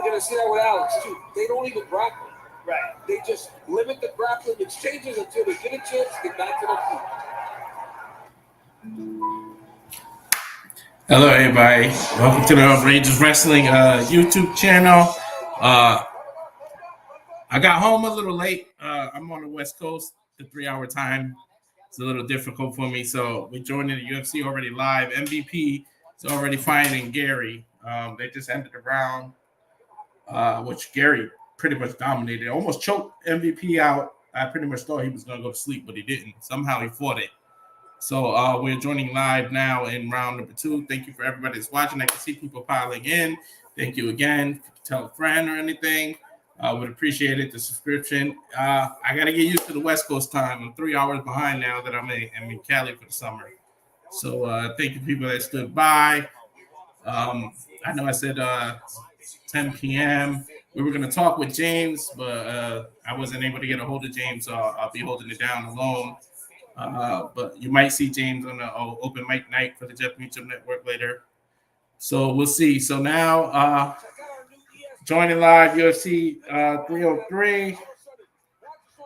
We're going to see that with Alex, too. They don't even grapple. Right. They just limit the grappling exchanges until they get a chance to get back to their feet. Hello, everybody. Welcome to the Outrageous Wrestling YouTube channel. I got home a little late. I'm on the West Coast. The 3-hour time is a little difficult for me, so we're joining the UFC already live. MVP is already fighting Gary. They just ended the round, which Gary pretty much dominated. Almost choked MVP out. I pretty much thought he was going to go to sleep, but he didn't. Somehow he fought it. So we're joining live now in round number 2. Thank you for everybody that's watching. I can see people piling in. Thank you again. If you can tell a friend or anything, would appreciate it. The subscription. I got to get used to the West Coast time. I'm 3 hours behind now that I'm in Cali for the summer. So thank you people that stood by. I know I said 10 p.m. We were going to talk with James, but I wasn't able to get a hold of James, so I'll be holding it down alone. But you might see James on the open mic night for the Jeff Meacham Network later. So we'll see. So now joining live UFC 303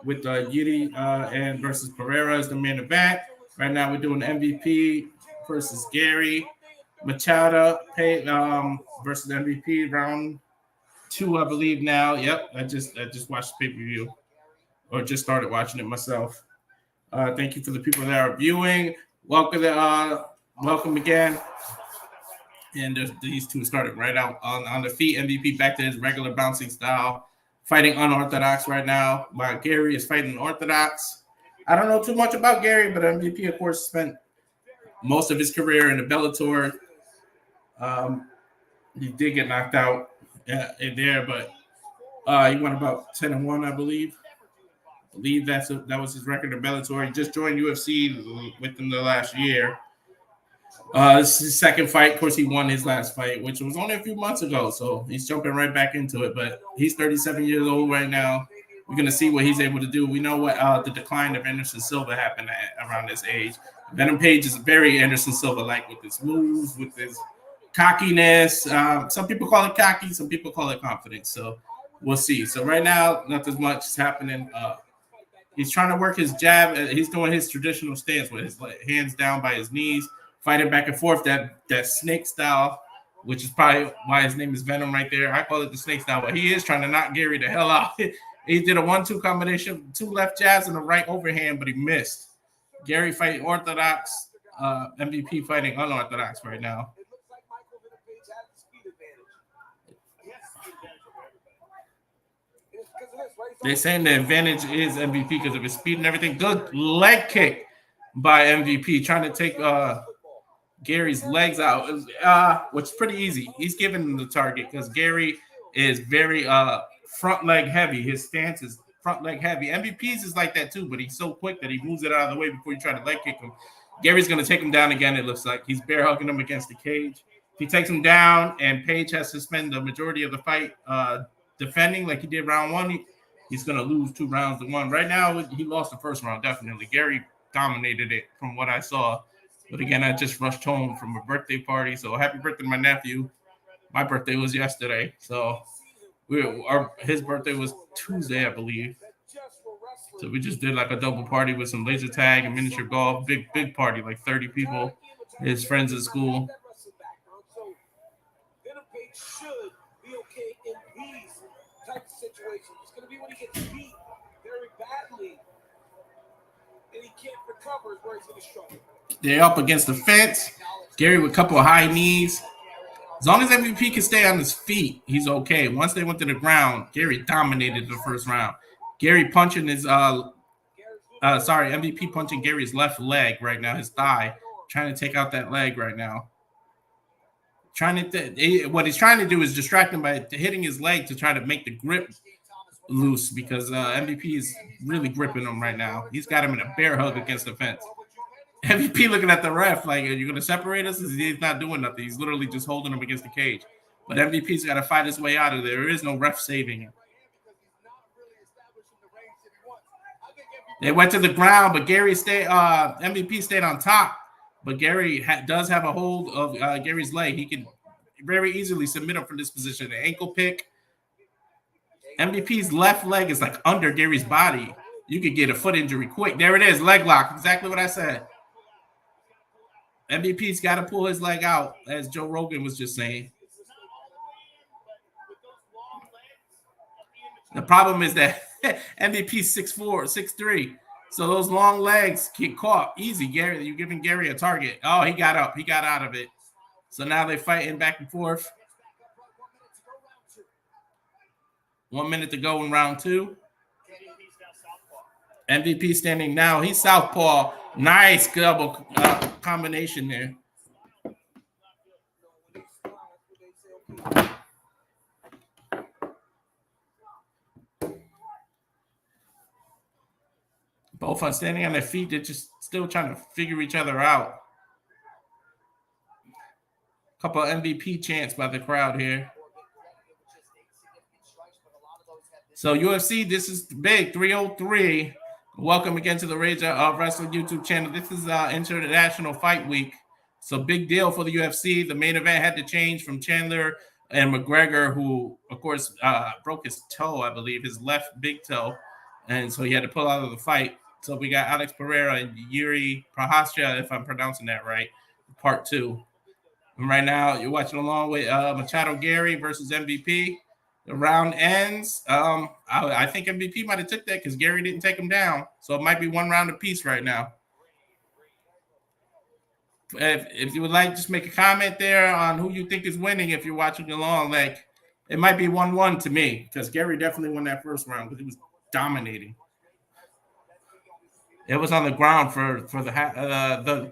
with Yuri and versus Pereira as the main event. Right now we're doing MVP versus Gary Machado versus MVP round 2, I believe now. Yep, I just watched the pay-per-view or just started watching it myself. Thank you for the people that are viewing. Welcome again. And these two started right out on the feet. MVP back to his regular bouncing style, fighting unorthodox right now. While Gary is fighting orthodox. I don't know too much about Gary, but MVP, of course, spent most of his career in the Bellator. He did get knocked out in there, but he won about 10-1, I believe. That was his record in Bellator. He just joined UFC within the last year. This is his second fight. Of course, he won his last fight, which was only a few months ago. So he's jumping right back into it. But he's 37 years old right now. We're going to see what he's able to do. We know what the decline of Anderson Silva happened around this age. Venom Page is very Anderson Silva-like with his moves, with his cockiness. Some people call it cocky. Some people call it confidence. So we'll see. So right now, nothing much is happening. He's trying to work his jab. He's doing his traditional stance with his hands down by his knees, fighting back and forth, that snake style, which is probably why his name is Venom right there. I call it the snake style, but he is trying to knock Gary the hell out. He did a 1-2 combination, 2 left jabs and a right overhand, but he missed. Gary fighting orthodox, MVP fighting unorthodox right now. They're saying the advantage is MVP because of his speed and everything. Good leg kick by MVP, trying to take Gary's legs out, which is pretty easy. He's giving him the target because Gary is very front leg heavy. His stance is front leg heavy. MVP's is like that too, but he's so quick that he moves it out of the way before you try to leg kick him. Gary's going to take him down again, it looks like. He's bear hugging him against the cage. If he takes him down and Page has to spend the majority of the fight defending like he did round 1, he's going to lose 2 rounds to 1. Right now, he lost the first round, definitely. Gary dominated it from what I saw. But again, I just rushed home from a birthday party. So happy birthday to my nephew. My birthday was yesterday. So his birthday was Tuesday, I believe. So we just did like a double party with some laser tag and miniature golf. Big party, like 30 people. His friends at school. It's going to be when he gets beat very badly and he can't recover is where he's going to struggle. They're up against the fence. Gary with a couple of high knees. As long as MVP can stay on his feet, he's okay. Once they went to the ground, Gary dominated the first round. Gary punching his MVP punching Gary's left leg right now, his thigh, trying to take out that leg right now. What he's trying to do is distract him by hitting his leg to try to make the grip loose because MVP is really gripping him right now. He's got him in a bear hug against the fence. MVP looking at the ref like, are you going to separate us? He's not doing nothing. He's literally just holding him against the cage. But MVP's got to fight his way out of there. There is no ref saving him. They went to the ground, but MVP stayed on top. But Gary does have a hold of Gary's leg. He can very easily submit him from this position. An ankle pick MVP's left leg is like under Gary's body. You could get a foot injury quick. There it is, leg lock. Exactly what I said. MVP's got to pull his leg out, as Joe Rogan was just saying. The problem is that MVP's 6'4", 6'3". So those long legs get caught easy. Gary, you're giving Gary a target. Oh, he got up. He got out of it. So now they're fighting back and forth. 1 minute to go in round 2. MVP standing now. He's southpaw. Nice double combination there. Both are standing on their feet. They're just still trying to figure each other out. Couple of MVP chants by the crowd here. So UFC, this is big, 303. Welcome again to the Rage of Wrestling YouTube channel. This is International Fight Week. So big deal for the UFC. The main event had to change from Chandler and McGregor, who, of course, broke his toe, I believe, his left big toe. And so he had to pull out of the fight. So we got Alex Pereira and Yuri Prohaska, if I'm pronouncing that right, part 2. And right now, you're watching along with Machado Gary versus MVP. The round ends. I think MVP might have took that because Gary didn't take him down. So it might be 1 round apiece right now. If you would like, just make a comment there on who you think is winning if you're watching along. Like, it might be 1-1 to me because Gary definitely won that first round because he was dominating. It was on the ground for the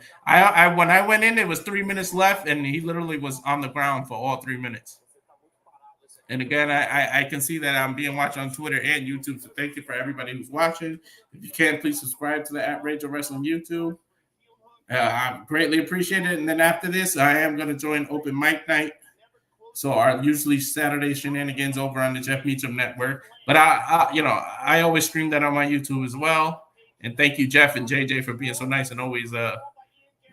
when I went in, it was 3 minutes left, and he literally was on the ground for all 3 minutes. And again, I can see that I'm being watched on Twitter and YouTube, so thank you for everybody who's watching. If you can, please subscribe to the @Rage of Wrestling YouTube. I greatly appreciate it. And then after this, I am going to join Open Mic Night. So our usually Saturday shenanigans over on the Jeff Meacham Network. But I always stream that on my YouTube as well. And thank you, Jeff and JJ, for being so nice and always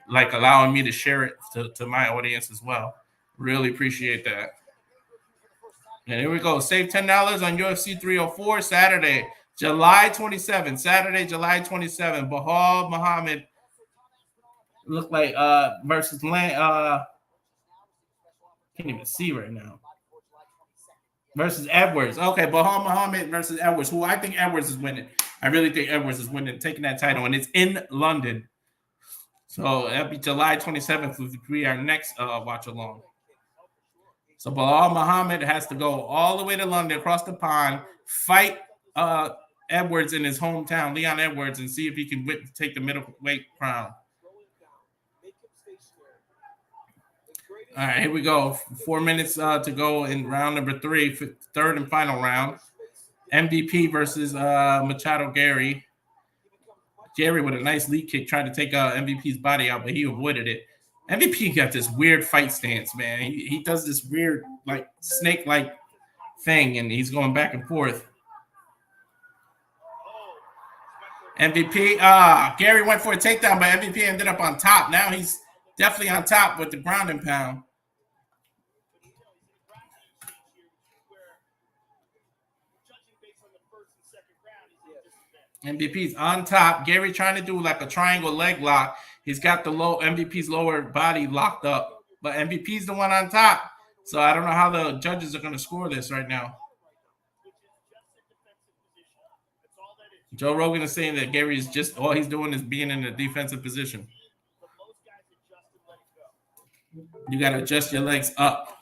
allowing me to share it to my audience as well. Really appreciate that. And here we go. Save $10 on UFC 304 Saturday, July 27. Saturday, July 27. Bahal Muhammad look like versus Can't even see right now. Versus Edwards. Okay, Bahal Muhammad versus Edwards, who I think Edwards is winning. I really think Edwards is winning, taking that title, and it's in London. So that'll be July 27th, which will be our next watch along. So Bahal Muhammad has to go all the way to London, across the pond, fight Edwards in his hometown, Leon Edwards, and see if he can take the middleweight crown. All right, here we go. 4 minutes to go in round number 3, third and final round. MVP versus Machado Gary. Gary with a nice lead kick tried to take MVP's body out, but he avoided it. MVP got this weird fight stance, man. He does this weird, like, snake-like thing, and he's going back and forth. MVP, Gary went for a takedown, but MVP ended up on top. Now he's definitely on top with the ground and pound. MVP's on top. Gary trying to do like a triangle leg lock. He's got the MVP's lower body locked up, but MVP's the one on top. So I don't know how the judges are going to score this right now. Joe Rogan is saying that Gary's just all he's doing is being in a defensive position. You got to adjust your legs up.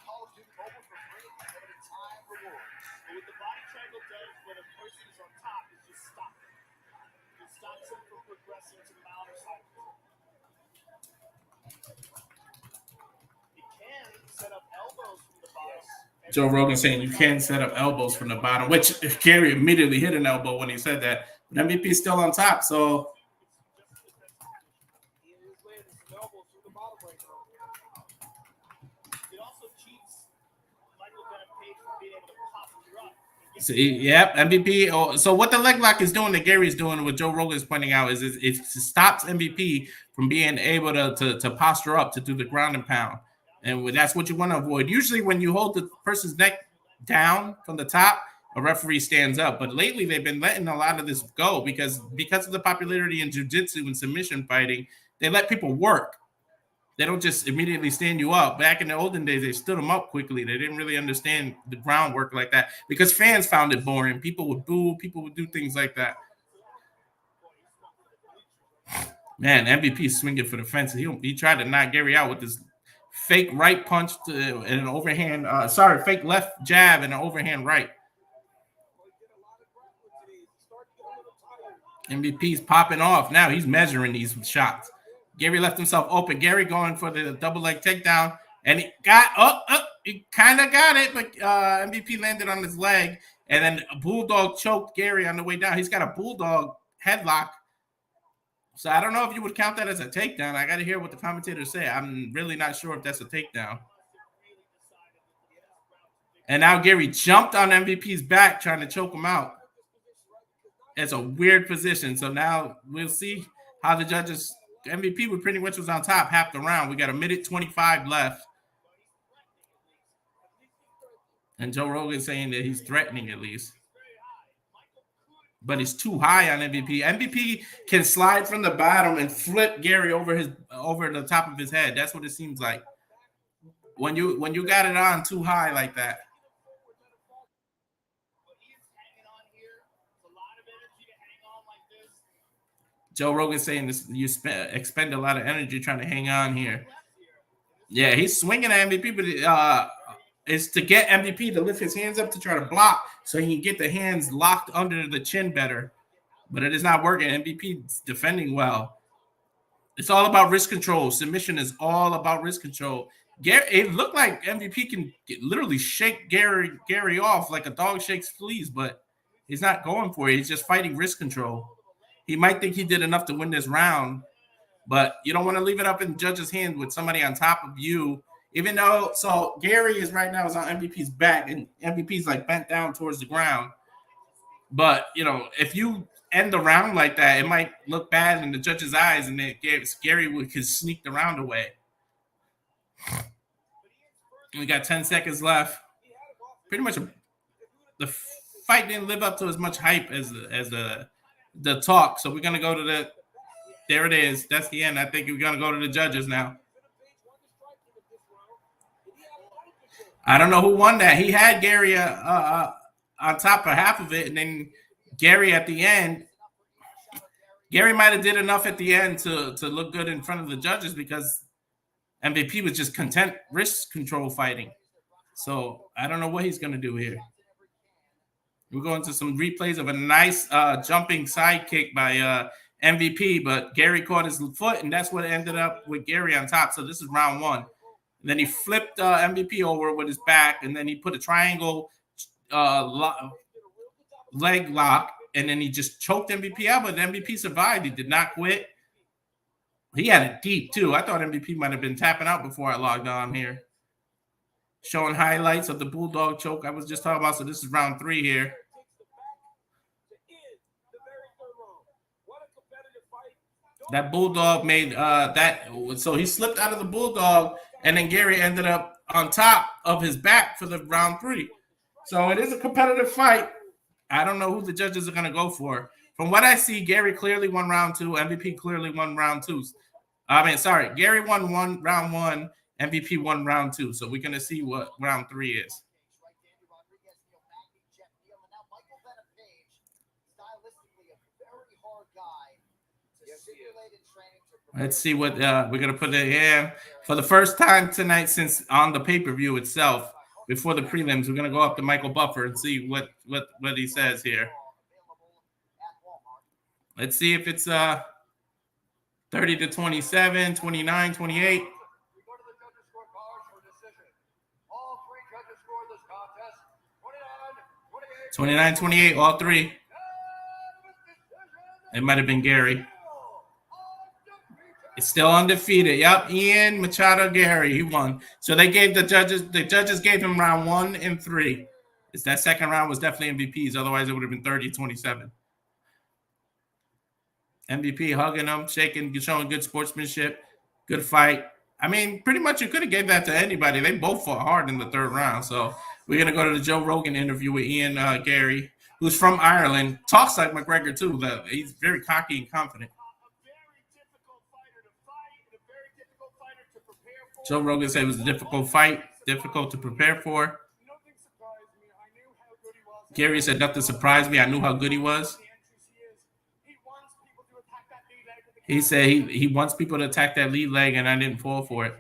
Joe Rogan saying you can set up elbows from the bottom, which Gary immediately hit an elbow when he said that. But MVP is still on top, so see, yep, MVP. Oh, so what the leg lock is doing that Gary's doing, what Joe Rogan is pointing out, is it stops MVP from being able to posture up to do the ground and pound. And that's what you want to avoid. Usually when you hold the person's neck down from the top a referee stands up. But lately, they've been letting a lot of this go because of the popularity in jiu-jitsu and submission fighting. They let people work. They don't just immediately stand you up. Back in the olden days, they stood them up quickly. They didn't really understand the groundwork like that because fans found it boring. People would boo. People would do things like that. Man, MVP swinging for the fences. He tried to knock Gary out with this fake right punch and an overhand. Fake left jab and an overhand right. MVP's popping off now. He's measuring these shots. Gary left himself open. Gary going for the double leg takedown, and he got he kind of got it, but MVP landed on his leg, and then a bulldog choked Gary on the way down. He's got a bulldog headlock. So I don't know if you would count that as a takedown. I got to hear what the commentators say. I'm really not sure if that's a takedown. And now Gary jumped on MVP's back trying to choke him out. It's a weird position. So now we'll see how the judges. MVP pretty much was on top half the round. We got 1:25 left. And Joe Rogan saying that he's threatening at least. But he's too high on MVP. MVP can slide from the bottom and flip Gary over the top of his head. That's what it seems like. When you got it on too high like that. Joe Rogan saying this, you expend a lot of energy trying to hang on here. Yeah, he's swinging at MVP, but it's to get MVP to lift his hands up to try to block so he can get the hands locked under the chin better. But it is not working. MVP's defending well. It's all about wrist control. Submission is all about wrist control. It looked like MVP can literally shake Gary off like a dog shakes fleas, but he's not going for it. He's just fighting wrist control. He might think he did enough to win this round, but you don't want to leave it up in the judge's hand with somebody on top of you. Even though, so Gary is right now is on MVP's back, and MVP's like bent down towards the ground. But, if you end the round like that, it might look bad in the judge's eyes, and Gary could sneak the round away. We got 10 seconds left. Pretty much the fight didn't live up to as much hype as the talk. So we're going to go to there it is. That's the end. I think we're going to go to the judges now. I don't know who won that. He had Gary on top of half of it, and then Gary at the end. Gary might have did enough at the end to look good in front of the judges because MVP was just content wrist control fighting. So I don't know what he's going to do here. We're going to some replays of a nice jumping side kick by MVP, but Gary caught his foot, and that's what ended up with Gary on top. So this is round one. And then he flipped MVP over with his back, and then he put a triangle leg lock, and then he just choked MVP out, but MVP survived. He did not quit. He had it deep, too. I thought MVP might have been tapping out before I logged on here. Showing highlights of the bulldog choke I was just talking about. So this is round 3 here. That bulldog made that. So he slipped out of the bulldog, and then Gary ended up on top of his back for the round 3. So it is a competitive fight. I don't know who the judges are going to go for. From what I see, Gary clearly won round 2. MVP clearly won round 2. Gary won round 1. MVP won round 2. So we're going to see what round 3 is. Let's see what we're going to put in here. For the first time tonight since on the pay-per-view itself, before the prelims, we're going to go up to Michael Buffer and see what he says here. Let's see if it's 30-27, 29, 28. 29-28, all three. It might have been Gary. It's still undefeated. Yep, Ian Machado Gary, he won. So they gave the judges gave him round 1 and 3. That second round was definitely MVP's. Otherwise, it would have been 30-27. MVP hugging him, shaking, showing good sportsmanship, good fight. I mean, pretty much you could have gave that to anybody. They both fought hard in the third round. So We're gonna go to the Joe Rogan interview with Ian Gary, who's from Ireland. Talks like McGregor too. He's very cocky and confident. Joe Rogan said it was a difficult fight, difficult to prepare for. Gary said nothing surprised me. I knew how good he was. He said he wants people to attack that lead leg, and I didn't fall for it.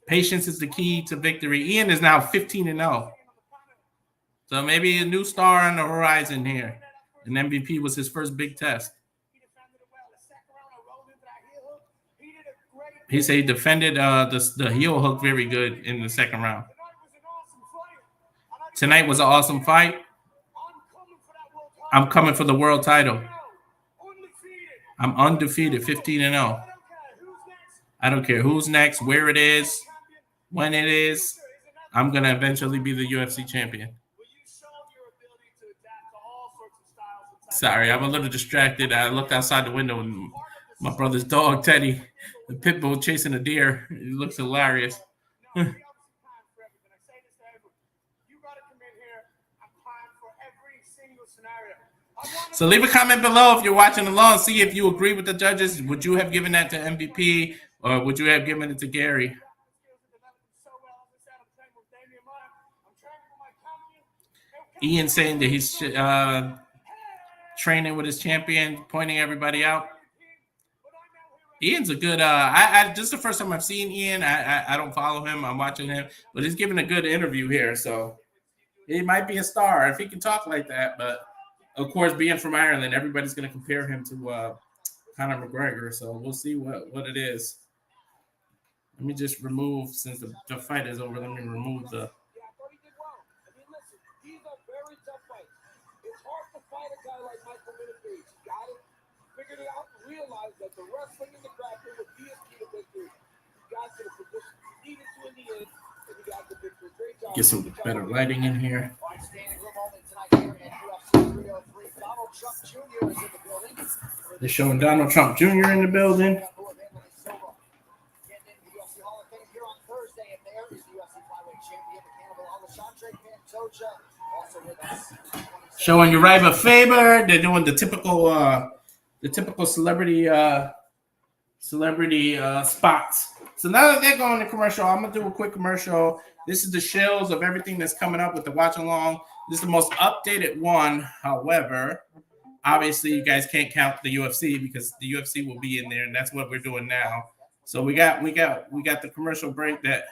Patience is the key to victory. Ian is now 15-0. So maybe a new star on the horizon here. And MVP was his first big test. He said he defended the heel hook very good in the second round. Tonight was an awesome fight. I'm coming for the world title. I'm undefeated, 15-0. I don't care who's next, where it is, when it is. I'm going to eventually be the UFC champion. Sorry, I'm a little distracted. I looked outside the window and my brother's dog, Teddy, the pit bull chasing a deer. It looks hilarious. So leave a comment below if you're watching along. See if you agree with the judges. Would you have given that to MVP or would you have given it to Gary? Ian saying that he's training with his champion, pointing everybody out. Ian's a good. This is the first time I've seen Ian. I don't follow him. I'm watching him, but he's giving a good interview here. So he might be a star if he can talk like that. But of course, being from Ireland, everybody's going to compare him to Conor McGregor. So we'll see what it is. Let me just remove, since the fight is over. Let me remove the. That the wrestling and the grappling would be his key to victory. He got to the position he needed to in the end, and he got the victory. Great job. Get some better lighting in here. They're showing Donald Trump Jr. in the building. Showing Uriah Faber. They're doing the typical celebrity spots. So now that they're going to commercial, I'm gonna do a quick commercial. This is the shills of everything that's coming up with the watch along. This is the most updated one. However, obviously you guys can't count the UFC because the UFC will be in there, and that's what we're doing now. So we got the commercial break that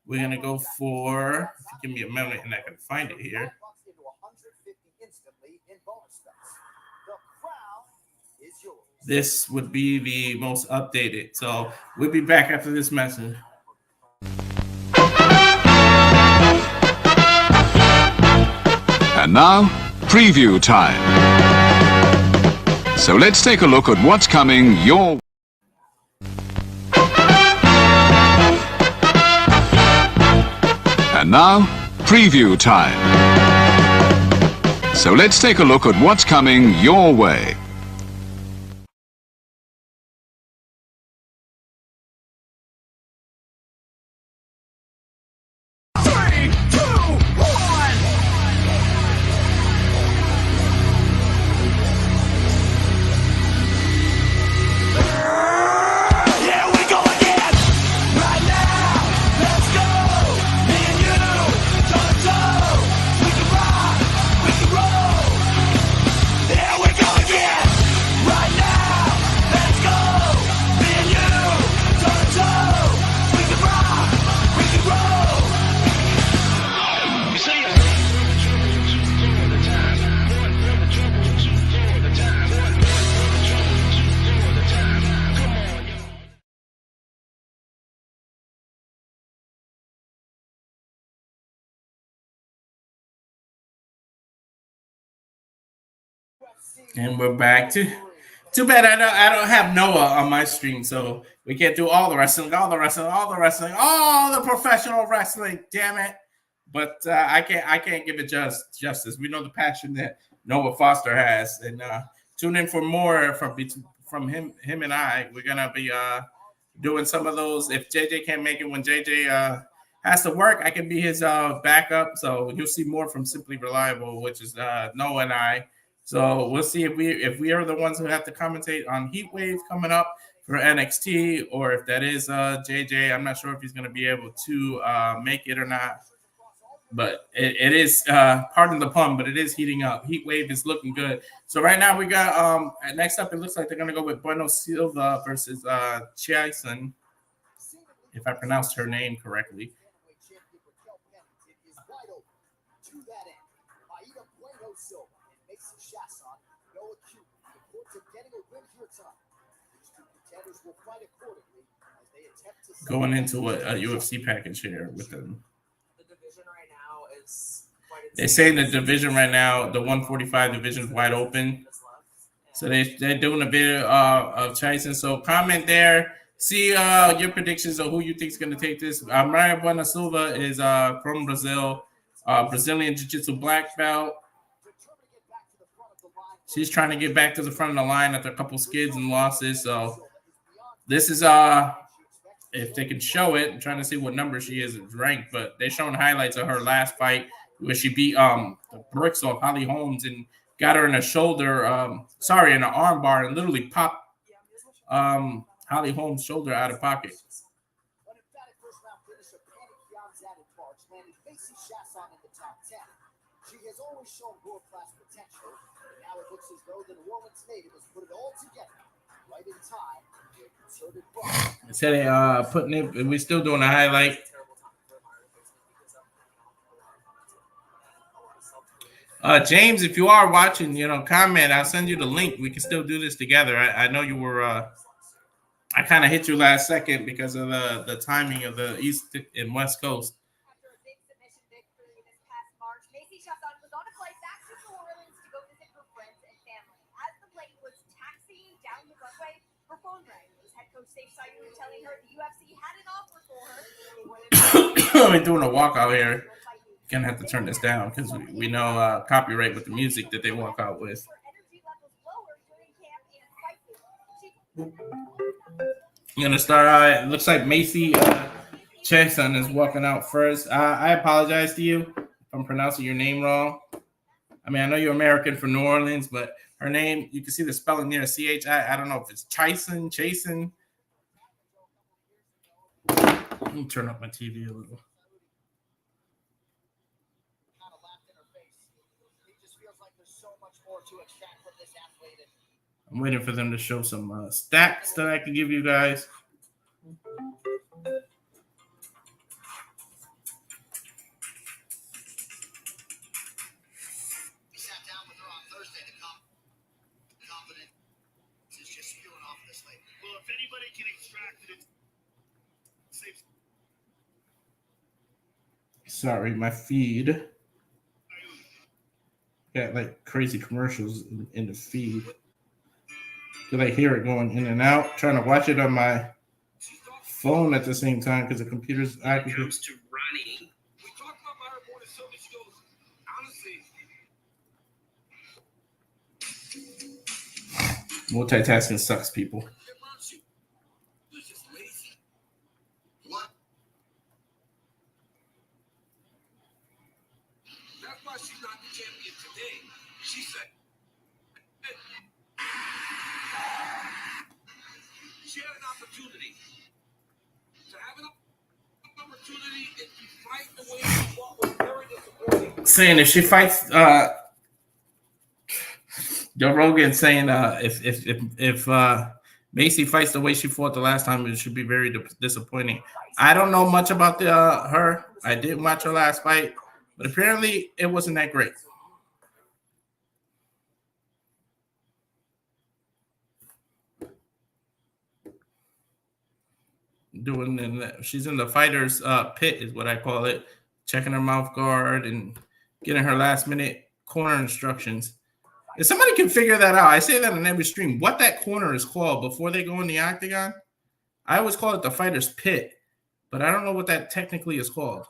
we're gonna go for. If you give me a moment and I can find it here. This would be the most updated. So we'll be back after this message. And now, preview time. So let's take a look at what's coming your way. And now, preview time. So let's take a look at what's coming your way. And we're back. Too bad I don't have Noah on my stream, so we can't do all the professional wrestling. Damn it! But I can't give it justice. We know the passion that Noah Foster has, and tune in for more from him and I. We're gonna be doing some of those. If JJ can't make it, when JJ has to work, I can be his backup. So you'll see more from Simply Reliable, which is Noah and I. So we'll see if we are the ones who have to commentate on Heat Wave coming up for NXT, or if that is JJ. I'm not sure if he's going to be able to make it or not. But it is, pardon the pun, but it is heating up. Heat Wave is looking good. So right now we got next up. It looks like they're going to go with Bueno Silva versus Chiason, if I pronounced her name correctly. Going into a UFC package here with them. They're saying the division right now, the 145 division is wide open. So they're doing a bit of Tyson. So comment there. See your predictions of who you think is going to take this. Maria Buena Silva is from Brazil, Brazilian Jiu-Jitsu black belt. She's trying to get back to the front of the line after a couple skids and losses. So this is if they can show it. I'm trying to see what number she is ranked, but they're showing highlights of her last fight where she beat the bricks off Holly Holmes and got her in a shoulder, in an arm bar, and literally popped Holly Holmes' shoulder out of pocket. She has always shown world-class potential. Now it looks as though the New Orleans native has put it all together right in time. Instead of putting it, we're still doing a highlight. James, if you are watching, comment. I'll send you the link. We can still do this together. I know you were. I kind of hit you last second because of the timing of the East and West Coast. We're doing a walkout here. Gonna have to turn this down because we know copyright with the music that they walk out with. I'm gonna start. It looks like Macy Chesson is walking out first. I apologize to you if I'm pronouncing your name wrong. I mean, I know you're American from New Orleans, but her name, you can see the spelling there, C-H-I. I don't know if it's Chasen. Let me turn up my TV a little. I'm waiting for them to show some stats that I can give you guys. Sat down with her on Thursday. The confidence is just spewing off this lady. Well, if anybody can extract it, sorry, my feed got like crazy commercials in the feed. Because I hear it going in and out. Trying to watch it on my phone at the same time because the computer's active. When it comes to running, we talked about Myra Border Silva. She goes, honestly, multitasking sucks, people. That's why she's not the champion today. She said. She had an opportunity to have an opportunity if you fight the way she fought was very disappointing. Saying if she fights, Joe Rogan saying if Macy fights the way she fought the last time, it should be very disappointing. I don't know much about her. I didn't watch her last fight, but apparently it wasn't that great. She's in the fighter's pit is what I call it, checking her mouth guard and getting her last minute corner instructions. If somebody can figure that out, I say that on every stream, what that corner is called before they go in the octagon. I always call it the fighter's pit, but I don't know what that technically is called.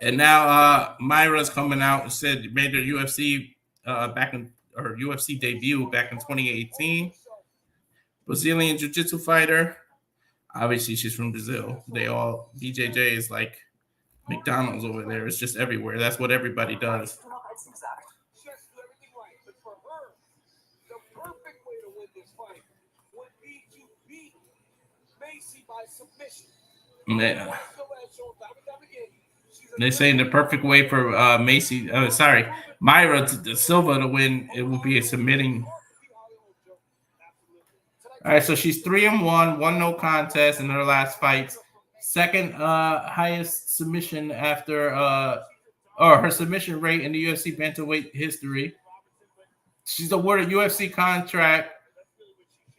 And now Myra's coming out and said made her UFC UFC debut back in 2018. Brazilian Jiu-Jitsu fighter. Obviously, she's from Brazil. They all BJJ is like McDonald's over there. It's just everywhere. That's what everybody does. Just do everything right. But for her, the perfect way to win this fight would be to beat Macy by submission. Yeah. Still has shown time and time again. She's a They're saying the perfect way for Macy, Myra Silva to win, it will be a submitting. All right, so she's 3-1, one no contest in her last fights. Second highest submission after or her submission rate in the UFC bantamweight history. She's awarded UFC contract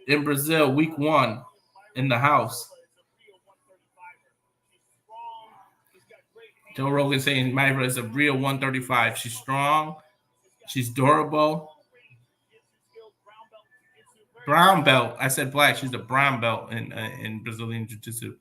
in Brazil week 1 in the house. Joe Rogan saying Myra is a real 135. She's strong. She's durable. Brown belt. I said black. She's a brown belt in Brazilian Jiu-Jitsu. And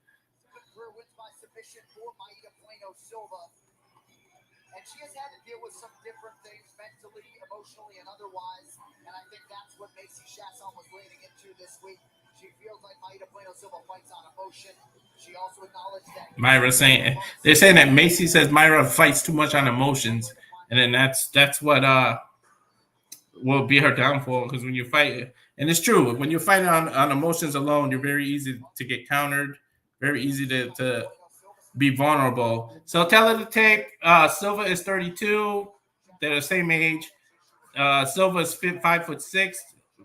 she has had to deal with some different things mentally, emotionally, and otherwise. And I think that's what Macy Chasson was leading into this week. She feels like Maida Bueno Silva fights on emotion. She also acknowledged that Myra saying they're saying that Macy says Myra fights too much on emotions, and then that's what will be her downfall. Because when you fight, and it's true, when you're fighting on emotions alone, you're very easy to get countered, very easy to be vulnerable. So tell her to take Silva is 32. They're the same age. Silva is 5'6".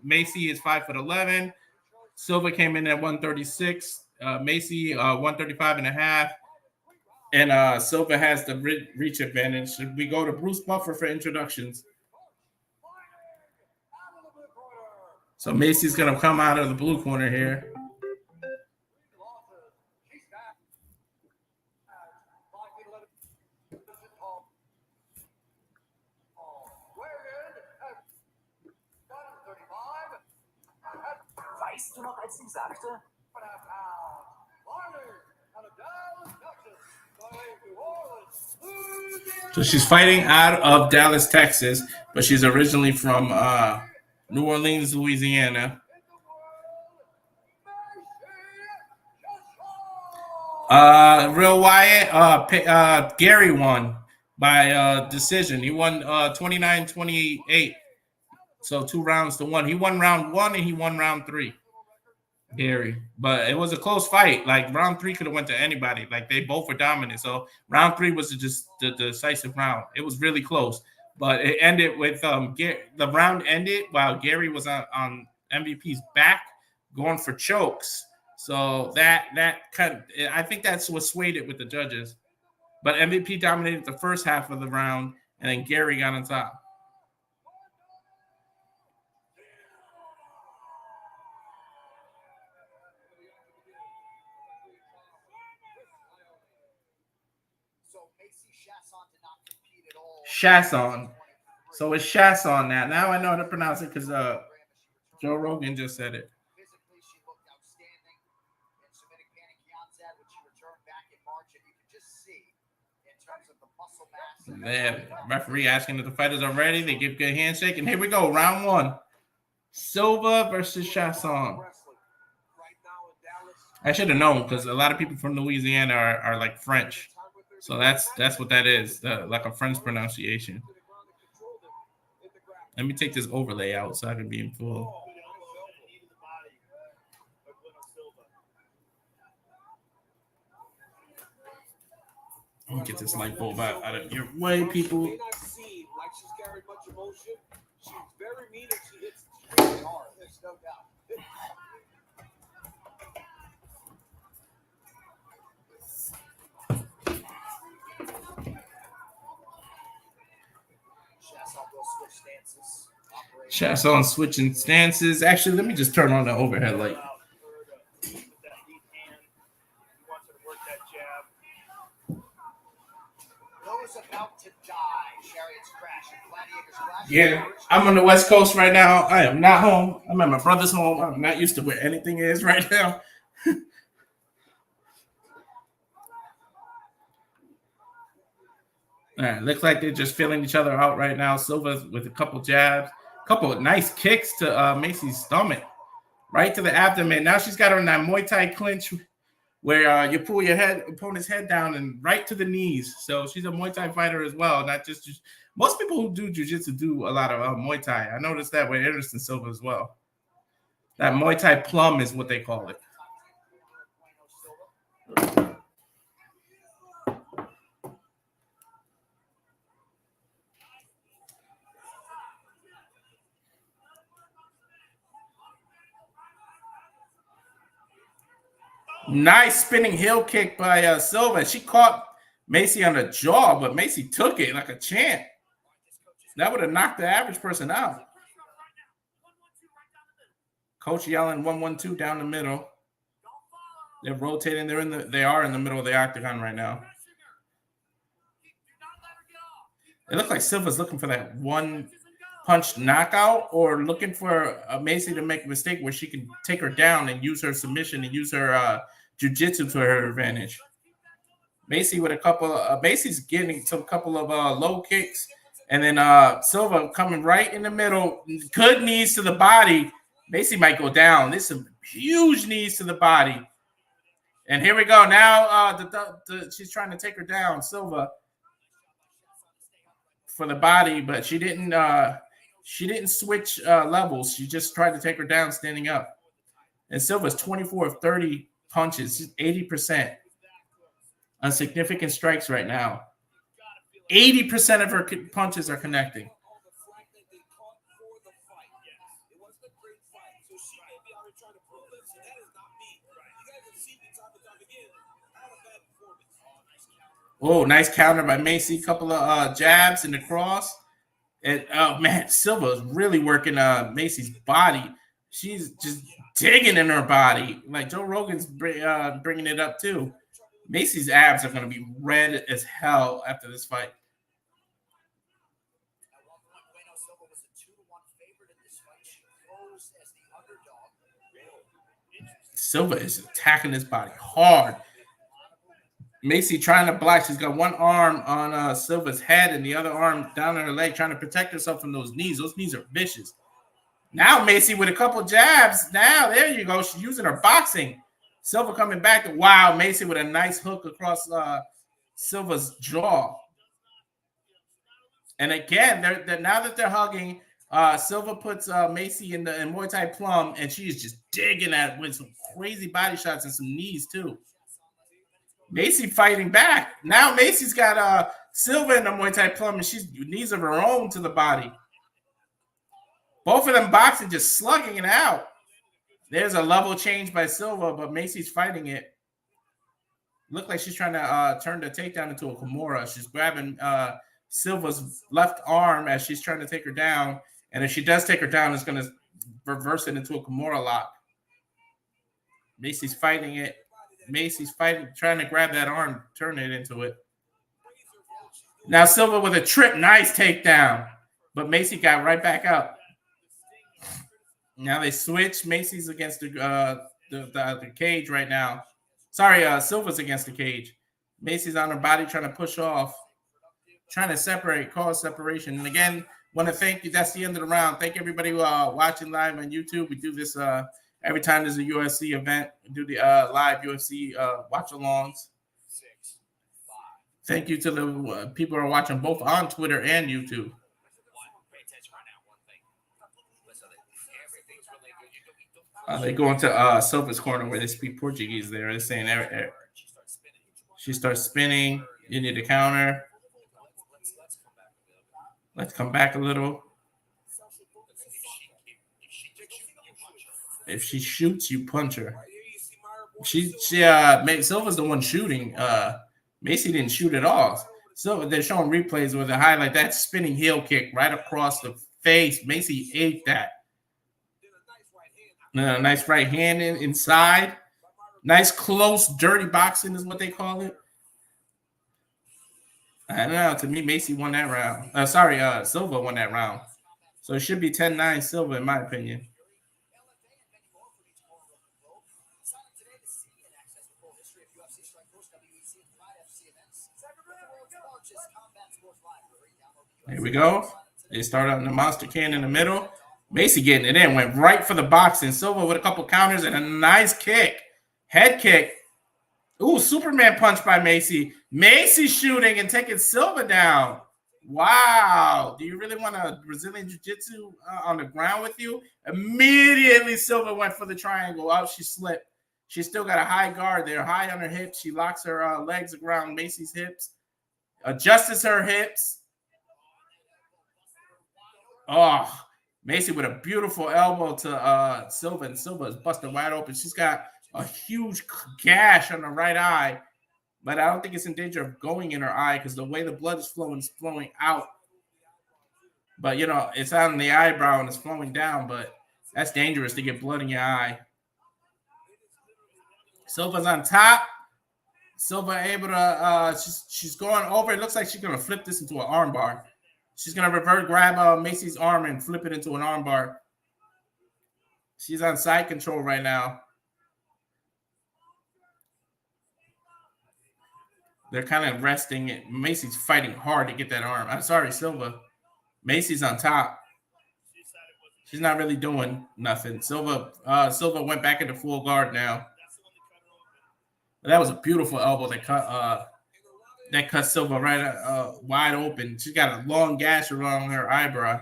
Macy is 5'11". Silva came in at 136. Macy 135.5. And Silva has the reach advantage. We go to Bruce Buffer for introductions. So Macy's gonna come out of the blue corner here. Weißt du noch, als sie sagte? So she's fighting out of Dallas, Texas, but she's originally from New Orleans, Louisiana. Real Wyatt, Gary won by decision. He won 29-28. So 2 rounds to 1. He won round 1 and he won round 3. Gary, but it was a close fight. Like round 3 could have went to anybody. Like they both were dominant. So round 3 was just the decisive round. It was really close, but it ended with the round ended while Gary was on MVP's back going for chokes. So that I think that's what swayed it with the judges. But MVP dominated the first half of the round, and then Gary got on top. Chasson. So it's Chasson now. Now I know how to pronounce it because Joe Rogan just said it. physically she looked outstanding in submitting Manny Kianzad when she returned back in March, and you can just see in terms of the muscle mass. The referee asking if the fighters are ready. They give good handshake, and here we go, round 1. Silva versus Chasson. I should have known because a lot of people from Louisiana are like French. So that's what that is, like a French pronunciation. Let me take this overlay out so I can be in full. Let me get this light bulb out of your way, people. May not seem like she's carried much emotion. She's very mean and she hits really hard. There's no doubt. Chasson switching stances. Actually, let me just turn on the overhead light. Yeah, I'm on the West Coast right now. I am not home. I'm at my brother's home. I'm not used to where anything is right now. All right, looks like they're just feeling each other out right now. Silva with a couple jabs, couple of nice kicks to Macy's stomach, right to the abdomen. Now she's got her in that Muay Thai clinch where you pull your opponent's head down and right to the knees. So she's a Muay Thai fighter as well, not just most people who do jiu-jitsu do a lot of Muay Thai. I noticed that with Anderson Silva as well. That Muay Thai plum is what they call it. Nice spinning heel kick by Silva. She caught Macy on the jaw, but Macy took it like a champ. That would have knocked the average person out. Coach yelling 1-1-2 down the middle. They're rotating. They are in the middle of the octagon right now. It looks like Silva's looking for that one punch knockout, or looking for Macy to make a mistake where she can take her down and use her submission and use her jiu-jitsu to her advantage. Macy with a couple of Macy's getting some couple of low kicks, and then Silva coming right in the middle. Good knees to the body. Macy might go down. There's some huge knees to the body. And here we go. Now she's trying to take her down, Silva, for the body, but she didn't switch levels. She just tried to take her down standing up. And Silva's 24 of 30 punches, 80% on significant strikes right now. 80% of her punches are connecting. Oh, nice counter by Macy. Couple of jabs in the cross. And, oh, man, Silva is really working Macy's body. She's just digging in her body. Like Joe Rogan's bringing it up, too. Macy's abs are going to be red as hell after this fight. Silva is attacking his body hard. Macy trying to block. She's got one arm on Silva's head and the other arm down on her leg, trying to protect herself from those knees. Those knees are vicious. Now Macy with a couple jabs. Now, there you go. She's using her boxing. Silva coming back. Wow, Macy with a nice hook across Silva's jaw. And again, now that they're hugging, Silva puts Macy in Muay Thai plum, and she is just digging at with some crazy body shots and some knees too. Macy fighting back. Now Macy's got Silva in the Muay Thai plum, and she's knees of her own to the body. Both of them boxing, just slugging it out. There's a level change by Silva, but Macy's fighting it. Looked like she's trying to turn the takedown into a Kimura. She's grabbing Silva's left arm as she's trying to take her down. And if she does take her down, it's going to reverse it into a Kimura lock. Macy's fighting it. Macy's fighting, trying to grab that arm, turn it into it. Now Silva with a trip, nice takedown. But Macy got right back up. Now they switch. Macy's against the cage right now. Sorry, Silva's against the cage. Macy's on her body trying to push off. Trying to separate, cause separation. And again, want to thank you. That's the end of the round. Thank everybody watching live on YouTube. We do this every time there's a UFC event. We do the live UFC watch-alongs. Thank you to the people who are watching both on Twitter and YouTube. They go into Silva's corner where they speak Portuguese there. They're saying she starts spinning. You need a counter. Let's come back a little. If she shoots, you punch her. Silva's the one shooting. Macy didn't shoot at all. So they're showing replays with a highlight. That spinning heel kick right across the face. Macy ate that. Nice right hand inside. Nice close, dirty boxing is what they call it. I don't know. To me, Macy won that round. Silva won that round. So it should be 10-9 Silva, in my opinion. Here we go. They start out in the monster can in the middle. Macy getting it in. Went right for the boxing. Silva with a couple counters and a nice kick. Head kick. Ooh, Superman punch by Macy. Macy shooting and taking Silva down. Wow. Do you really want a Brazilian Jiu-Jitsu on the ground with you? Immediately, Silva went for the triangle. Oh, she slipped. She still got a high guard there, high on her hips. She locks her legs around Macy's hips, adjusts her hips. Oh, Macy with a beautiful elbow to Silva, and Silva is busted wide open. She's got a huge gash on the right eye, but I don't think it's in danger of going in her eye because the way the blood is flowing out. But, you know, it's on the eyebrow and it's flowing down, but that's dangerous to get blood in your eye. Silva's on top. Silva able to, she's going over. It looks like she's going to flip this into an armbar. She's going to revert, grab Macy's arm and flip it into an armbar. She's on side control right now. They're kind of resting it. Macy's fighting hard to get that arm. I'm sorry, Silva. Macy's on top. She's not really doing nothing. Silva went back into full guard now. But that was a beautiful elbow that cut Silva right wide open. She's got a long gash around her eyebrow.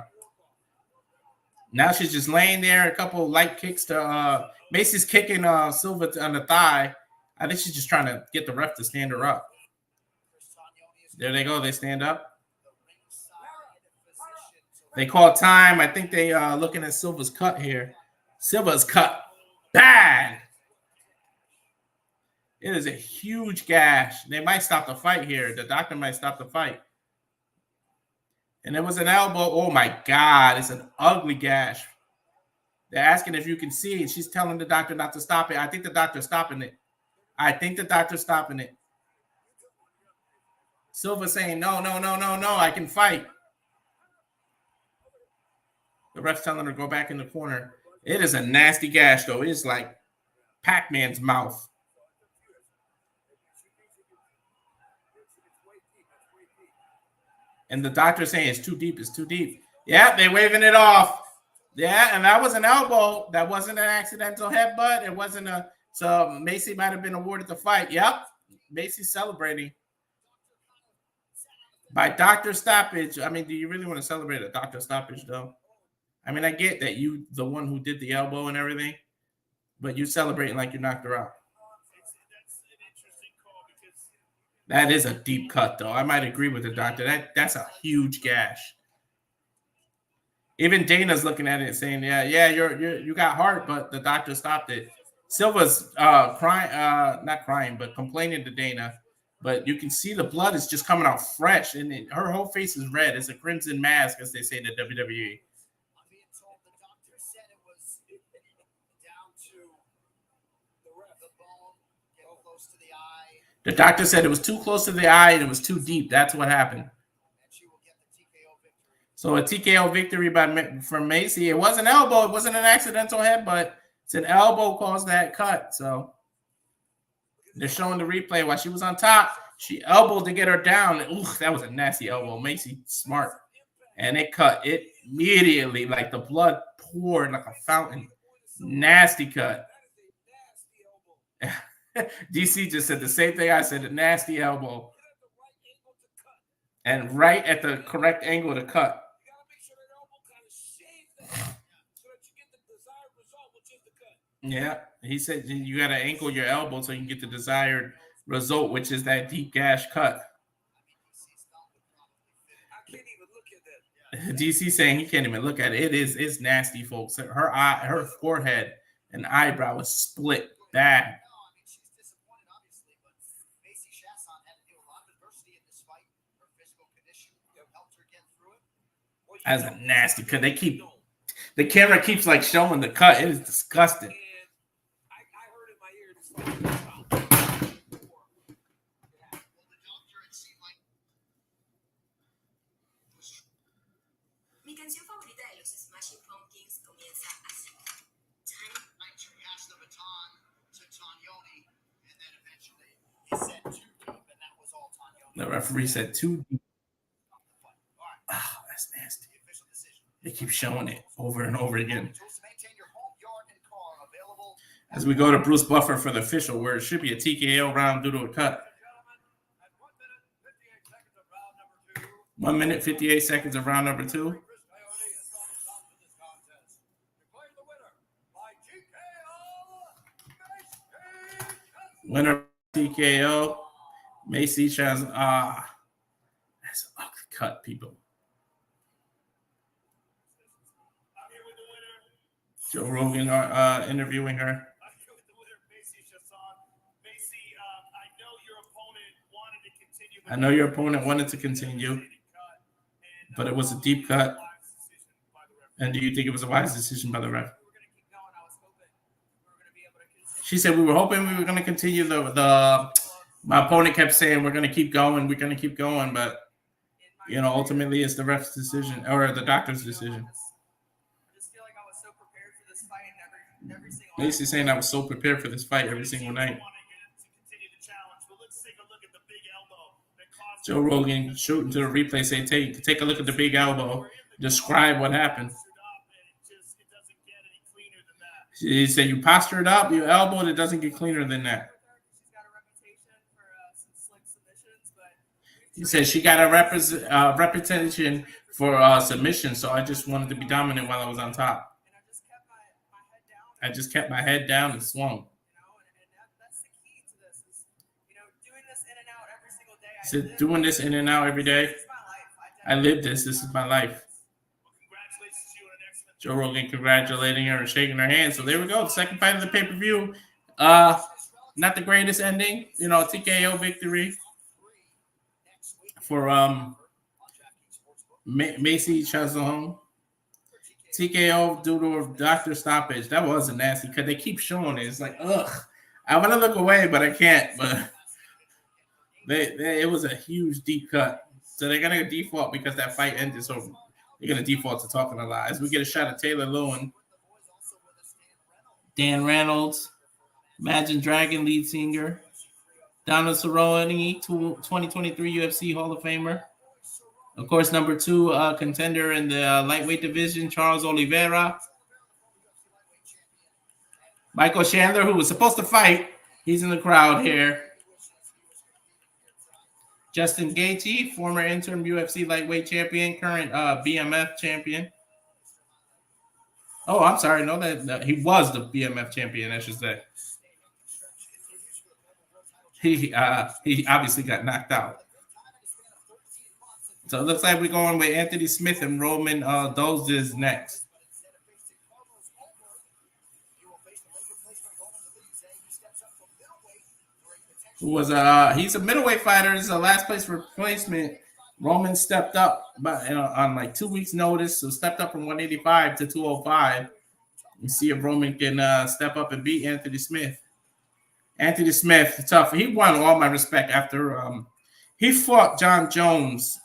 Now she's just laying there. A couple of light kicks to Macy's kicking Silva on the thigh. I think she's just trying to get the ref to stand her up. There they go. They stand up. They call time. I think they looking at Silva's cut here. Silva's cut bad. It is a huge gash. They might stop the fight here. The doctor might stop the fight. And it was an elbow. Oh, my God. It's an ugly gash. They're asking if you can see it. She's telling the doctor not to stop it. I think the doctor's stopping it. Silva saying, no, I can fight. The ref's telling her to go back in the corner. It is a nasty gash, though. It is like Pac-Man's mouth. And the doctor's saying it's too deep. Yeah, they're waving it off. Yeah, and that was an elbow. That wasn't an accidental headbutt. It wasn't so Macy might have been awarded the fight. Yep, Macy's celebrating. By doctor stoppage. I mean, do you really want to celebrate a doctor stoppage, though? I mean, I get that you, the one who did the elbow and everything, but you're celebrating like you knocked her out. That is a deep cut, though. I might agree with the doctor. That's a huge gash. Even Dana's looking at it saying, yeah, you got heart, but the doctor stopped it. Silva's crying, not crying, but complaining to Dana. But you can see the blood is just coming out fresh, and her whole face is red. It's a crimson mask, as they say in the WWE. The doctor said it was too close to the eye and it was too deep. That's what happened. So a TKO victory from Macy. It was an elbow. It wasn't an accidental headbutt. It's an elbow caused that cut. So they're showing the replay while she was on top. She elbowed to get her down. Ooh, that was a nasty elbow. Macy smart. And it cut it immediately. Like the blood poured like a fountain. Nasty cut. DC just said the same thing I said, a nasty elbow. And right at the correct angle to cut. Yeah, he said you got to angle your elbow so you can get the desired result, which is that deep gash cut. DC saying he can't even look at it. It's nasty, folks. Her eye, her forehead and eyebrow was split bad. That's a nasty cut. The camera keeps like showing the cut. It is disgusting. Mi canción favorita de los Smashing Pumpkins comienza así. The referee said too deep. Oh, that's nasty. They keep showing it over and over again. As we go to Bruce Buffer for the official, where it should be a TKO round due to a cut. 1 minute, 58 seconds of round number 2. Winner TKO. Macy Chaz. That's an ugly cut, people. Joe Rogan interviewing her. I know your opponent wanted to continue, but it was a deep cut. And do you think it was a wise decision by the ref? She said we were hoping we were going to continue. My opponent kept saying we're going to keep going, but ultimately it's the ref's decision or the doctor's decision. Macy saying I was so prepared for this fight every single night. Joe Rogan shooting to the replay, say take a look at the big elbow, describe what happened. He said you postured up, you elbowed, it doesn't get cleaner than that. He said she got a reputation for submission, so I just wanted to be dominant while I was on top. I just kept my head down and swung. He said, doing this in and out every day. I live this. This is my life. Joe Rogan congratulating her and shaking her hand. So there we go. The second fight of the pay-per-view. Not the greatest ending. TKO victory for Macy Chazon. TKO due to a doctor stoppage. That was a nasty because they keep showing it. It's like, ugh. I want to look away, but I can't. But it was a huge deep cut. So they're going to default because that fight ended. So they're going to default to talking a lot. As we get a shot of Taylor Lewin, Dan Reynolds, Imagine Dragon lead singer, Donald Cerrone, 2023 UFC Hall of Famer. Of course, number 2 contender in the lightweight division, Charles Oliveira. Michael Chandler, who was supposed to fight, he's in the crowd here. Justin Gaethje, former interim UFC lightweight champion, current BMF champion. Oh, I'm sorry. No, that he was the BMF champion, I should say. He obviously got knocked out. So it looks like we're going with Anthony Smith and Roman Dolz's next. Who was he's a middleweight fighter. This is a last place replacement. Roman stepped up on like 2 weeks' notice, so stepped up from 185 to 205. You see if Roman can step up and beat Anthony Smith. Anthony Smith, tough. He won all my respect after he fought John Jones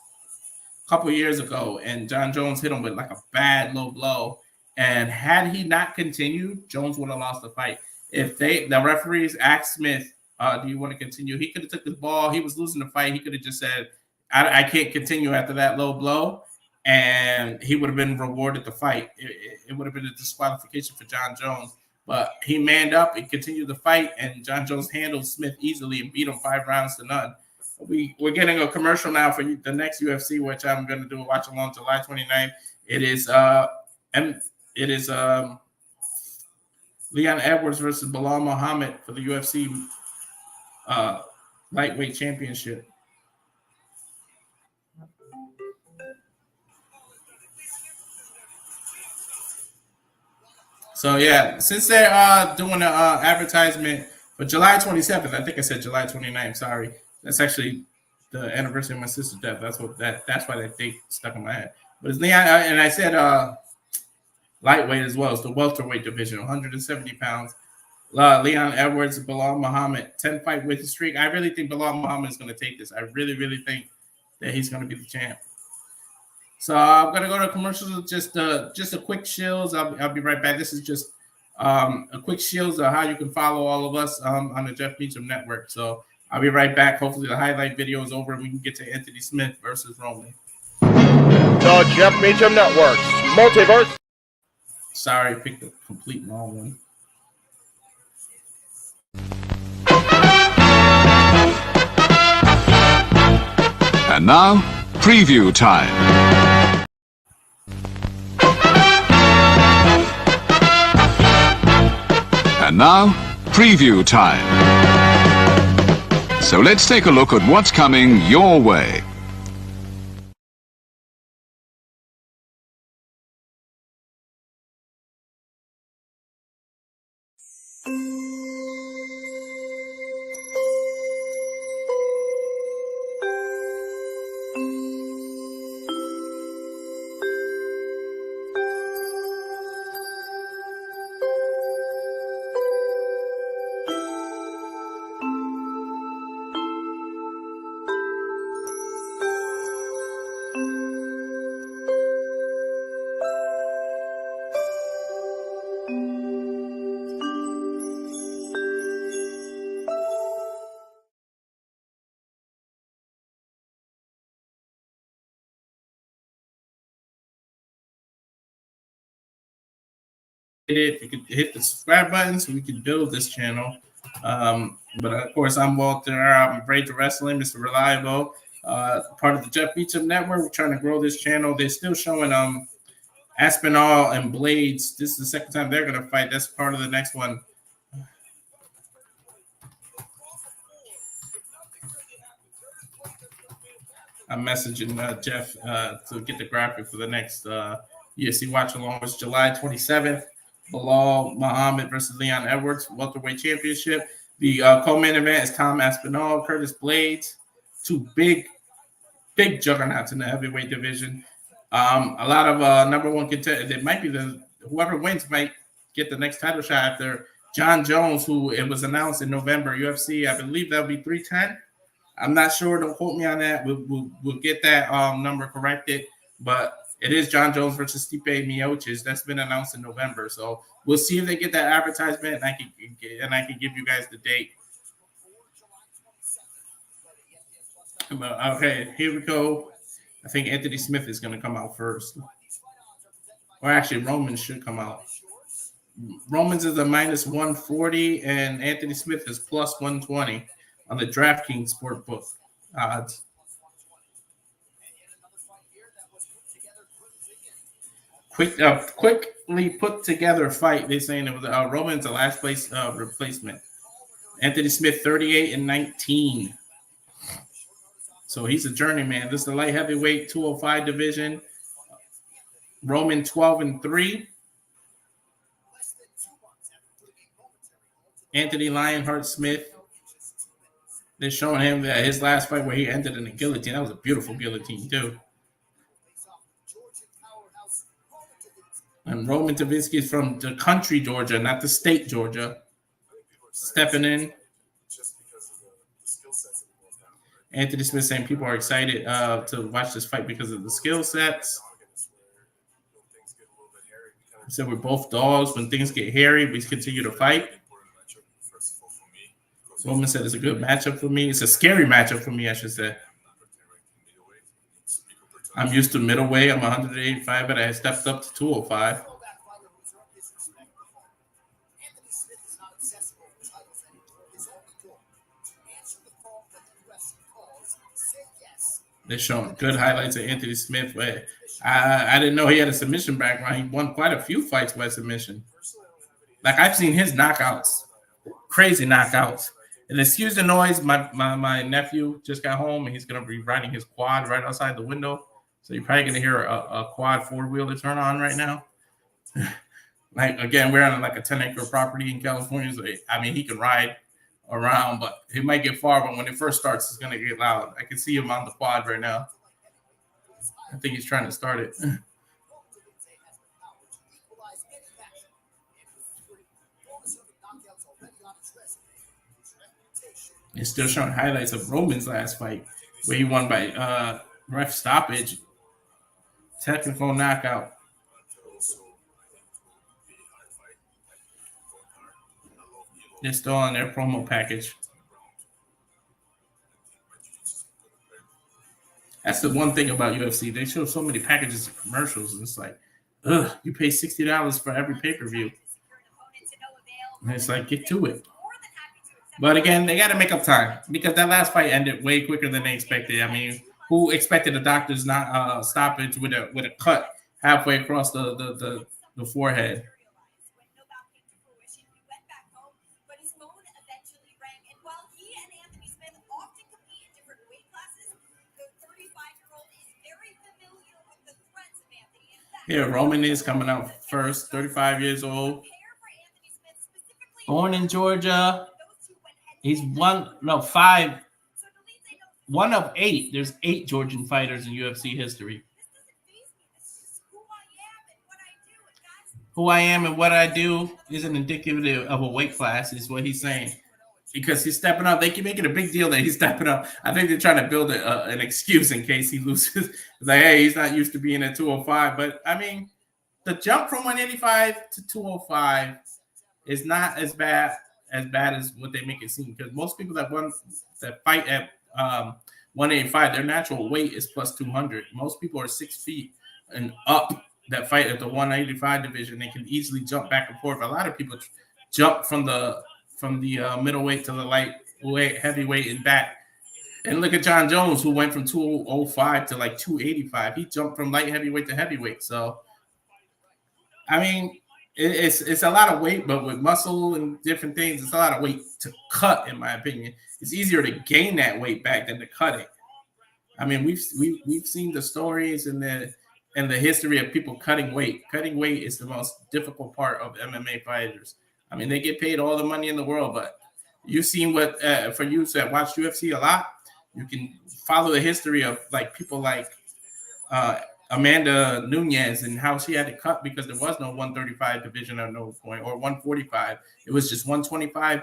a couple years ago, and John Jones hit him with like a bad low blow. And had he not continued, Jones would have lost the fight. If the referees asked Smith, do you want to continue? He could have took his ball. He was losing the fight. He could have just said, I can't continue after that low blow. And he would have been rewarded the fight. It would have been a disqualification for John Jones. But he manned up and continued the fight, and John Jones handled Smith easily and beat him 5 rounds to none. We're getting a commercial now for the next UFC, which I'm going to do a watch along July 29th. It is Leon Edwards versus Bilal Muhammad for the UFC lightweight championship. So yeah, since they're doing an advertisement for July 27th, I think I said July 29th. Sorry, that's actually the anniversary of my sister's death. That's why that date stuck in my head. But it's Leon, and I said lightweight as well. It's the welterweight division, 170 pounds. Leon Edwards, Bilal Muhammad, 10-fight winning streak. I really think Bilal Muhammad is going to take this. I really, really think that he's going to be the champ. So I'm going to go to commercials. Just a quick shills. I'll be right back. This is just a quick shills of how you can follow all of us on the Jeff Meacham Network. So I'll be right back. Hopefully the highlight video is over and we can get to Anthony Smith versus Roman. The Jeff Meacham Network, Multiverse. Sorry, picked the complete wrong one. And now, preview time. And now, preview time. So let's take a look at what's coming your way. You can hit the subscribe button so we can build this channel. But of course, I'm Walter. I'm Brave to Wrestling, Mr. Reliable, part of the Jeff Beecham Network. We're trying to grow this channel. They're still showing Aspinall and Blades. This is the second time they're going to fight. That's part of the next one. I'm messaging Jeff to get the graphic for the next UFC watch along. It's July 27th. Bilal Muhammad versus Leon Edwards, welterweight championship. The co-main event is Tom Aspinall, Curtis Blades, two big juggernauts in the heavyweight division. A lot of number one contenders. It might be whoever wins might get the next title shot after John Jones, who it was announced in November UFC. I believe that'll be 310. I'm not sure. Don't quote me on that. We'll get that number corrected, but it is John Jones versus Stipe Miocic. That's been announced in November. So we'll see if they get that advertisement, and I can give you guys the date. Okay, here we go. I think Anthony Smith is going to come out first. Or actually, Romans should come out. Romans is a minus 140, and Anthony Smith is plus 120 on the DraftKings Sportbook odds. Quickly put together fight. They're saying it was Roman's the last place replacement. Anthony Smith 38-19. So he's a journeyman. This is the light heavyweight 205 division. Roman 12-3. Anthony Lionheart Smith. They're showing him that his last fight where he ended in a guillotine. That was a beautiful guillotine too. And Roman Tavinsky is from the country Georgia, not the state Georgia. Stepping in. Anthony Smith saying people are excited to watch this fight because of the skill sets. He said we're both dogs. When things get hairy, we continue to fight. Roman said it's a good matchup for me. It's a scary matchup for me, I should say. I'm used to middleweight. I'm 185, but I stepped up to 205. They're showing good highlights of Anthony Smith. But I didn't know he had a submission background. He won quite a few fights by submission. Like, I've seen his knockouts. Crazy knockouts. And excuse the noise. My nephew just got home, and he's going to be riding his quad right outside the window. So you're probably going to hear a quad four-wheeler turn on right now. Like, again, we're on like a 10-acre property in California. So, I mean, he can ride around, but he might get far. But when it first starts, it's going to get loud. I can see him on the quad right now. I think he's trying to start it. It's still showing highlights of Roman's last fight, where he won by ref stoppage. Technical knockout. They're still on their promo package. That's the one thing about UFC. They show so many packages of commercials, and it's like, you pay $60 for every pay-per-view. And it's like, get to it. But again, they got to make up time because that last fight ended way quicker than they expected. I mean, who expected the doctor's not stoppage with a cut halfway across the forehead? Here, Roman is coming out first, 35 years old. Born in Georgia. He's one of 8. There's 8 Georgian fighters in UFC history. Who I am and what I do isn't indicative of a weight class, is what he's saying. Because he's stepping up. They keep making a big deal that he's stepping up. I think they're trying to build an excuse in case he loses. It's like, hey, he's not used to being at 205. But, I mean, the jump from 185 to 205 is not as bad as what they make it seem. Because most people that fight at 185, their natural weight is plus 200. Most people are 6 feet and up that fight at the 185 division. They can easily jump back and forth. A lot of people jump from the middleweight to the lightweight, heavyweight, and back. And look at John Jones, who went from 205 to like 285. He jumped from light heavyweight to heavyweight. So, I mean, it's a lot of weight, but with muscle and different things, it's a lot of weight to cut, in my opinion. It's easier to gain that weight back than to cut it. I mean, we've seen the stories and the history of people cutting weight. Cutting weight is the most difficult part of MMA fighters. I mean, they get paid all the money in the world, but you've seen what, for you that watch UFC a lot, you can follow the history of like people like Amanda Nunes and how she had to cut because there was no 135 division at no point, or 145. It was just 125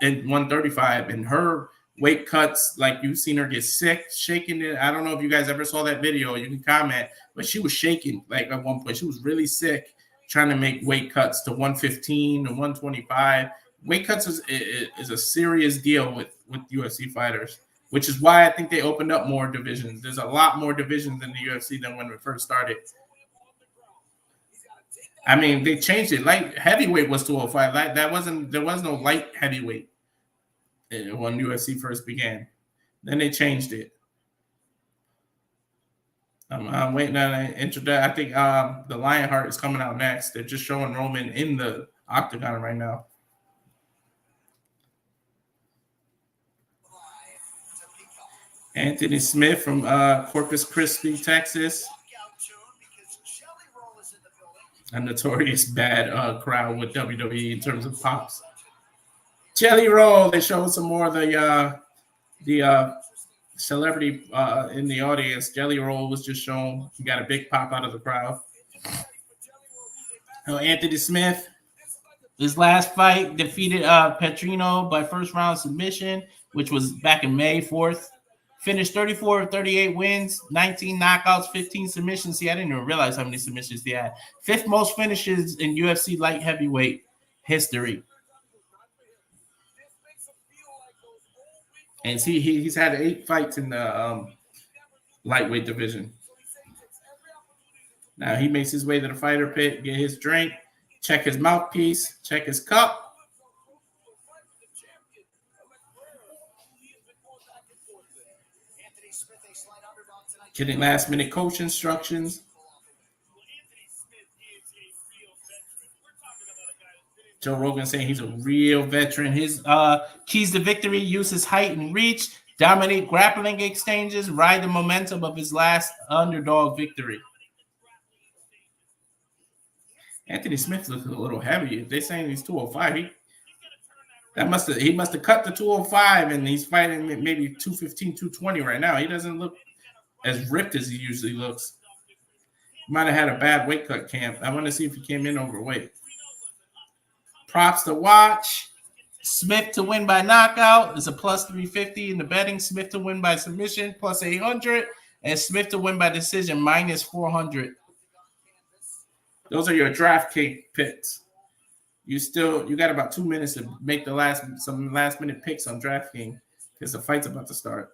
and 135, and her weight cuts, like you've seen her get sick, shaking it. I don't know if you guys ever saw that video. You can comment, but she was shaking like at one point. She was really sick, trying to make weight cuts to 115 to 125. Weight cuts is a serious deal with UFC fighters, which is why I think they opened up more divisions. There's a lot more divisions in the UFC than when it first started. I mean, they changed it. Light heavyweight was 205. There was no light heavyweight when UFC first began. Then they changed it. I'm waiting on an introduction. I think the Lionheart is coming out next. They're just showing Roman in the octagon right now. Anthony Smith from Corpus Christi, Texas. A notorious bad crowd with WWE in terms of pops. Jelly Roll. They showed some more of the celebrity in the audience. Jelly Roll was just shown. He got a big pop out of the crowd. Anthony Smith, his last fight, defeated Petrino by first round submission, which was back in May 4th. Finished 34 of 38 wins, 19 knockouts, 15 submissions. See, I didn't even realize how many submissions he had. 5th most finishes in UFC light heavyweight history. And see, he's had 8 fights in the lightweight division. Now he makes his way to the fighter pit, get his drink, check his mouthpiece, check his cup. Getting last-minute coach instructions. Joe Rogan saying he's a real veteran. His keys to victory: use his height and reach, dominate grappling exchanges, ride the momentum of his last underdog victory. Anthony Smith looks a little heavy. If they're saying he's 205, he must have cut the 205, and he's fighting maybe 215, 220 right now. He doesn't look as ripped as he usually looks. He might have had a bad weight cut camp. I want to see if he came in overweight. Props to watch. Smith to win by knockout is a plus 350 in the betting. Smith to win by submission plus 800, and Smith to win by decision minus 400. Those are your DraftKings picks. You got about 2 minutes to make some last minute picks on DraftKings because the fight's about to start.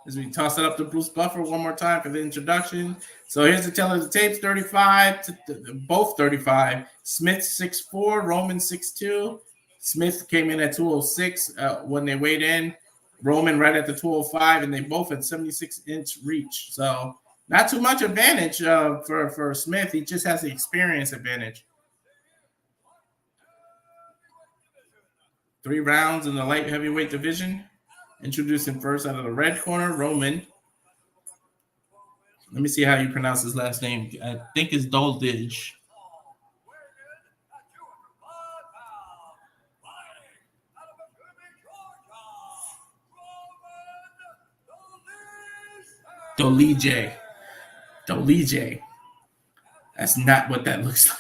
As we toss it up to Bruce Buffer one more time for the introduction. So here's the tell of the tapes: 35, both 35. Smith 6'4", Roman 6'2". Smith came in at 206 when they weighed in. Roman right at the 205, and they both had 76-inch reach. So not too much advantage for Smith. He just has the experience advantage. 3 rounds in the light heavyweight division. Introducing first out of the red corner, Roman. Let me see how you pronounce his last name. I think it's Doldage. Dolige. That's not what that looks like.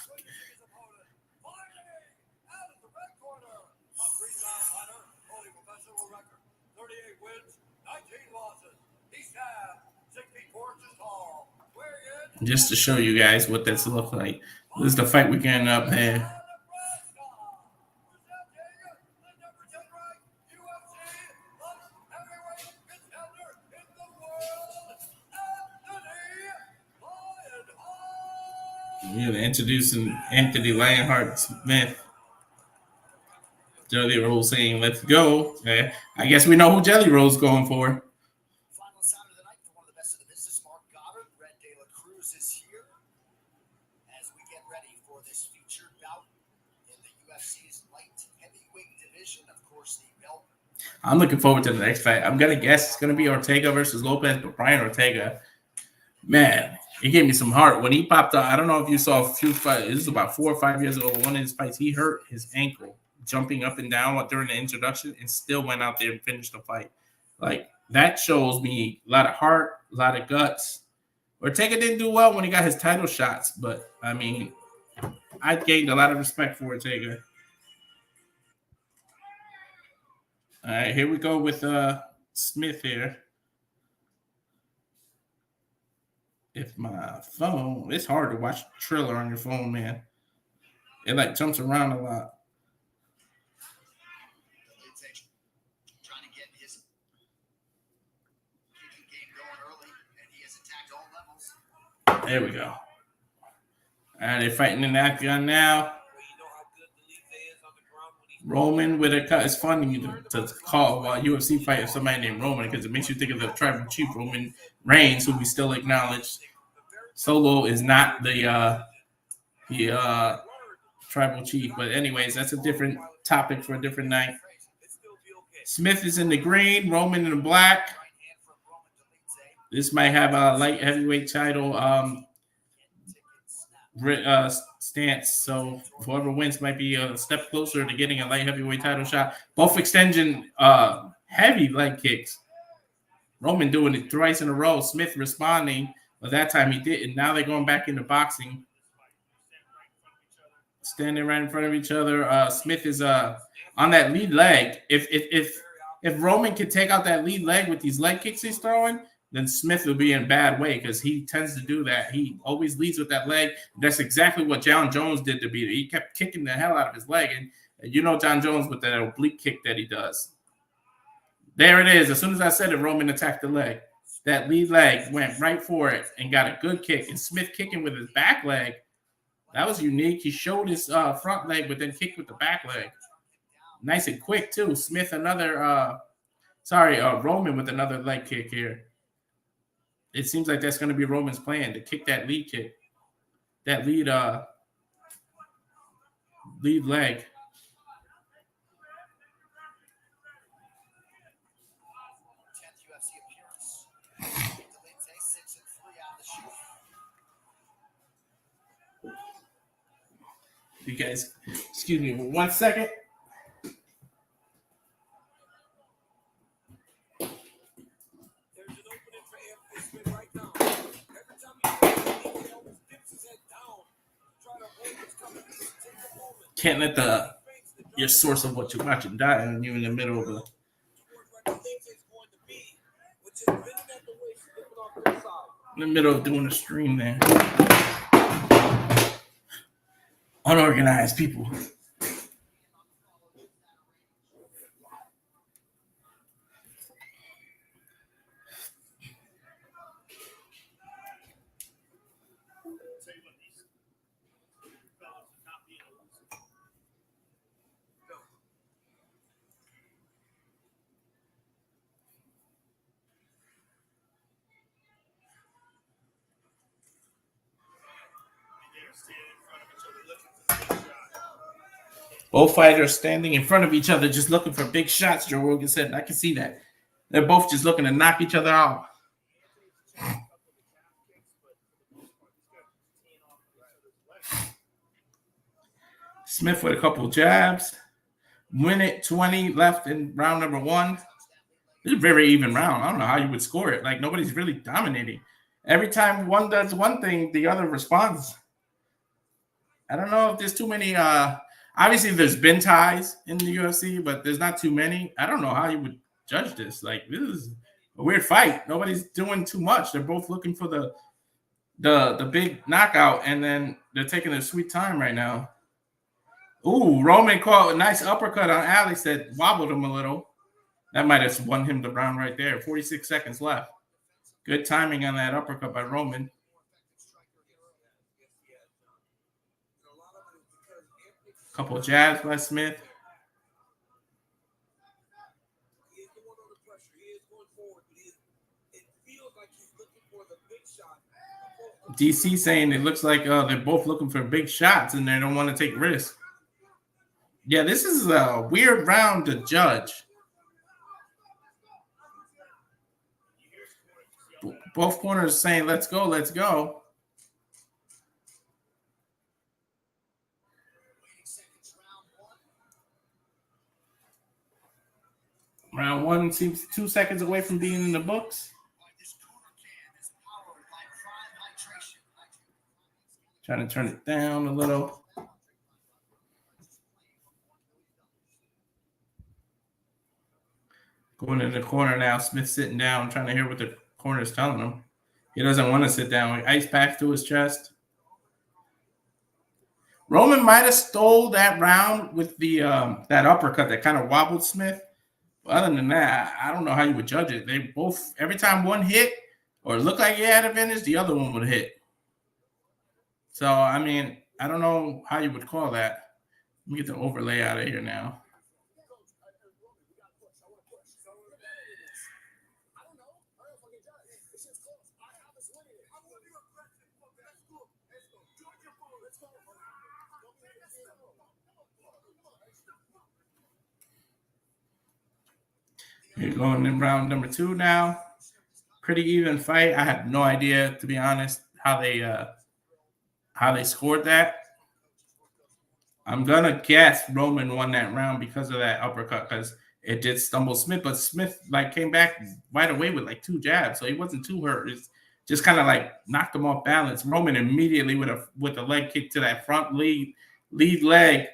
Just to show you guys what this looks like. This is the fight we're getting up there. We're introducing Anthony Lionheart Smith. Jelly Roll saying, let's go. Okay. I guess we know who Jelly Roll's going for. Final sound of the night for one of the best of the business, Mark Goddard. Red De La Cruz is here as we get ready for this featured bout in the UFC's light heavyweight division. Of course, the belt. I'm looking forward to the next fight. I'm going to guess it's going to be Ortega versus Lopez, but Brian Ortega, man, he gave me some heart. When he popped out, I don't know if you saw a few fights. This is about 4 or 5 years ago. One of his fights, he hurt his ankle jumping up and down during the introduction and still went out there and finished the fight. Like, that shows me a lot of heart, a lot of guts. Ortega didn't do well when he got his title shots, but, I mean, I gained a lot of respect for Ortega. All right, here we go with Smith here. If my phone, it's hard to watch Triller on your phone, man. It like jumps around a lot. Trying to get his kicking game going early, and he has attacked all levels. There we go. All right, they're fighting in that gun now. Roman with a cut. It's funny to call a UFC fight of somebody named Roman because it makes you think of the tribal chief Roman Reigns, who we still acknowledge. Solo is not the tribal chief, but anyways, that's a different topic for a different night. Smith is in the green, Roman in the black. This might have a light heavyweight title stance, so whoever wins might be a step closer to getting a light heavyweight title shot. Both extension heavy leg kicks. Roman doing it thrice in a row. Smith responding, but that time he didn't. Now they're going back into boxing. Standing right in front of each other. Smith is on that lead leg. If Roman can take out that lead leg with these leg kicks he's throwing, then Smith will be in a bad way because he tends to do that. He always leads with that leg. That's exactly what John Jones did to beat it. He kept kicking the hell out of his leg. And you know John Jones with that oblique kick that he does. There it is. As soon as I said it, Roman attacked the leg. That lead leg went right for it and got a good kick. And Smith kicking with his back leg. That was unique. He showed his front leg, but then kicked with the back leg. Nice and quick, too. Smith, Roman with another leg kick here. It seems like that's going to be Roman's plan, to kick that lead kick. That lead leg. You guys, excuse me for 1 second. Can't let your source of what you're watching die on you in the middle of doing a stream there. Unorganized people. Both fighters standing in front of each other, just looking for big shots. Joe Rogan said, and I can see that. They're both just looking to knock each other out. Smith with a couple jabs. Minute 20 left in round number 1. This is a very even round. I don't know how you would score it. Like, nobody's really dominating. Every time one does one thing, the other responds. I don't know if there's too many. Obviously, there's been ties in the UFC, but there's not too many. I don't know how you would judge this. Like, this is a weird fight. Nobody's doing too much. They're both looking for the big knockout, and then they're taking their sweet time right now. Ooh, Roman caught a nice uppercut on Alex that wobbled him a little. That might have won him the round right there. 46 seconds left. Good timing on that uppercut by Roman. Couple jabs by Smith. DC saying it looks like they're both looking for big shots and they don't want to take risks. Yeah, this is a weird round to judge. Both corners saying, let's go, let's go. Round 1 seems 2 seconds away from being in the books. Trying to turn it down a little. Going to the corner now. Smith sitting down, trying to hear what the corner is telling him. He doesn't want to sit down. Ice packs to his chest. Roman might have stole that round with the that uppercut that kind of wobbled Smith. But other than that, I don't know how you would judge it. They both, every time one hit or looked like he had advantage, the other one would hit. So, I mean, I don't know how you would call that. Let me get the overlay out of here now. We're going in round number 2 now. Pretty even fight. I have no idea, to be honest, how they scored that. I'm gonna guess Roman won that round because of that uppercut, because it did stumble Smith, but Smith came back right away with 2 jabs, so he wasn't too hurt. It's just kind of knocked him off balance. Roman immediately with a leg kick to that front lead leg.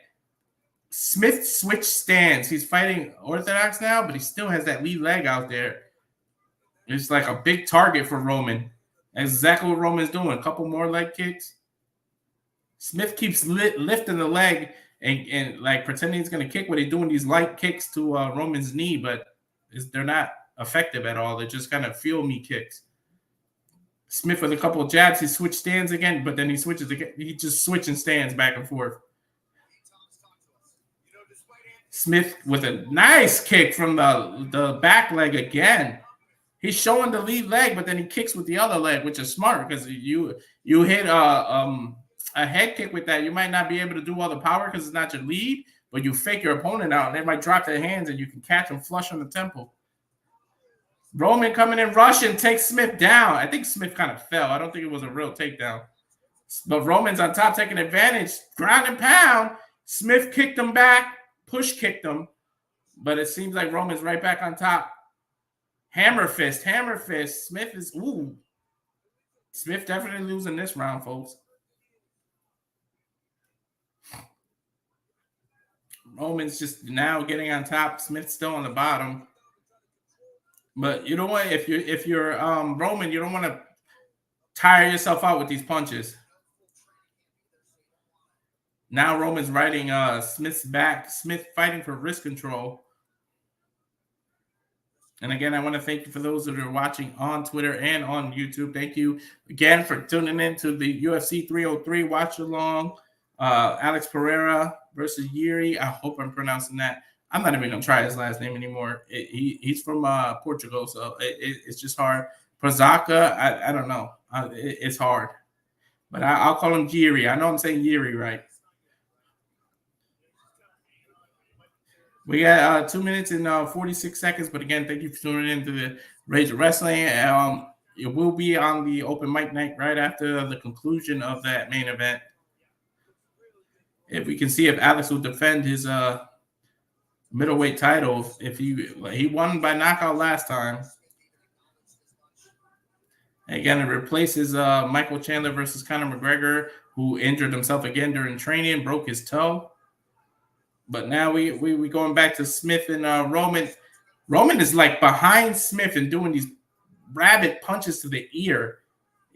Smith switched stance. He's fighting orthodox now, but he still has that lead leg out there. It's like a big target for Roman. That's exactly what Roman's doing. A couple more leg kicks. Smith keeps lifting the leg and pretending he's going to kick, what he's doing these light kicks to Roman's knee, but they're not effective at all. They're just kind of feel me kicks. Smith with a couple of jabs. He switched stands again, but then he switches again. He just switching stands back and forth. Smith with a nice kick from the back leg again. He's showing the lead leg, but then he kicks with the other leg, which is smart because you hit a head kick with that. You might not be able to do all the power because it's not your lead, but you fake your opponent out and they might drop their hands and you can catch them flush on the temple. Roman coming in rushing, takes Smith down. I think Smith kind of fell. I don't think it was a real takedown. But Roman's on top taking advantage. Ground and pound. Smith kicked him back. Push kicked him, but it seems like Roman's right back on top. Hammer fist. Smith is, Smith definitely losing this round, folks. Roman's just now getting on top. Smith's still on the bottom. But you know what? If you're Roman, you don't want to tire yourself out with these punches. Now Roman's riding Smith's back. Smith fighting for wrist control. And again, I want to thank you for those that are watching on Twitter and on YouTube. Thank you again for tuning in to the UFC 303 watch along. Alex Pereira versus Yuri. I hope I'm pronouncing that. I'm not even going to try his last name anymore. He's from Portugal, so it's just hard. Prozaka, I don't know. It's hard. but I'll call him Yuri. I know I'm saying Yuri right. We got 2 minutes and 46 seconds. But again, thank you for tuning in to the Rage of Wrestling. It will be on the open mic night right after the conclusion of that main event. If we can see if Alex will defend his middleweight title, if he won by knockout last time. Again, it replaces Michael Chandler versus Conor McGregor, who injured himself again during training, broke his toe. But now we going back to Smith and Roman. Roman is like behind Smith and doing these rabbit punches to the ear.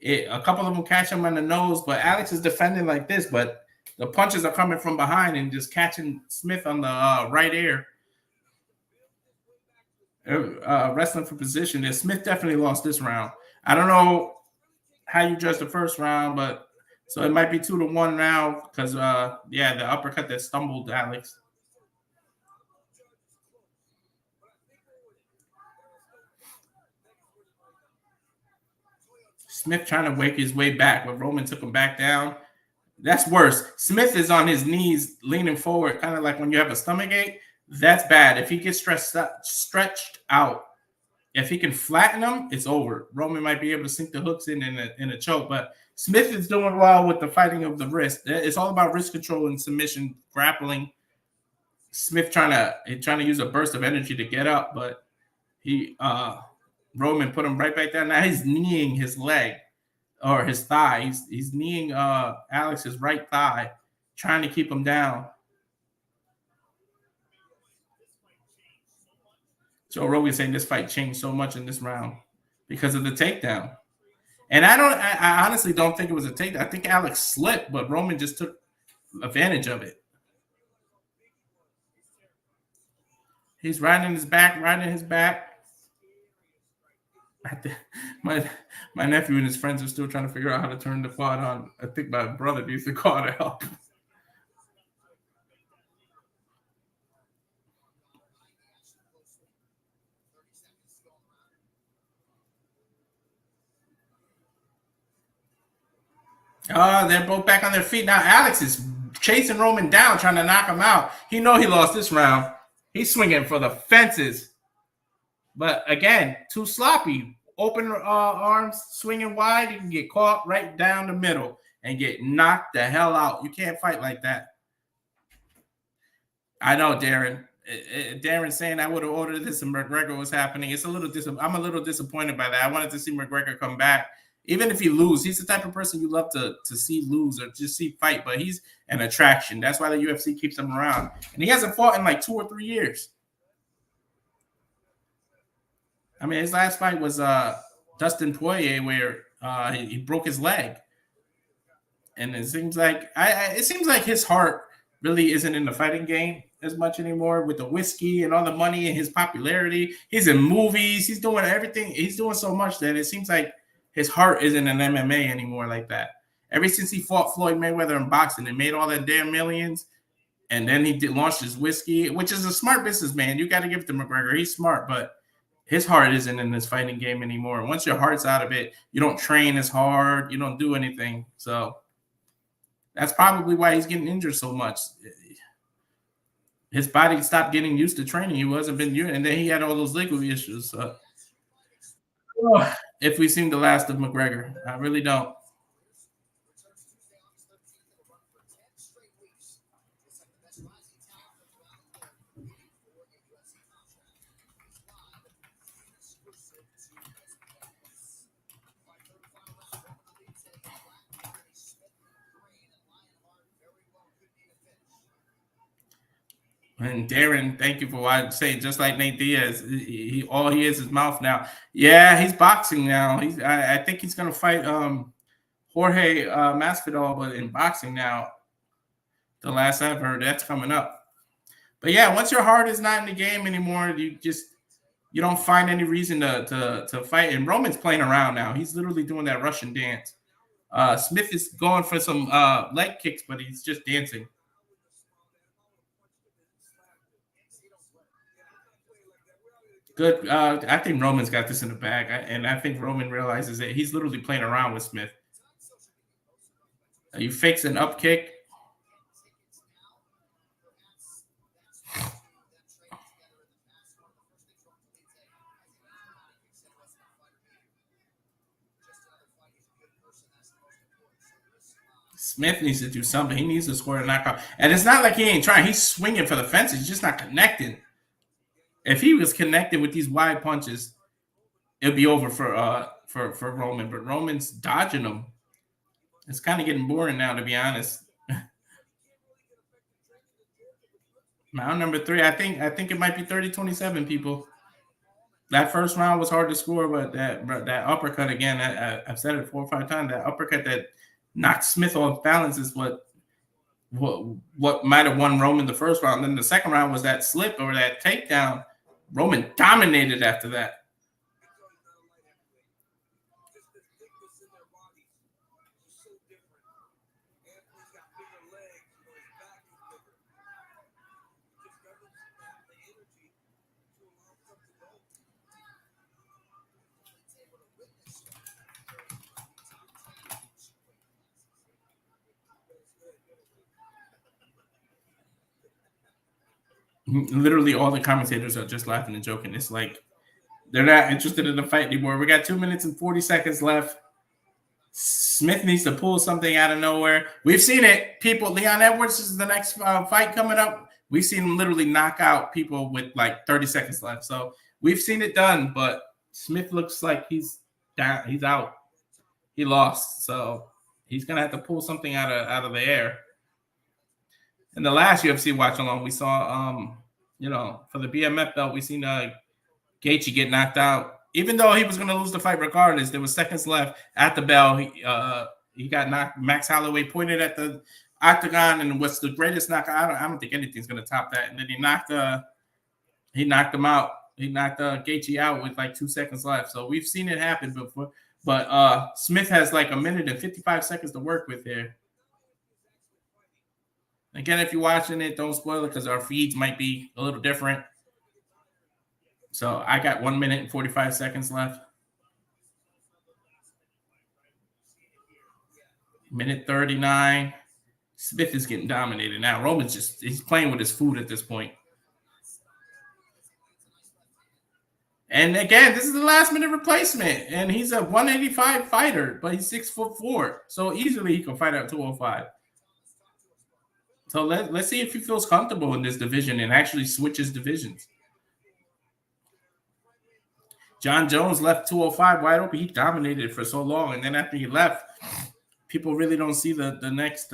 A couple of them catch him on the nose, but Alex is defending like this, but the punches are coming from behind and just catching Smith on the right ear. Wrestling for position. And Smith definitely lost this round. I don't know how you judge the first round, but so it might be 2-1 now because, the uppercut that stumbled Alex. Smith trying to wake his way back, but Roman took him back down. That's worse. Smith is on his knees, leaning forward, kind of like when you have a stomach ache. That's bad. If he gets stretched out, if he can flatten him, it's over. Roman might be able to sink the hooks in a choke, but Smith is doing well with the fighting of the wrist. It's all about wrist control and submission, grappling. Smith trying to use a burst of energy to get up, but Roman put him right back down. Now he's kneeing his leg or his thigh. He's kneeing Alex's right thigh, trying to keep him down. Joe Rogan saying this fight changed so much in this round because of the takedown. And I honestly don't think it was a takedown. I think Alex slipped, but Roman just took advantage of it. He's riding his back. My nephew and his friends are still trying to figure out how to turn the quad on. I think my brother needs the quad to help. They're both back on their feet. Now Alex is chasing Roman down, trying to knock him out. He lost this round. He's swinging for the fences. But again, too sloppy. Open arms, swinging wide. You can get caught right down the middle and get knocked the hell out. You can't fight like that. I know, Darren. Darren's saying I would have ordered this and McGregor was happening. I'm a little disappointed by that. I wanted to see McGregor come back. Even if he loses, he's the type of person you love to see lose or just see fight, but he's an attraction. That's why the UFC keeps him around. And he hasn't fought in like 2 or 3 years. I mean, his last fight was Dustin Poirier, where he broke his leg. And it seems like his heart really isn't in the fighting game as much anymore with the whiskey and all the money and his popularity. He's in movies. He's doing everything. He's doing so much that it seems like his heart isn't in MMA anymore like that. Ever since he fought Floyd Mayweather in boxing and made all that damn millions, and then he launched his whiskey, which is a smart businessman. You got to give it to McGregor. He's smart, but his heart isn't in this fighting game anymore. Once your heart's out of it, you don't train as hard. You don't do anything. So that's probably why he's getting injured so much. His body stopped getting used to training. He wasn't been used, and then he had all those legal issues. So if we've seen the last of McGregor, I really don't. And Darren, thank you for saying just like Nate Diaz, all he is mouth now. Yeah, he's boxing now. I think he's gonna fight Jorge Masvidal, but in boxing now. The last I've heard, that's coming up. But yeah, once your heart is not in the game anymore, you don't find any reason to fight. And Roman's playing around now. He's literally doing that Russian dance. Smith is going for some leg kicks, but he's just dancing. Good. I think Roman's got this in the bag, and I think Roman realizes that he's literally playing around with Smith. You fakes an up kick. Smith needs to do something. He needs to score a knockout. And it's not like he ain't trying. He's swinging for the fences. He's just not connecting. If he was connected with these wide punches, it'd be over for Roman. But Roman's dodging them. It's kind of getting boring now, to be honest. Round number 3, I think it might be 30-27, people. That first round was hard to score, but that uppercut again, I've said it 4 or 5 times, that uppercut that knocked Smith off balance is what might have won Roman the first round. And then the second round was that slip or that takedown. Roman dominated after that. Literally all the commentators are just laughing and joking. It's like they're not interested in the fight anymore. We got 2 minutes and 40 seconds left. Smith needs to pull something out of nowhere. We've seen it. People, Leon Edwards is the next fight coming up. We've seen him literally knock out people with like 30 seconds left. So we've seen it done, but Smith looks like he's down. He's out. He lost. So he's going to have to pull something out of the air. In the last UFC watch along, we saw, for the BMF belt, we seen Gaethje get knocked out. Even though he was going to lose the fight regardless, there was seconds left at the bell. He got knocked. Max Holloway pointed at the octagon and was the greatest knockout. I don't think anything's going to top that. And then he knocked him out. He knocked Gaethje out with like 2 seconds left. So we've seen it happen before. But Smith has like 1 minute and 55 seconds to work with here. Again, if you're watching it, don't spoil it because our feeds might be a little different. So I got 1 minute and 45 seconds left. Minute 39. Smith is getting dominated now. Roman's he's playing with his food at this point. And again, this is the last minute replacement. And he's a 185 fighter, but he's 6'4". So easily he can fight at 205. So let's see if he feels comfortable in this division and actually switches divisions. John Jones left 205 wide open. He dominated for so long. And then after he left, people really don't see the next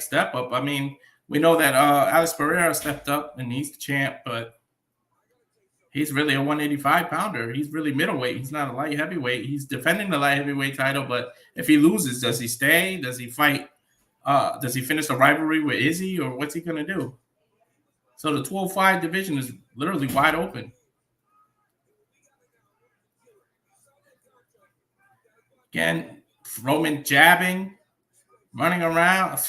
step up. I mean, we know that Alex Pereira stepped up and he's the champ, but he's really a 185 pounder. He's really middleweight. He's not a light heavyweight. He's defending the light heavyweight title, but if he loses, does he stay? Does he fight? Does he finish the rivalry with Izzy, or what's he going to do? So the 205 division is literally wide open. Again, Roman jabbing, running around.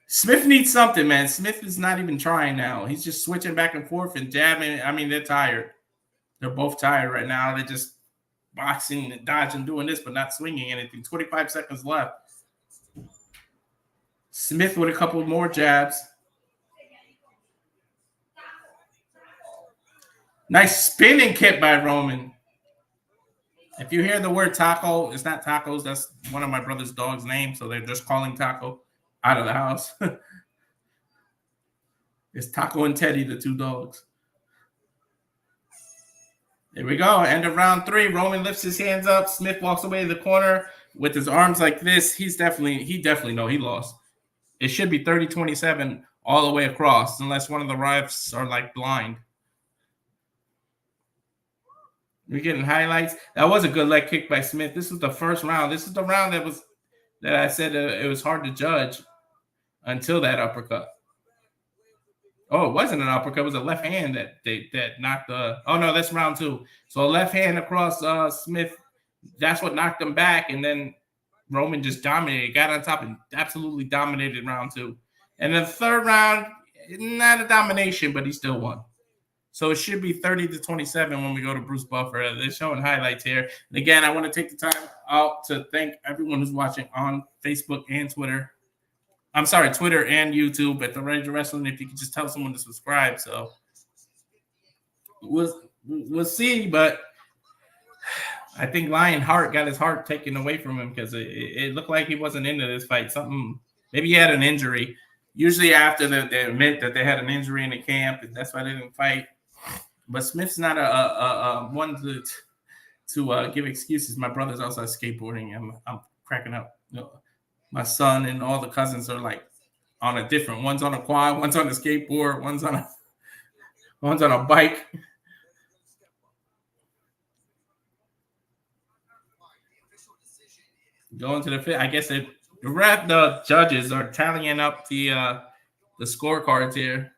Smith needs something, man. Smith is not even trying now. He's just switching back and forth and jabbing. I mean, they're tired. They're both tired right now. They're just boxing and dodging, doing this, but not swinging anything. 25 seconds left. Smith with a couple more jabs. Nice spinning kick by Roman. If you hear the word taco, it's not tacos. That's one of my brother's dog's names, so they're just calling Taco out of the house. It's Taco and Teddy, the 2 dogs. There we go. End of round 3. Roman lifts his hands up. Smith walks away to the corner with his arms like this. He definitely know he lost. It should be 30-27 all the way across, unless one of the refs are like blind. We're getting highlights. That was a good leg kick by Smith. This was the first round. This is the round that I said it was hard to judge until that uppercut. Oh, it wasn't an uppercut. It was a left hand that knocked the. Oh no, that's round 2. So a left hand across Smith. That's what knocked him back, and then Roman just dominated, got on top, and absolutely dominated round 2. And the third round, not a domination, but he still won. So it should be 30-27 when we go to Bruce Buffer. They're showing highlights here. And again, I want to take the time out to thank everyone who's watching on Facebook and Twitter. I'm sorry, Twitter and YouTube at the Rage of Wrestling. If you could just tell someone to subscribe. So we'll see, but I think Lionheart got his heart taken away from him because it looked like he wasn't into this fight. Maybe he had an injury. Usually after they admit that they had an injury in the camp, and that's why they didn't fight. But Smith's not a one to give excuses. My brother's also skateboarding. I'm cracking up. My son and all the cousins are like on a different. One's on a quad, one's on a skateboard, one's on a bike. Going to the fifth. I guess the judges are tallying up the scorecards here.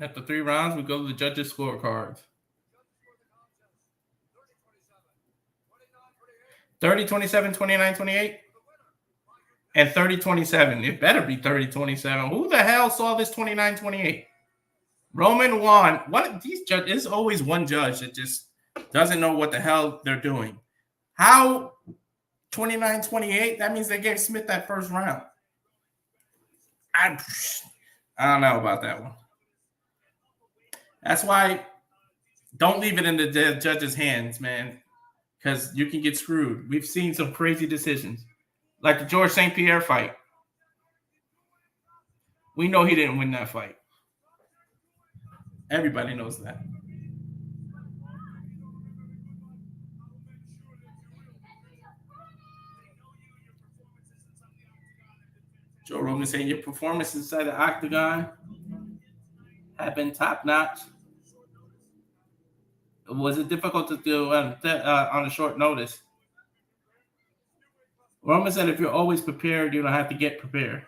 After 3 rounds, we go to the judges' scorecards. 30-27, 29-28, and 30-27. It better be 30-27. Who the hell saw this 29-28? Roman won. What these judges? There's always one judge that just doesn't know what the hell they're doing. How 29-28? That means they gave Smith that first round. I don't know about that one. That's why don't leave it in the judge's hands, man, because you can get screwed. We've seen some crazy decisions, like the George St. Pierre fight. We know he didn't win that fight. Everybody knows that. Joe Rogan saying your performance inside the octagon have been top notch. Was it difficult to do on a short notice? Roman said if you're always prepared, you don't have to get prepared.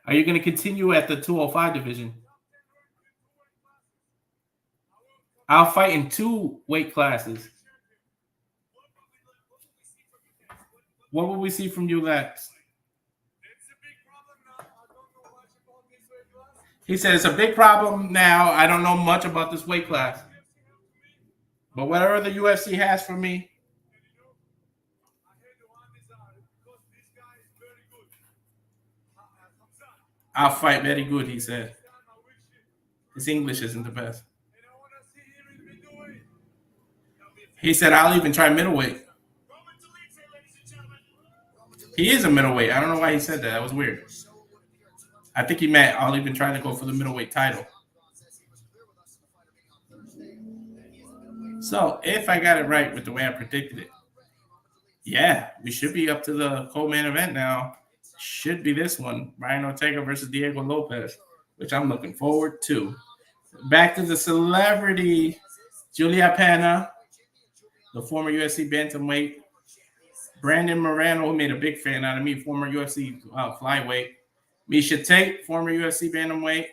Are you going to continue at the 205 division? I'll fight in 2 weight classes. What will we see from you next? He said it's a big problem now. I don't know much about this weight class. But whatever the UFC has for me, I'll fight very good, he said. His English isn't the best. He said, I'll even try middleweight. He is a middleweight. I don't know why he said that. That was weird. I think he meant I'll even try to go for the middleweight title. So if I got it right with the way I predicted it, yeah, we should be up to the co-main event now. Should be this one, Brian Ortega versus Diego Lopez, which I'm looking forward to. Back to the celebrity, Julia Pena, the former UFC bantamweight. Brandon Moreno, who made a big fan out of me, former UFC flyweight. Miesha Tate, former UFC bantamweight.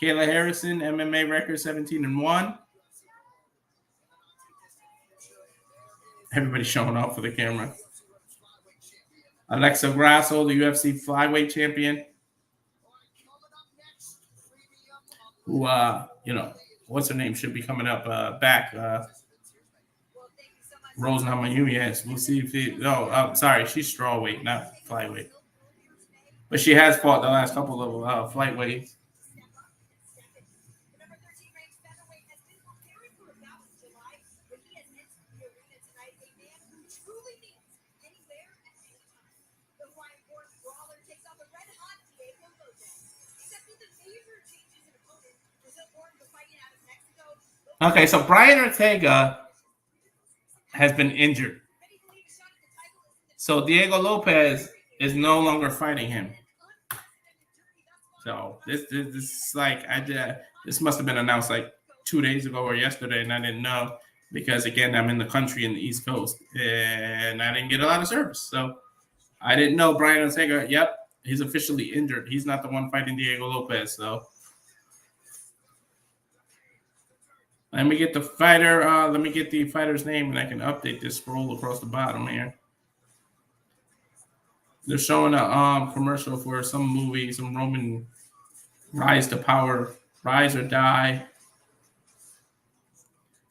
Kayla Harrison, MMA record 17-1. Everybody's showing off for the camera. Alexa Grasso, the UFC flyweight champion. Who, what's her name? Should be coming up back. Rose Namajunas. We'll see if sorry, she's strawweight, not flyweight. But she has fought the last couple of flyweights. Okay, so Brian Ortega has been injured. So Diego Lopez is no longer fighting him. So this is like this must have been announced like 2 days ago or yesterday, and I didn't know because again I'm in the country in the East Coast and I didn't get a lot of service, so I didn't know Brian Ortega. Yep, he's officially injured. He's not the one fighting Diego Lopez. So let me get the fighter. Let me get the fighter's name, and I can update this. Scroll across the bottom here. They're showing a commercial for some movie, some Roman Rise to Power, Rise or Die.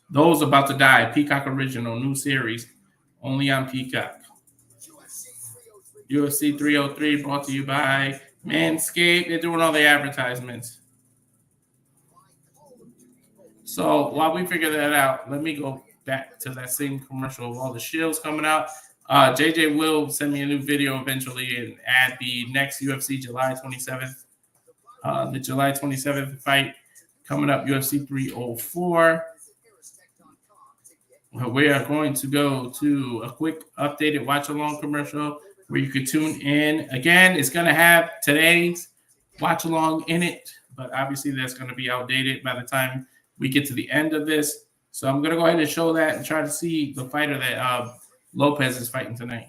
Those About to Die, Peacock original, new series, only on Peacock. UFC 303 brought to you by Manscaped. They're doing all the advertisements. So while we figure that out, let me go back to that same commercial of all the shields coming out. JJ will send me a new video eventually and add the next UFC July 27th. The July 27th fight coming up, UFC 304. We are going to go to a quick updated watch-along commercial where you could tune in. Again, it's going to have today's watch-along in it, but obviously that's going to be outdated by the time we get to the end of this. So I'm going to go ahead and show that and try to see the fighter that Lopez is fighting tonight.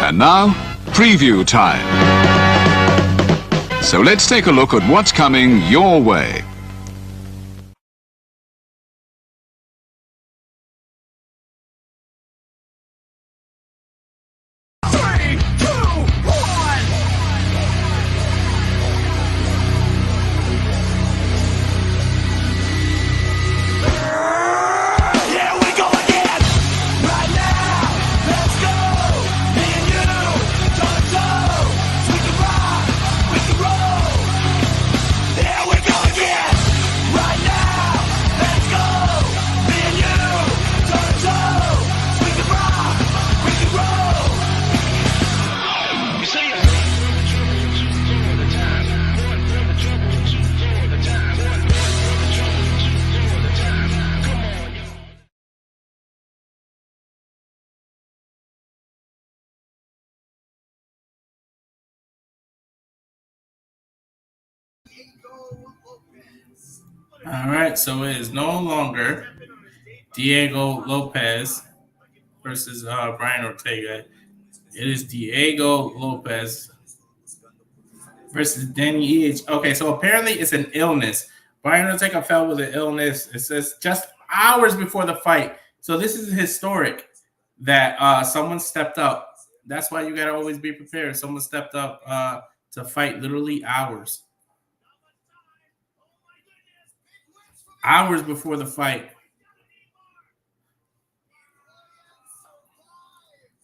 And now, preview time. So let's take a look at what's coming your way. All right, so it is no longer Diego Lopez versus Brian Ortega. It is Diego Lopez versus Danny E.H. Okay, so apparently it's an illness. Brian Ortega fell with an illness. It says just hours before the fight. So this is historic that someone stepped up. That's why you got to always be prepared. Someone stepped up to fight literally hours. Hours before the fight.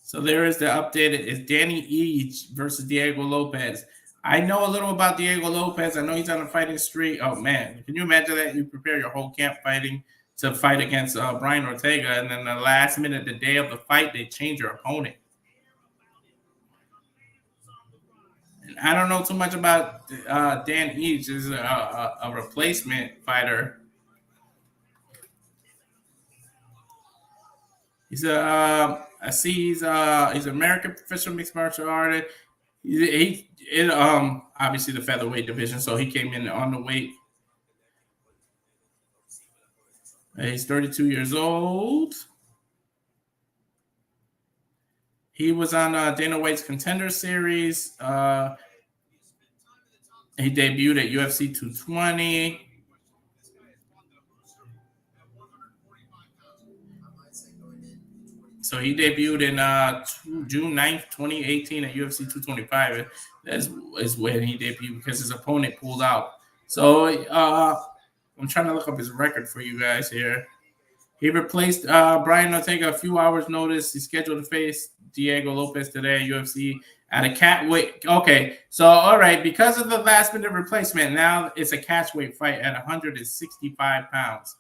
So there is the updated. It's Danny Each versus Diego Lopez. I know a little about Diego Lopez. I know he's on a fighting streak. Oh, man. Can you imagine that? You prepare your whole camp fighting to fight against Brian Ortega, and then the last minute, the day of the fight, they change your opponent. And I don't know too much about Dan Each. He's a replacement fighter. He's I see he's an American professional mixed martial artist. He in obviously the featherweight division, so he came in on the weight. He's 32 years old. He was on Dana White's Contender Series. He debuted at UFC 220. So he debuted in June 9th, 2018 at UFC 225. That is when he debuted because his opponent pulled out. So I'm trying to look up his record for you guys here. He replaced Brian Ortega a few hours' notice. He's scheduled to face Diego Lopez today at UFC at a catweight. Okay, so all right, because of the last-minute replacement, now it's a catchweight fight at 165 pounds.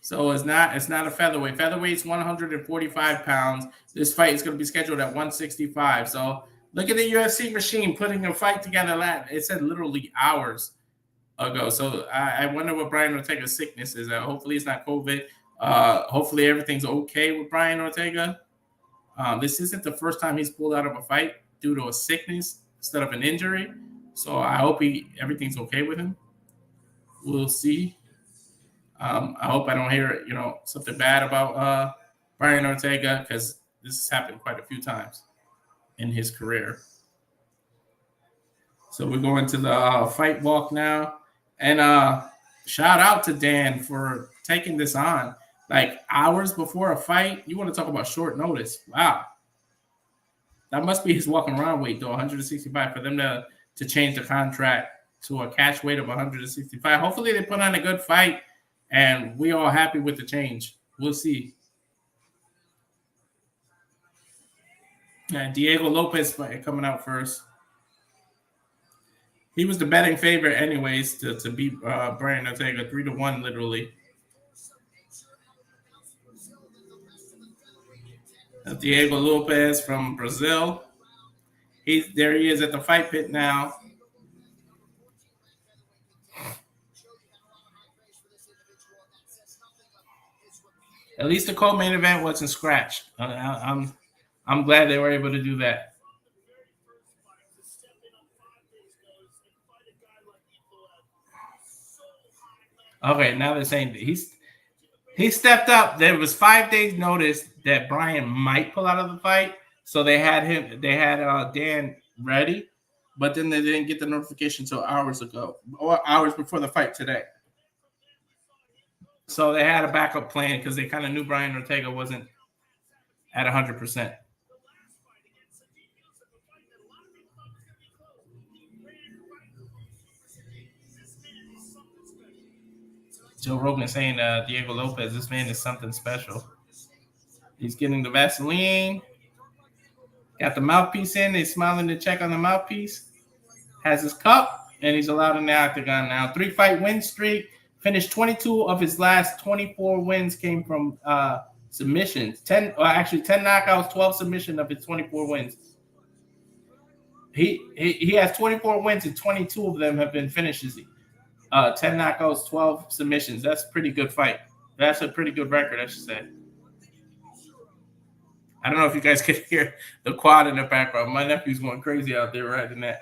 So it's not a featherweight. Featherweight's 145 pounds. This fight is going to be scheduled at 165. So look at the UFC machine putting a fight together. It said literally hours ago. So I wonder what Brian Ortega's sickness is. Hopefully it's not COVID. Hopefully everything's okay with Brian Ortega. This isn't the first time he's pulled out of a fight due to a sickness instead of an injury. So I hope everything's okay with him. We'll see. I hope I don't hear, something bad about Brian Ortega because this has happened quite a few times in his career. So we're going to the fight walk now. And shout out to Dan for taking this on like hours before a fight. You want to talk about short notice? Wow, that must be his walking around weight though, 165 for them to change the contract to a catch weight of 165. Hopefully they put on a good fight, and we all happy with the change. We'll see. Diego Lopez coming out first. He was the betting favorite anyways to beat Brian Ortega 3-1 literally. Diego Lopez from Brazil. There he is at the fight pit now. At least the co-main event wasn't scratched. I'm glad they were able to do that. Okay, now they're saying he stepped up. There was 5 days notice that Brian might pull out of the fight, so they had Dan ready, but then they didn't get the notification until hours ago or hours before the fight today. So they had a backup plan because they kind of knew Brian Ortega wasn't at 100%. Joe Rogan saying Diego Lopez, this man is something special. He's getting the Vaseline. Got the mouthpiece in. He's smiling to check on the mouthpiece. Has his cup, and he's allowed in the octagon now. 3-fight win streak. Finished 22 of his last 24 wins came from submissions. 10 knockouts, 12 submissions of his 24 wins. He has 24 wins, and 22 of them have been finishes. 10 knockouts, 12 submissions. That's a pretty good fight. That's a pretty good record, I should say. I don't know if you guys can hear the quad in the background. My nephew's going crazy out there riding that.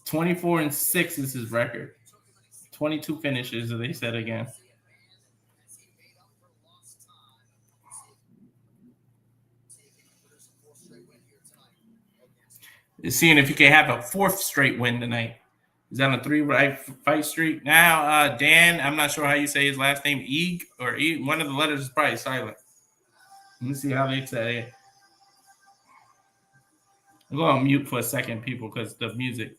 24-6 is his record. 22 finishes, as they said again. Seeing if you can have a 4th straight win tonight. He's on a 3-fight streak. Now, Dan, I'm not sure how you say his last name, Eeg, or E. One of the letters is probably silent. Let me see how they say it. I'm going to mute for a second, people, because the music.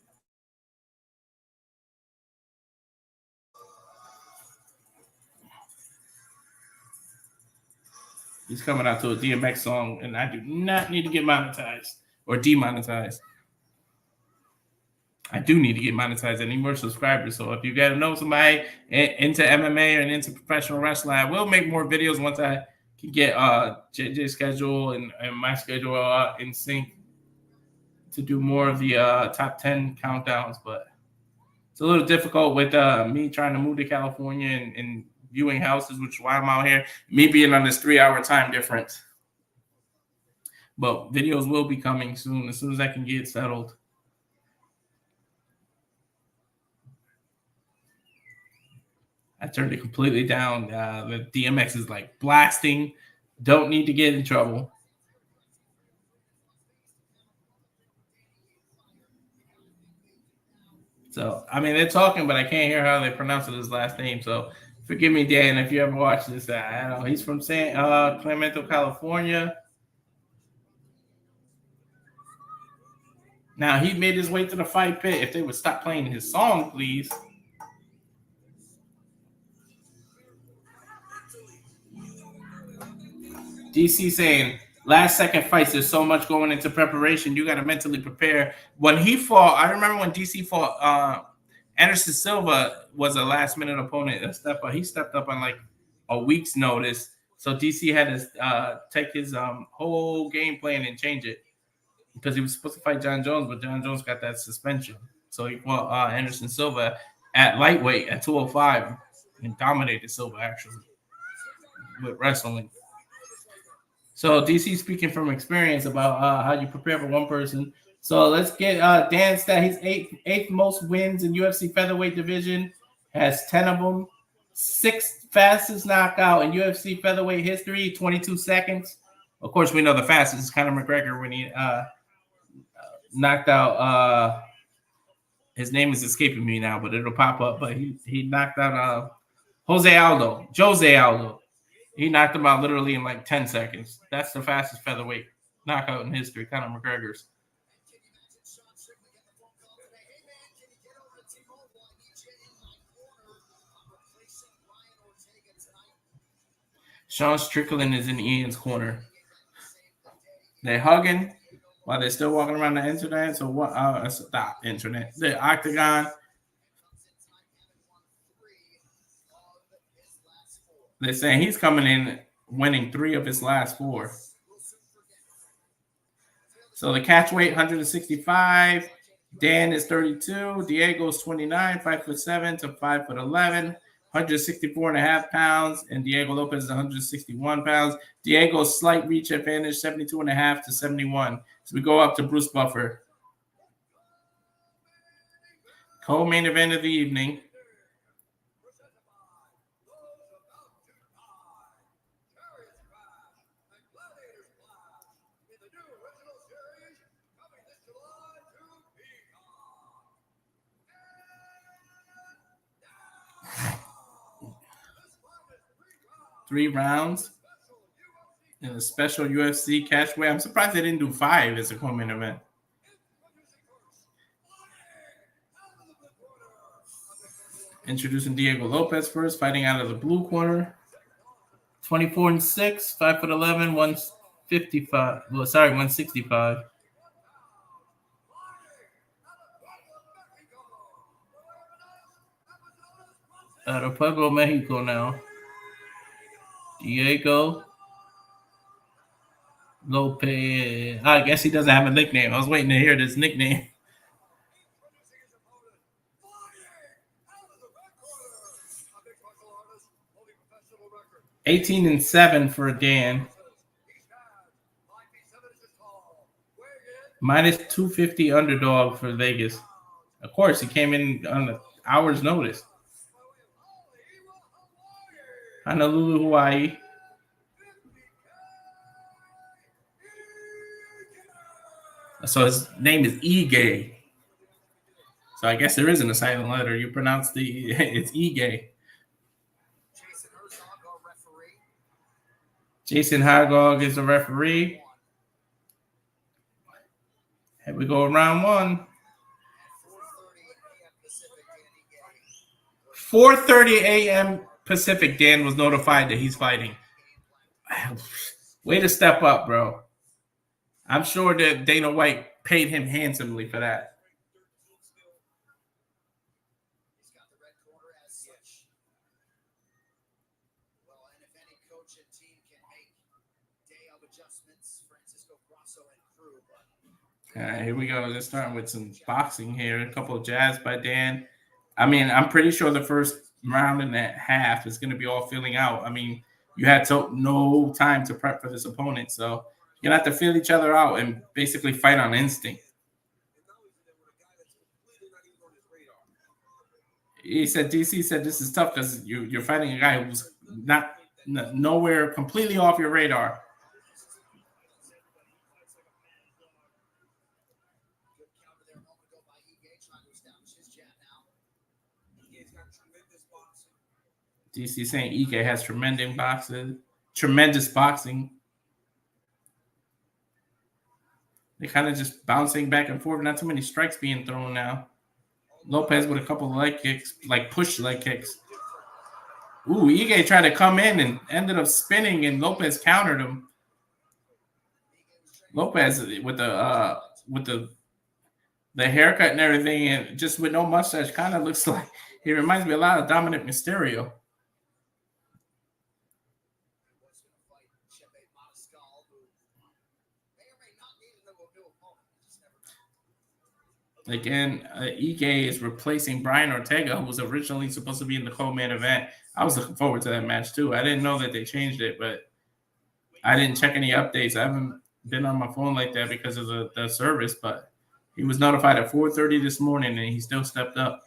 He's coming out to a DMX song, and I do not need to get monetized or demonetized. I do need to get monetized. I need more subscribers. So if you got to know somebody into MMA and into professional wrestling, I will make more videos once I can get JJ's schedule and my schedule in sync to do more of the top 10 countdowns. But it's a little difficult with me trying to move to California and viewing houses, which is why I'm out here. Me being on this 3-hour time difference. But videos will be coming soon as I can get settled. I turned it completely down. The DMX is like blasting. Don't need to get in trouble. So, I mean, they're talking, but I can't hear how they pronounce his last name. So, forgive me, Dan, if you ever watch this. I don't know. He's from San Clemente, California. Now, he made his way to the fight pit. If they would stop playing his song, please. DC saying, last second fights, there's so much going into preparation. You got to mentally prepare. When he fought, I remember when DC fought Anderson Silva was a last minute opponent. He stepped up on like a week's notice. So DC had to take his whole game plan and change it because he was supposed to fight John Jones, but John Jones got that suspension. So he fought Anderson Silva at lightweight at 205 and dominated Silva actually with wrestling. So DC speaking from experience about how you prepare for one person. So let's get Dan's stat. He's eighth most wins in UFC featherweight division, has 10 of them. 6th fastest knockout in UFC featherweight history, 22 seconds. Of course, we know the fastest is Conor McGregor when he knocked out his name is escaping me now, but it'll pop up. But he knocked out Jose Aldo. He knocked him out literally in like 10 seconds. That's the fastest featherweight knockout in history. Conor McGregor's. Sean Strickland is in Ian's corner. They're hugging while they're still walking around the internet. So what? The internet, the octagon. They're saying he's coming in winning 3 of his last 4. So the catch weight 165. Dan is 32. Diego's 29, 5'7" to 5'11", 164.5 pounds, and Diego Lopez is 161 pounds. Diego's slight reach advantage, 72.5 to 71. So we go up to Bruce Buffer. Co-main event of the evening. Three rounds in a special UFC catch weight. I'm surprised they didn't do 5 as a co-main event. Introducing Diego Lopez first, fighting out of the blue corner. 24-6, 5'11", 155. Well, sorry, 165. Out of Pueblo, Mexico now. Diego Lopez. I guess he doesn't have a nickname. I was waiting to hear this nickname. $18-7 for Dan. Minus 250 underdog for Vegas. Of course, he came in on an hour's notice. Honolulu, Hawaii. So his name is Ige. So I guess there isn't a silent letter. You pronounce it's Ige. Jason Hagog is the referee. Here we go, round 1. 4:30 a.m. Pacific, Dan was notified that he's fighting. Way to step up, bro. I'm sure that Dana White paid him handsomely for that. He's got the red corner as such. Well, and if any coach and team can make day of adjustments, Francisco Grasso and crew. All right, here we go. Let's start with some boxing here. A couple of jabs by Dan. I mean, I'm pretty sure the first round and a half is going to be all filling out. I mean, you had no time to prep for this opponent, so you're going to have to feel each other out and basically fight on instinct. He said, DC said this is tough because you're fighting a guy who's nowhere completely off your radar. DC saying Ike has tremendous boxing. They're kind of just bouncing back and forth. Not too many strikes being thrown now. Lopez with a couple of leg kicks, like push leg kicks. Ooh, Ige tried to come in and ended up spinning, and Lopez countered him. Lopez with the haircut and everything, and just with no mustache, kind of looks like he reminds me a lot of Dominic Mysterio. Again, Ige is replacing Brian Ortega, who was originally supposed to be in the co-main event. I was looking forward to that match too. I didn't know that they changed it, but I didn't check any updates. I haven't been on my phone like that because of the service, but he was notified at 4:30 this morning, and he still stepped up.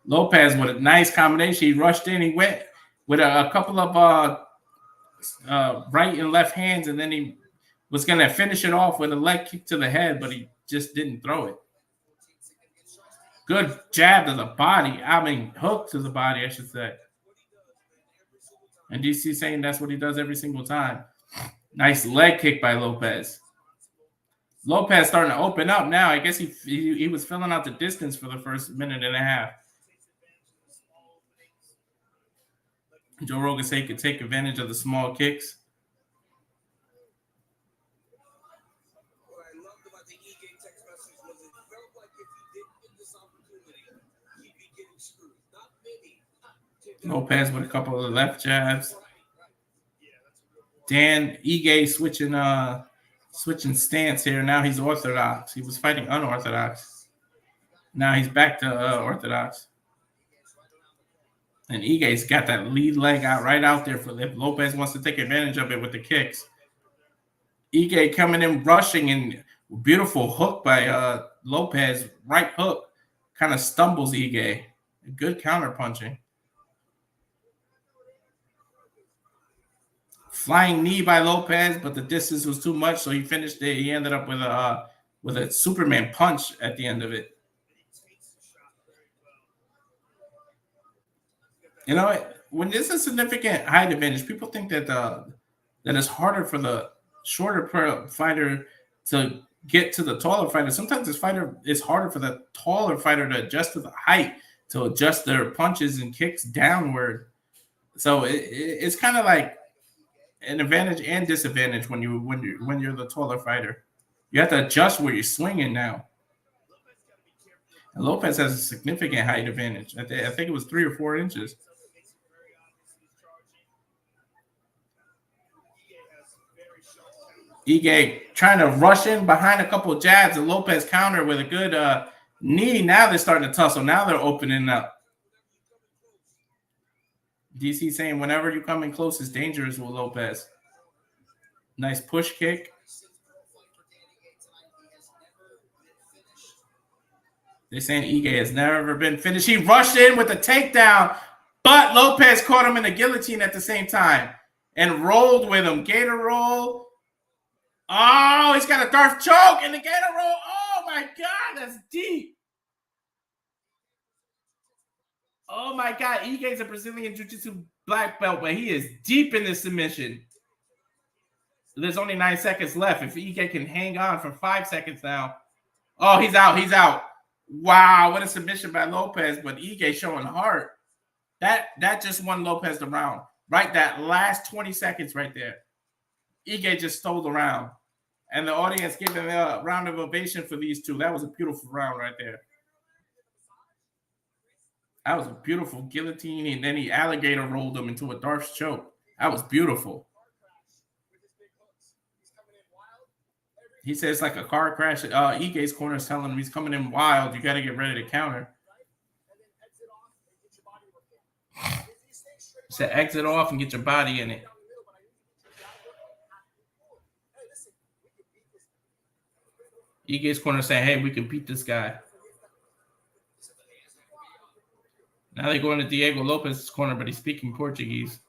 Lopez with a nice combination. He rushed in. He went with a couple of right and left hands, and then he was going to finish it off with a leg kick to the head, but he just didn't throw it. Good jab to the body. I mean, hook to the body, I should say. And DC saying that's what he does every single time. Nice leg kick by Lopez. Lopez starting to open up now. I guess he was filling out the distance for the first minute and a half. Joe Rogan said he could take advantage of the small kicks. What I loved about the E-game text message was it felt like if he didn't get this opportunity, he'd be getting screwed. Not many. Lopez with a couple of left jabs. Dan Ige switching stance here. Now he's orthodox. He was fighting unorthodox. Now he's back to orthodox. And Ige's got that lead leg out right out there for if Lopez wants to take advantage of it with the kicks. Ige coming in rushing and beautiful hook by Lopez. Right hook kind of stumbles Ige. Good counter punching. Flying knee by Lopez, but the distance was too much, so he finished it. He ended up with a Superman punch at the end of it. You know, when there's a significant height advantage, people think that that it's harder for the shorter fighter to get to the taller fighter. Sometimes it's harder for the taller fighter to adjust to the height, to adjust their punches and kicks downward. So it's kind of like an advantage and disadvantage when you're the taller fighter. You have to adjust where you're swinging now. And Lopez has a significant height advantage. I think it was 3 or 4 inches. Ige trying to rush in behind a couple of jabs, and Lopez counter with a good knee. Now they're starting to tussle. Now they're opening up. DC saying whenever you come in close, it's dangerous with Lopez. Nice push kick. They're saying Ige has never been finished. He rushed in with a takedown, but Lopez caught him in a guillotine at the same time and rolled with him. Gator roll. Oh, he's got a Darth choke and the gator roll. Oh, my God, that's deep. Oh, my God. Ige's a Brazilian Jiu-Jitsu black belt, but he is deep in this submission. There's only 9 seconds left. If Ige can hang on for 5 seconds now. Oh, he's out. He's out. Wow, what a submission by Lopez, but Ige showing heart. That just won Lopez the round. Right, that last 20 seconds right there. Ige just stole the round. And the audience gave them a round of ovation for these two. That was a beautiful round right there. That was a beautiful guillotine, and then he alligator rolled him into a Darth choke. That was beautiful. He says it's like a car crash. Ige's corner is telling him he's coming in wild. You got to get ready to counter. Said exit off and get your body in it. Ige's corner saying, hey, we can beat this guy. Now they go into Diego Lopez's corner, but he's speaking Portuguese.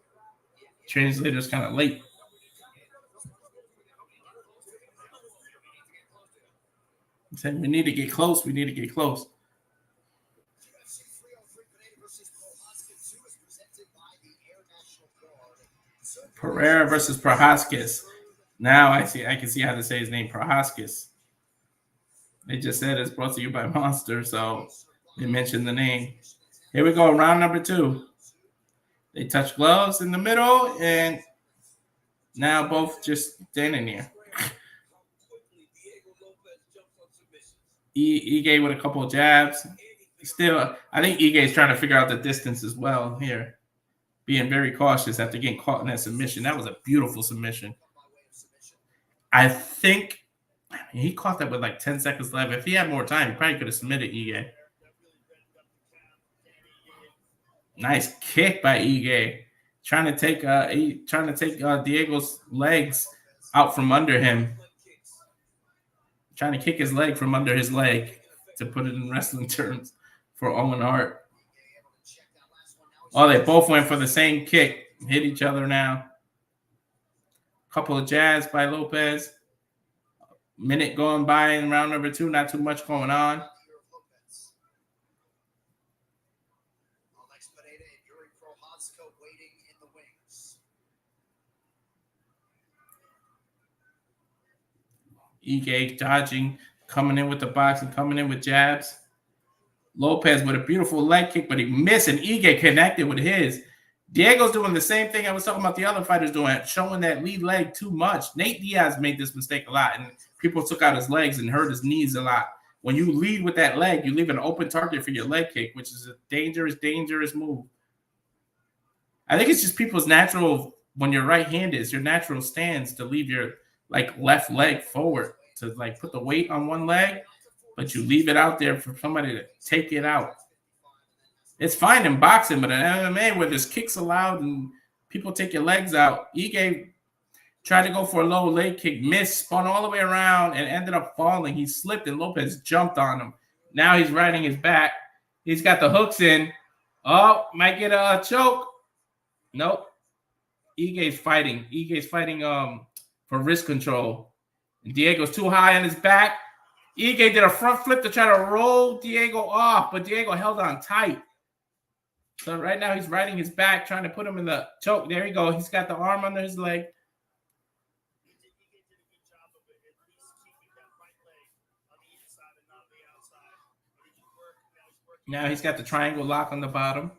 Translator's kind of late. He said, we need to get close. We need to get close. Pereira versus Prohaskis. Now I can see how to say his name, Prohaskis. They just said it's brought to you by Monster, so they mentioned the name. Here we go, round number 2. They touch gloves in the middle, and now both just standing here. Ige with a couple of jabs. Still, I think Ige is trying to figure out the distance as well here. Being very cautious after getting caught in that submission. That was a beautiful submission. I think he caught that with like 10 seconds left. If he had more time, he probably could have submitted Ige. Nice kick by Ige. Trying to take Diego's legs out from under him. Trying to kick his leg from under his leg, to put it in wrestling terms, for Owen Hart. Oh, they both went for the same kick. Hit each other now. Couple of jabs by Lopez. Minute going by in round number 2. Not too much going on. Ige dodging, coming in with the box and coming in with jabs. Lopez with a beautiful leg kick, but he missed, and Ige connected with his. Diego's doing the same thing I was talking about the other fighters doing, showing that lead leg too much. Nate Diaz made this mistake a lot, and people took out his legs and hurt his knees a lot. When you lead with that leg, you leave an open target for your leg kick, which is a dangerous, dangerous move. I think it's just people's natural, when you're right-handed, it's your natural stance to leave your left leg forward, to put the weight on one leg, but you leave it out there for somebody to take it out. It's fine in boxing, but in MMA where there's kicks allowed and people take your legs out, Ige tried to go for a low leg kick, missed, spun all the way around, and ended up falling. He slipped, and Lopez jumped on him. Now he's riding his back. He's got the hooks in. Oh, might get a choke. Nope. Ige's fighting. Ige's fighting for wrist control. And Diego's too high on his back. Ige did a front flip to try to roll Diego off, but Diego held on tight. So right now he's riding his back, trying to put him in the choke. There you go. He's got the arm under his leg. Now he's got the triangle lock on the bottom.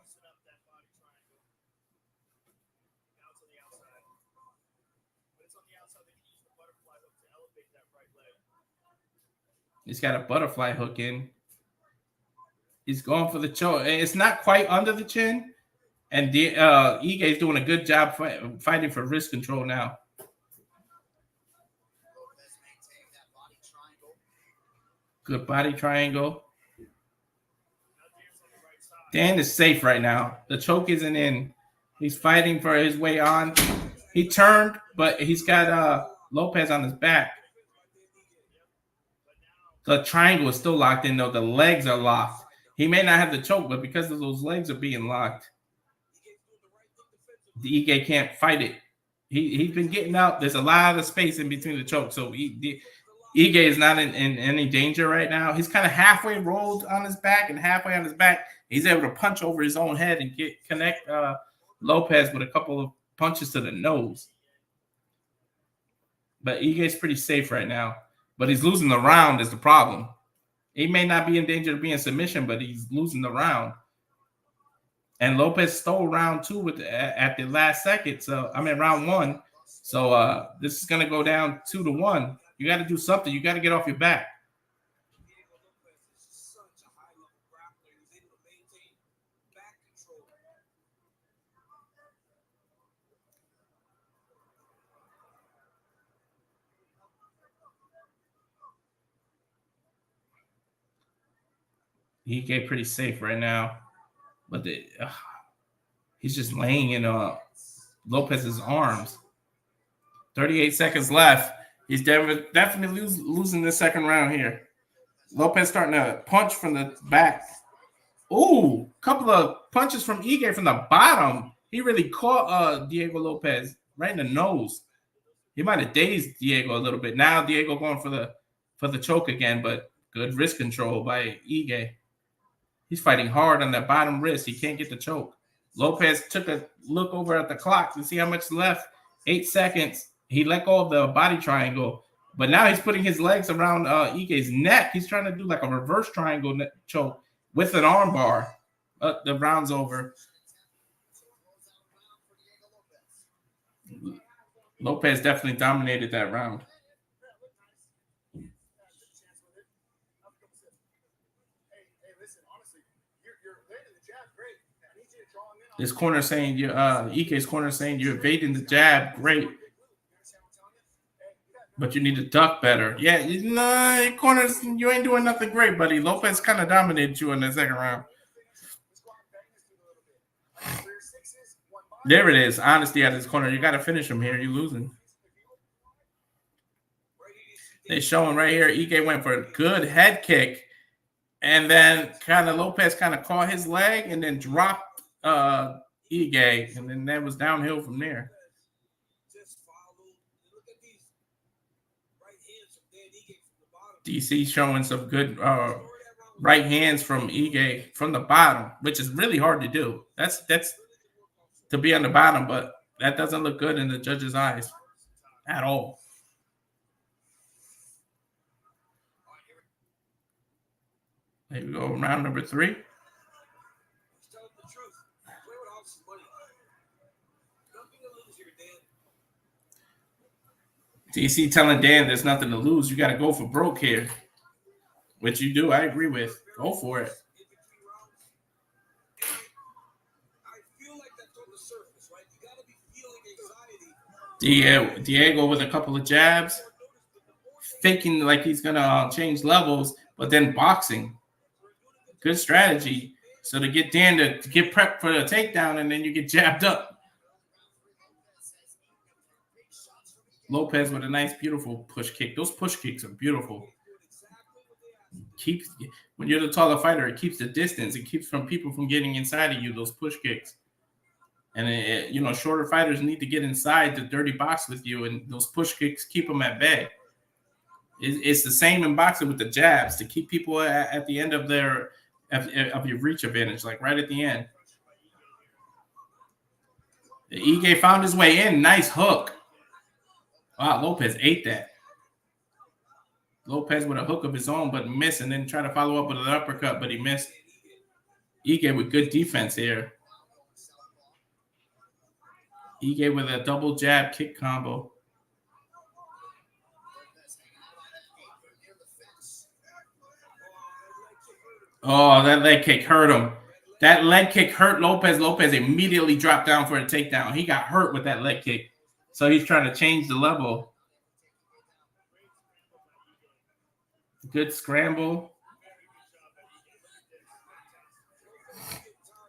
He's got a butterfly hook in. He's going for the choke. It's not quite under the chin. And Ige is doing a good job fighting for wrist control now. Good body triangle. Dan is safe right now. The choke isn't in. He's fighting for his way on. He turned, but he's got Lopez on his back. The triangle is still locked in, though. The legs are locked. He may not have the choke, but because of those legs are being locked, the Ige can't fight it. He's been getting out. There's a lot of space in between the choke, so Ige is not in any danger right now. He's kind of halfway rolled on his back and halfway on his back. He's able to punch over his own head and connect Lopez with a couple of punches to the nose. But Ige's pretty safe right now. But he's losing the round is the problem. He may not be in danger of being submission, but he's losing the round. And Lopez stole round 2 at the last second. So round 1. So this is going to go down 2-1. You got to do something. You got to get off your back. He get pretty safe right now, but he's just laying in Lopez's arms. 38 seconds left. He's definitely losing the second round here. Lopez starting to punch from the back. Ooh, couple of punches from Ige from the bottom. He really caught Diego Lopez right in the nose. He might have dazed Diego a little bit. Now Diego going for the choke again, but good wrist control by Ige. He's fighting hard on that bottom wrist. He can't get the choke. Lopez took a look over at the clock to see how much left. 8 seconds. He let go of the body triangle. But now he's putting his legs around Ige's neck. He's trying to do like a reverse triangle choke with an arm bar. The round's over. Lopez definitely dominated that round. This corner saying Ike's corner saying you're evading the jab, great, but you need to duck better. Yeah, corners, you ain't doing nothing great, buddy. Lopez kind of dominated you in the second round. There it is, honesty at his corner. You got to finish him here. You're losing. They showing right here. Ike went for a good head kick, and then Lopez caught his leg and then dropped Ige, and then that was downhill from there. DC showing some good right hands from Ige from the bottom, which is really hard to do. That's to be on the bottom, but that doesn't look good in the judge's eyes at all. There we go. Round number 3. He's telling the truth. Play without some money. Nothing to lose here, Dan. DC telling Dan there's nothing to lose. You got to go for broke here. Which you do. I agree with. Go for it. In between rounds. I feel like that's on the surface, right? You got to be feeling anxiety. Diego with a couple of jabs. Thinking like he's going to change levels, but then boxing. Good strategy. So to get Dan to get prepped for the takedown, and then you get jabbed up. Lopez with a nice, beautiful push kick. Those push kicks are beautiful. When you're the taller fighter, it keeps the distance. It keeps people from getting inside of you, those push kicks. And, shorter fighters need to get inside the dirty box with you, and those push kicks keep them at bay. It's the same in boxing with the jabs to keep people at the end of your reach advantage, like right at the end. Ige found his way in. Nice hook. Wow, Lopez ate that. Lopez with a hook of his own, but missed, and then try to follow up with an uppercut, but he missed. Ige with good defense here. Ige with a double jab kick combo. Oh, that leg kick hurt him. That leg kick hurt Lopez. Lopez immediately dropped down for a takedown. He got hurt with that leg kick. So he's trying to change the level. Good scramble.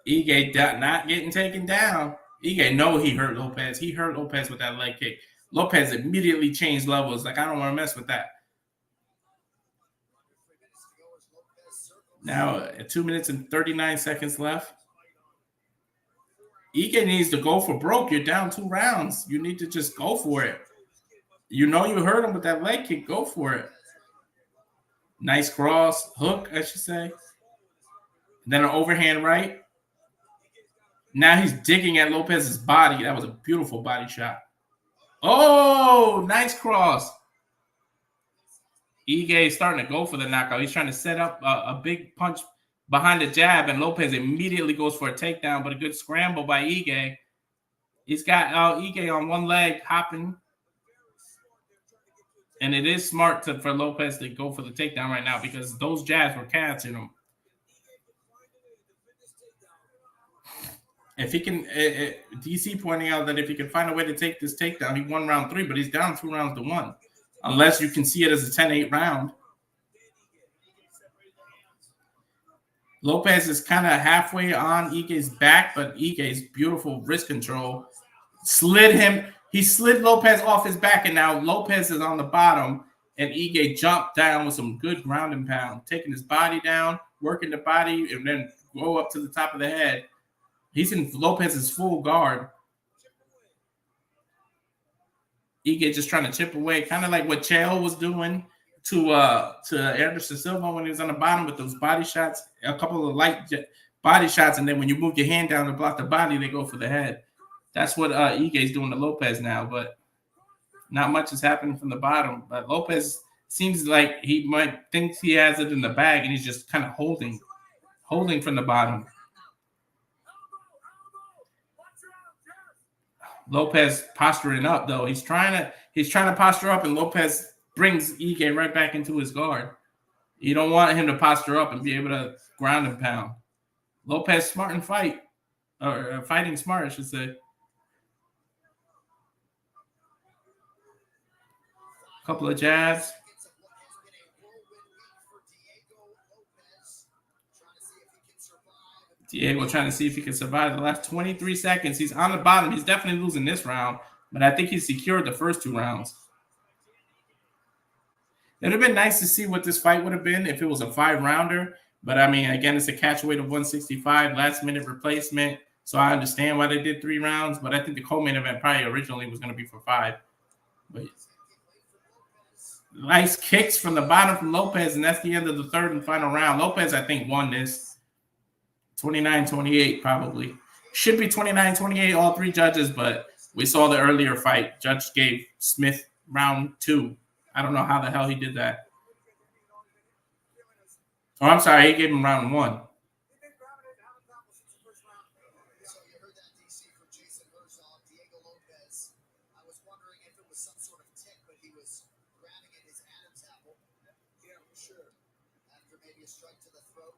Ige not getting taken down. Ige know he hurt Lopez. He hurt Lopez with that leg kick. Lopez immediately changed levels. Like, I don't want to mess with that. Now, 2 minutes and 39 seconds left. Ige needs to go for broke. You're down 2 rounds. You need to just go for it. You hurt him with that leg kick. Go for it. Nice cross. Hook, I should say. And then an overhand right. Now he's digging at Lopez's body. That was a beautiful body shot. Oh, nice cross. Ige is starting to go for the knockout. He's trying to set up a big punch behind the jab, and Lopez immediately goes for a takedown, but a good scramble by Ige. He's got Ige on one leg hopping. And it is smart for Lopez to go for the takedown right now because those jabs were catching him. If he can, DC pointing out that if he can find a way to take this takedown, he won round 3, but he's down 2 rounds to 1. Unless you can see it as a 10-8 round. Lopez is kind of halfway on Ige's back, but Ige's beautiful wrist control He slid Lopez off his back, and now Lopez is on the bottom, and Ige jumped down with some good ground and pound, taking his body down, working the body, and then go up to the top of the head. He's in Lopez's full guard. Ige just trying to chip away, kind of like what Chael was doing to Anderson Silva when he was on the bottom with those body shots, a couple of light body shots, and then when you move your hand down to block the body, they go for the head. That's what Ige is doing to Lopez now, but not much is happening from the bottom. But Lopez seems like he might think he has it in the bag, and he's just kind of holding from the bottom. Lopez posturing up, though. He's trying to posture up, and Lopez brings Ige right back into his guard. You don't want him to posture up and be able to ground and pound. Lopez smart and fighting smart, I should say. Couple of jabs. Diego trying to see if he can survive the last 23 seconds. He's on the bottom. He's definitely losing this round, but I think he secured the first 2 rounds. It would have been nice to see what this fight would have been if it was a 5-rounder, but I mean, again, it's a catch weight of 165, last-minute replacement, so I understand why they did 3 rounds, but I think the co-main event probably originally was going to be for 5. But nice kicks from the bottom from Lopez, and that's the end of the 3rd and final round. Lopez, I think, won this 29-28 probably. Should be 29-28, all 3 judges, but we saw the earlier fight. Judge gave Smith round 2. I don't know how the hell he did that. Oh, I'm sorry. He gave him round 1. They've been grabbing at Adam's apple since the first round. So you heard that, DC, from Jason Herzog, Diego Lopez. I was wondering if it was some sort of tick, but he was grabbing at his Adam's apple. Yeah, for sure. After maybe a strike to the throat.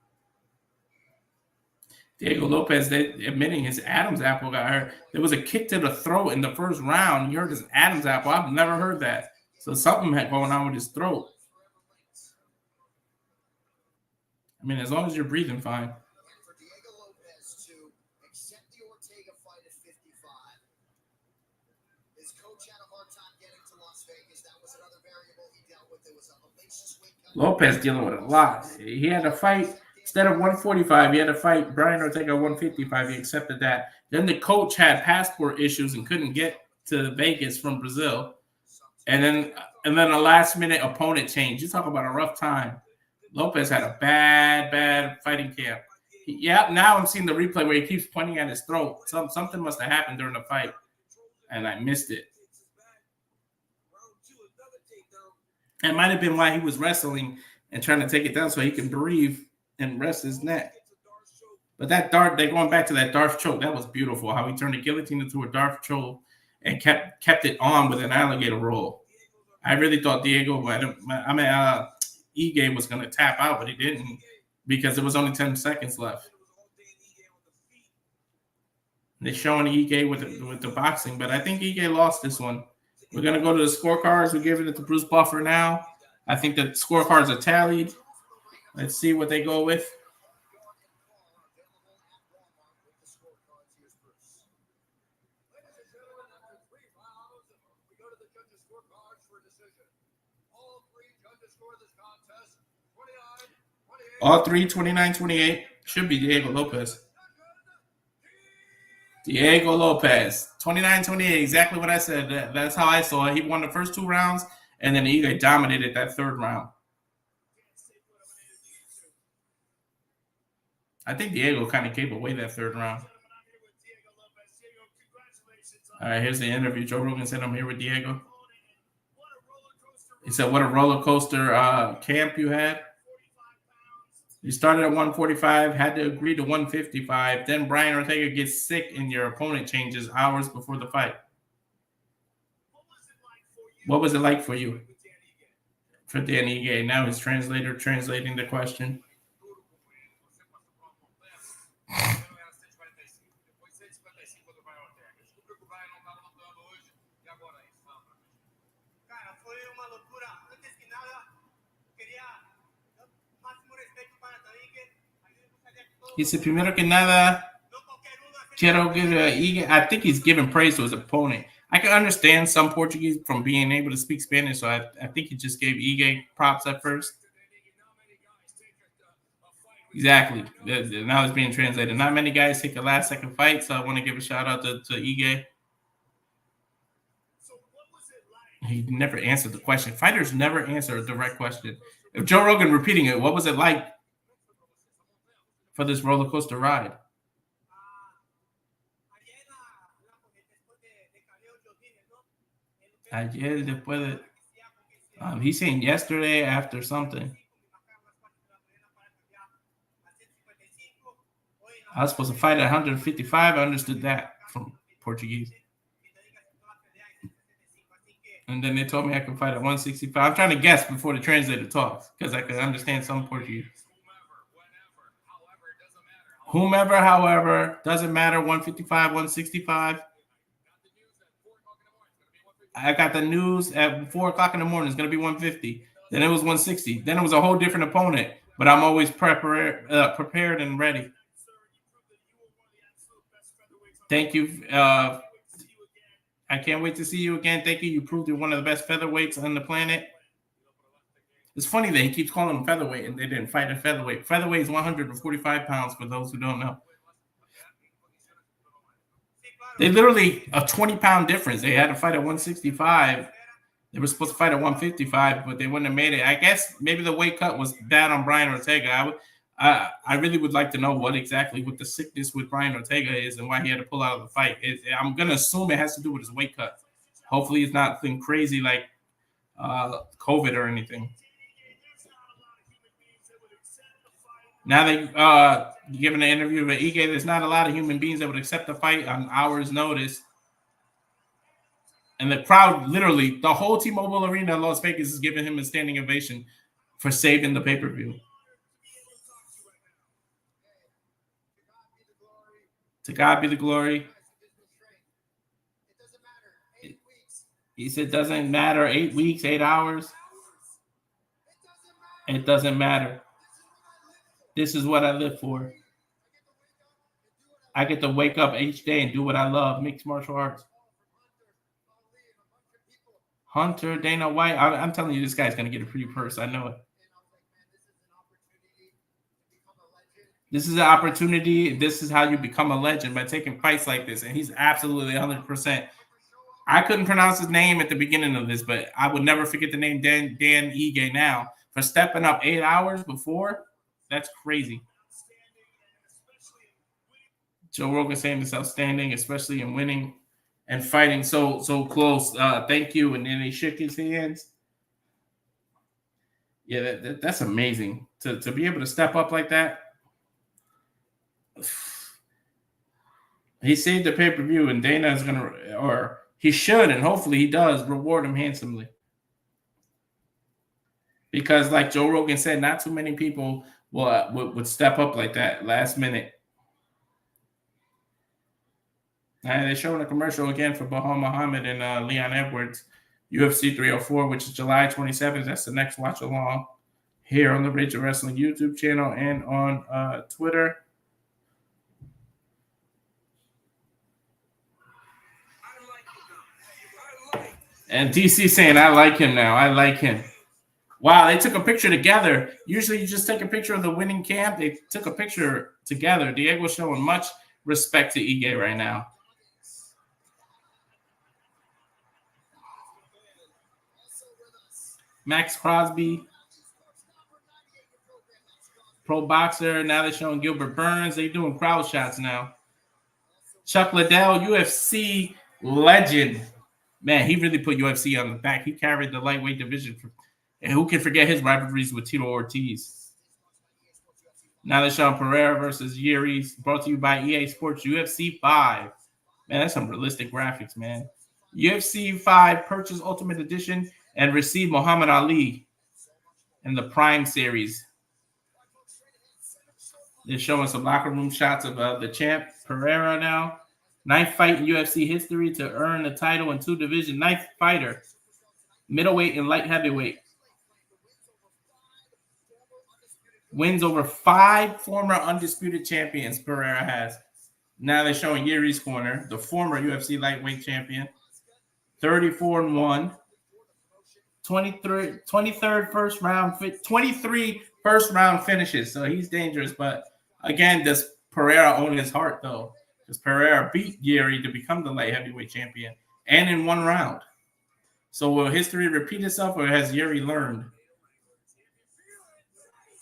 Diego Lopez, admitting his Adam's apple got hurt. There was a kick to the throat in the first round. You heard his Adam's apple. I've never heard that. So something had going on with his throat. I mean, as long as you're breathing fine. And for Diego Lopez to accept the Ortega fight at 55. His coach had a hard time getting to Las Vegas. That was another variable he dealt with. There was a hellacious weight cut. Lopez dealing with a lot. He had to fight, instead of 145, he had to fight Brian Ortega 155. He accepted that. Then the coach had passport issues and couldn't get to Vegas from Brazil. And then a last-minute opponent change. You talk about a rough time. Lopez had a bad fighting camp. Now I'm seeing the replay where he keeps pointing at his throat. Something must have happened during the fight, and I missed it. It might have been why he was wrestling and trying to take it down so he can breathe and rest his neck. But that Darth, they're going back to that Darth choke. That was beautiful, how he turned the guillotine into a Darth choke and kept it on with an alligator roll. I really thought Ige was going to tap out, but he didn't because there was only 10 seconds left. They're showing Ige with the boxing, but I think Ige lost this one. We're going to go to the scorecards. We're giving it to Bruce Buffer now. I think the scorecards are tallied. Let's see what they go with. All three, 29-28. Should be Diego Lopez. Diego Lopez, 29-28, exactly what I said. That's how I saw it. He won the first 2 rounds, and then Ige dominated that 3rd round. I think Diego kind of gave away that 3rd round. All right, here's the interview. Joe Rogan said, I'm here with Diego. He said, what a roller coaster camp you had. You started at 145, had to agree to 155. Then Brian Ortega gets sick and your opponent changes hours before the fight. What was it like for you? For Danny Ige. Now his translator translating the question. He said, primero que nada, quiero give Ige. I think he's giving praise to his opponent. I can understand some Portuguese from being able to speak Spanish, so I think he just gave Ige props at first. Exactly. Now it's being translated. Not many guys take a last-second fight, so I want to give a shout-out to Ige. He never answered the question. Fighters never answer a direct question. If Joe Rogan repeating it, what was it like for this roller coaster ride? Ayer después de, he's saying yesterday after something. I was supposed to fight at 155. I understood that from Portuguese. And then they told me I could fight at 165. I'm trying to guess before the translator talks because I could understand some Portuguese. Whomever, however, doesn't matter, 155, 165. I got the news at 4 o'clock in the morning. It's going to be 150. Then it was 160. Then it was a whole different opponent. But I'm always prepared and ready. Thank you. I can't wait to see you again. Thank you. You proved you're one of the best featherweights on the planet. It's funny that he keeps calling them featherweight and they didn't fight at featherweight. Featherweight is 145 pounds for those who don't know. They literally a 20-pound difference. They had to fight at 165. They were supposed to fight at 155, but they wouldn't have made it. I guess maybe the weight cut was bad on Brian Ortega. I really would like to know what the sickness with Brian Ortega is and why he had to pull out of the fight. I'm going to assume it has to do with his weight cut. Hopefully it's not thing crazy like COVID or anything. Now they giving an interview with Ige. There's not a lot of human beings that would accept a fight on hours' notice. And the crowd, literally, the whole T-Mobile Arena in Las Vegas is giving him a standing ovation for saving the pay-per-view. To God be the glory. He said, doesn't matter 8 weeks, 8 hours. It doesn't matter. This is what I live for. I get to wake up each day and do what I love, mixed martial arts. Hunter, Dana White. I'm telling you, this guy's going to get a free purse. I know it. This is an opportunity. This is how you become a legend, by taking fights like this. And he's absolutely 100%. I couldn't pronounce his name at the beginning of this, but I would never forget the name Dan Ige now for stepping up 8 hours before. That's crazy. Joe Rogan saying it's outstanding, especially in winning and fighting so close. Thank you. And then he shook his hands. Yeah, that's amazing to be able to step up like that. He saved the pay-per-view, and Dana is going to, or he should, and hopefully he does, reward him handsomely. Because like Joe Rogan said, not too many people would step up like that last minute. And they're showing a commercial again for Bahal Muhammad and Leon Edwards, UFC 304, which is July 27th. That's the next watch along here on the Rage of Wrestling YouTube channel and on Twitter. And DC saying, I like him now. I like him. Wow, they took a picture together. Usually you just take a picture of the winning camp. They took a picture together. Diego's showing much respect to Ige right now. Max Crosby, pro boxer. Now they're showing Gilbert Burns. They're doing crowd shots now. Chuck Liddell, UFC legend. Man, he really put UFC on the back. He carried the lightweight division. And who can forget his rivalries with Tito Ortiz? Now they're showing Pereira versus Yuri, brought to you by EA Sports UFC 5. Man, that's some realistic graphics, man. UFC 5 purchase Ultimate Edition and receive Muhammad Ali in the Prime series. They're showing some locker room shots of the champ, Pereira now. 9th fight in UFC history to earn the title in 2 divisions. 9th fighter, middleweight and light heavyweight. Wins over 5 former undisputed champions Pereira has. Now they're showing Yuri's corner, the former UFC lightweight champion. 34-1. 23 first round finishes. So he's dangerous. But again, does Pereira own his heart, though? Because Pereira beat Yuri to become the light heavyweight champion and in 1 round. So will history repeat itself, or has Yuri learned?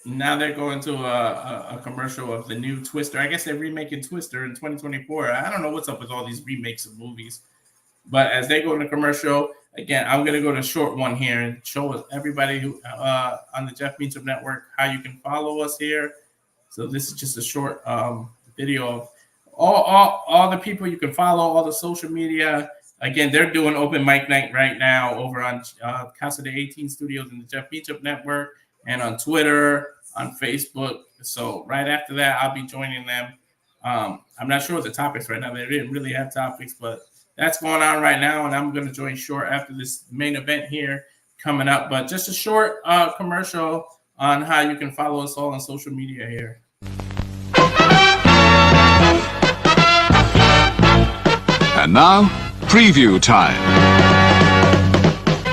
Now they're going to a commercial of the new Twister. I guess they're remaking Twister in 2024. I don't know what's up with all these remakes of movies. But as they go into commercial, again, I'm going to go to a short one here and show everybody who on the Jeff Meacham Network how you can follow us here. So this is just a short video of all the people you can follow, all the social media. Again, they're doing open mic night right now over on Casa de 18 Studios and the Jeff Meacham Network, and on Twitter, on Facebook. So right after that, I'll be joining them. I'm not sure what the topics right now. They didn't really have topics, but that's going on right now, and I'm going to join short after this main event here coming up. But just a short commercial on how you can follow us all on social media here. And now, preview time.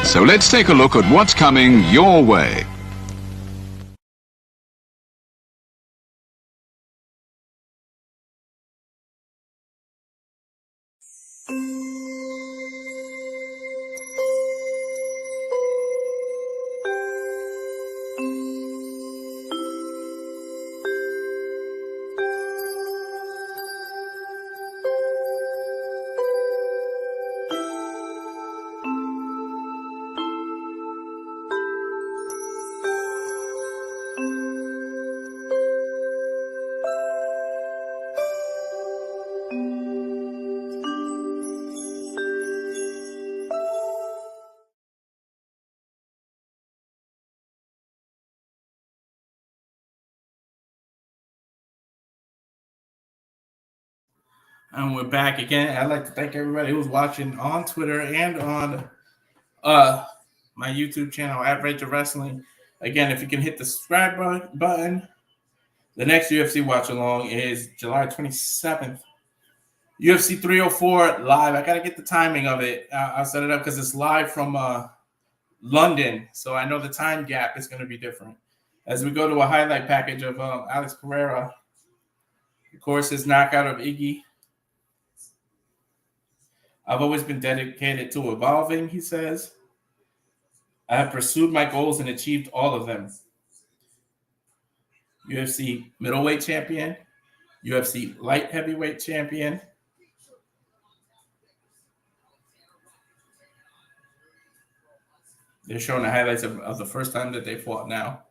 So let's take a look at what's coming your way. And we're back again. I'd like to thank everybody who's watching on Twitter and on my YouTube channel at Rachel Wrestling. Again, if you can hit the subscribe button. The next UFC watch along is July 27th. UFC 304 live. I got to get the timing of it. I'll set it up because it's live from London. So I know the time gap is going to be different. As we go to a highlight package of Alex Pereira. Of course, his knockout of Iggy. I've always been dedicated to evolving, he says. I have pursued my goals and achieved all of them. UFC middleweight champion, UFC light heavyweight champion. They're showing the highlights of the first time that they fought now.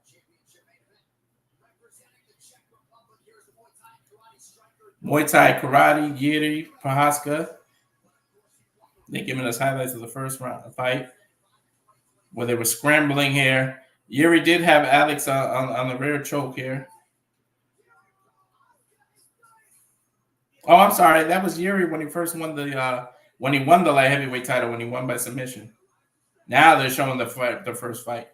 Muay Thai, karate, Yuri, Prohaska. They're giving us highlights of the first round fight where they were scrambling here. Yuri did have Alex on the rear choke here. Oh, I'm sorry. That was Yuri when he first won the light heavyweight title, when he won by submission. Now they're showing the first fight.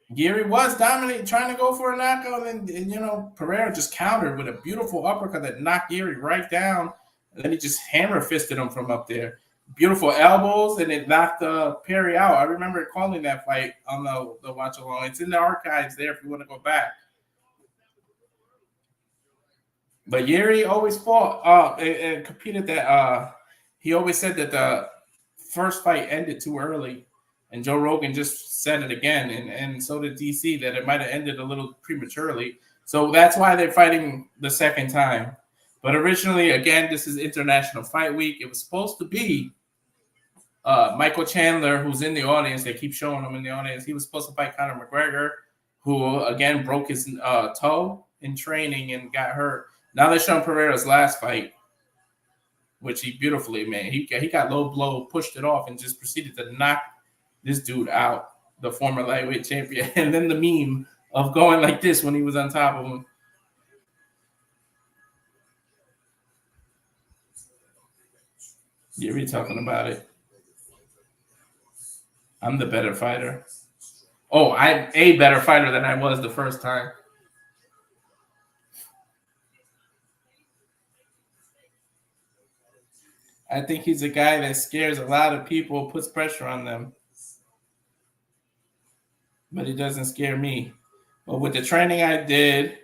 Yuri was dominating, trying to go for a knockout, and Pereira just countered with a beautiful uppercut that knocked Yuri right down, and then he just hammer fisted him from up there. Beautiful elbows, and it knocked Perry out. I remember calling that fight on the watch along. It's in the archives there if you want to go back. But Yuri always fought and competed that. He always said that the first fight ended too early, and Joe Rogan just said it again, and so did DC, that it might have ended a little prematurely. So that's why they're fighting the second time. But originally, again, this is International Fight Week. It was supposed to be Michael Chandler, who's in the audience. They keep showing him in the audience. He was supposed to fight Conor McGregor, who, again, broke his toe in training and got hurt. Now they're showing Pereira's last fight, which he beautifully made. He got low blow, pushed it off, and just proceeded to knock this dude out, the former lightweight champion. And then the meme of going like this when he was on top of him. Yuri talking about it. I'm the better fighter. Oh, I'm a better fighter than I was the first time. I think he's a guy that scares a lot of people, puts pressure on them. But he doesn't scare me. But with the training I did,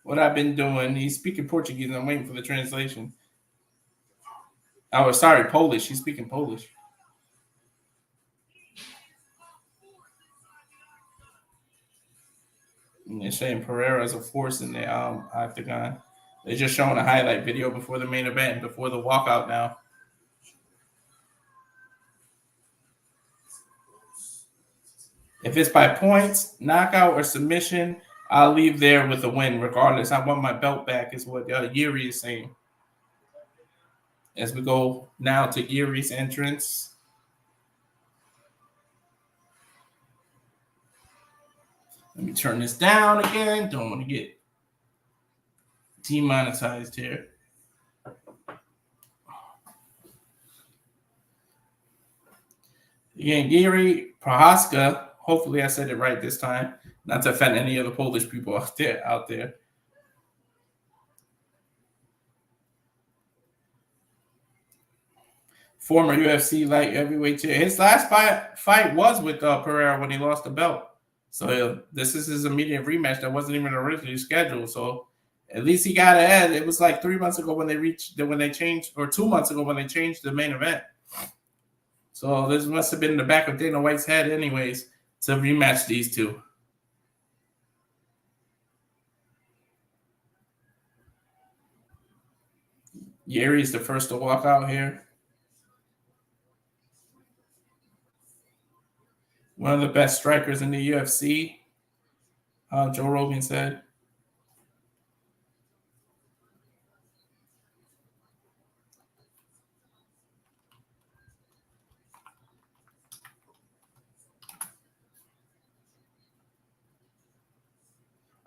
what I've been doing, he's speaking Portuguese. I'm waiting for the translation. Oh, sorry, Polish. He's speaking Polish. And they're saying Pereira is a force in the octagon. They're just showing a highlight video before the main event, before the walkout now. If it's by points, knockout, or submission, I'll leave there with a win regardless. I want my belt back, is what Yuri is saying. As we go now to Yuri's entrance. Let me turn this down again. Don't want to get demonetized here. Again, Yuri Prohaska. Hopefully I said it right this time. Not to offend any other Polish people out there. Former UFC light heavyweight champion. His last fight was with Pereira when he lost the belt. So this is his immediate rematch that wasn't even originally scheduled. So at least he got ahead. It was like 3 months ago when they changed, or 2 months ago when they changed the main event. So this must have been in the back of Dana White's head anyways, to rematch these two. Yuri's the first to walk out here. One of the best strikers in the UFC, Joe Rogan said.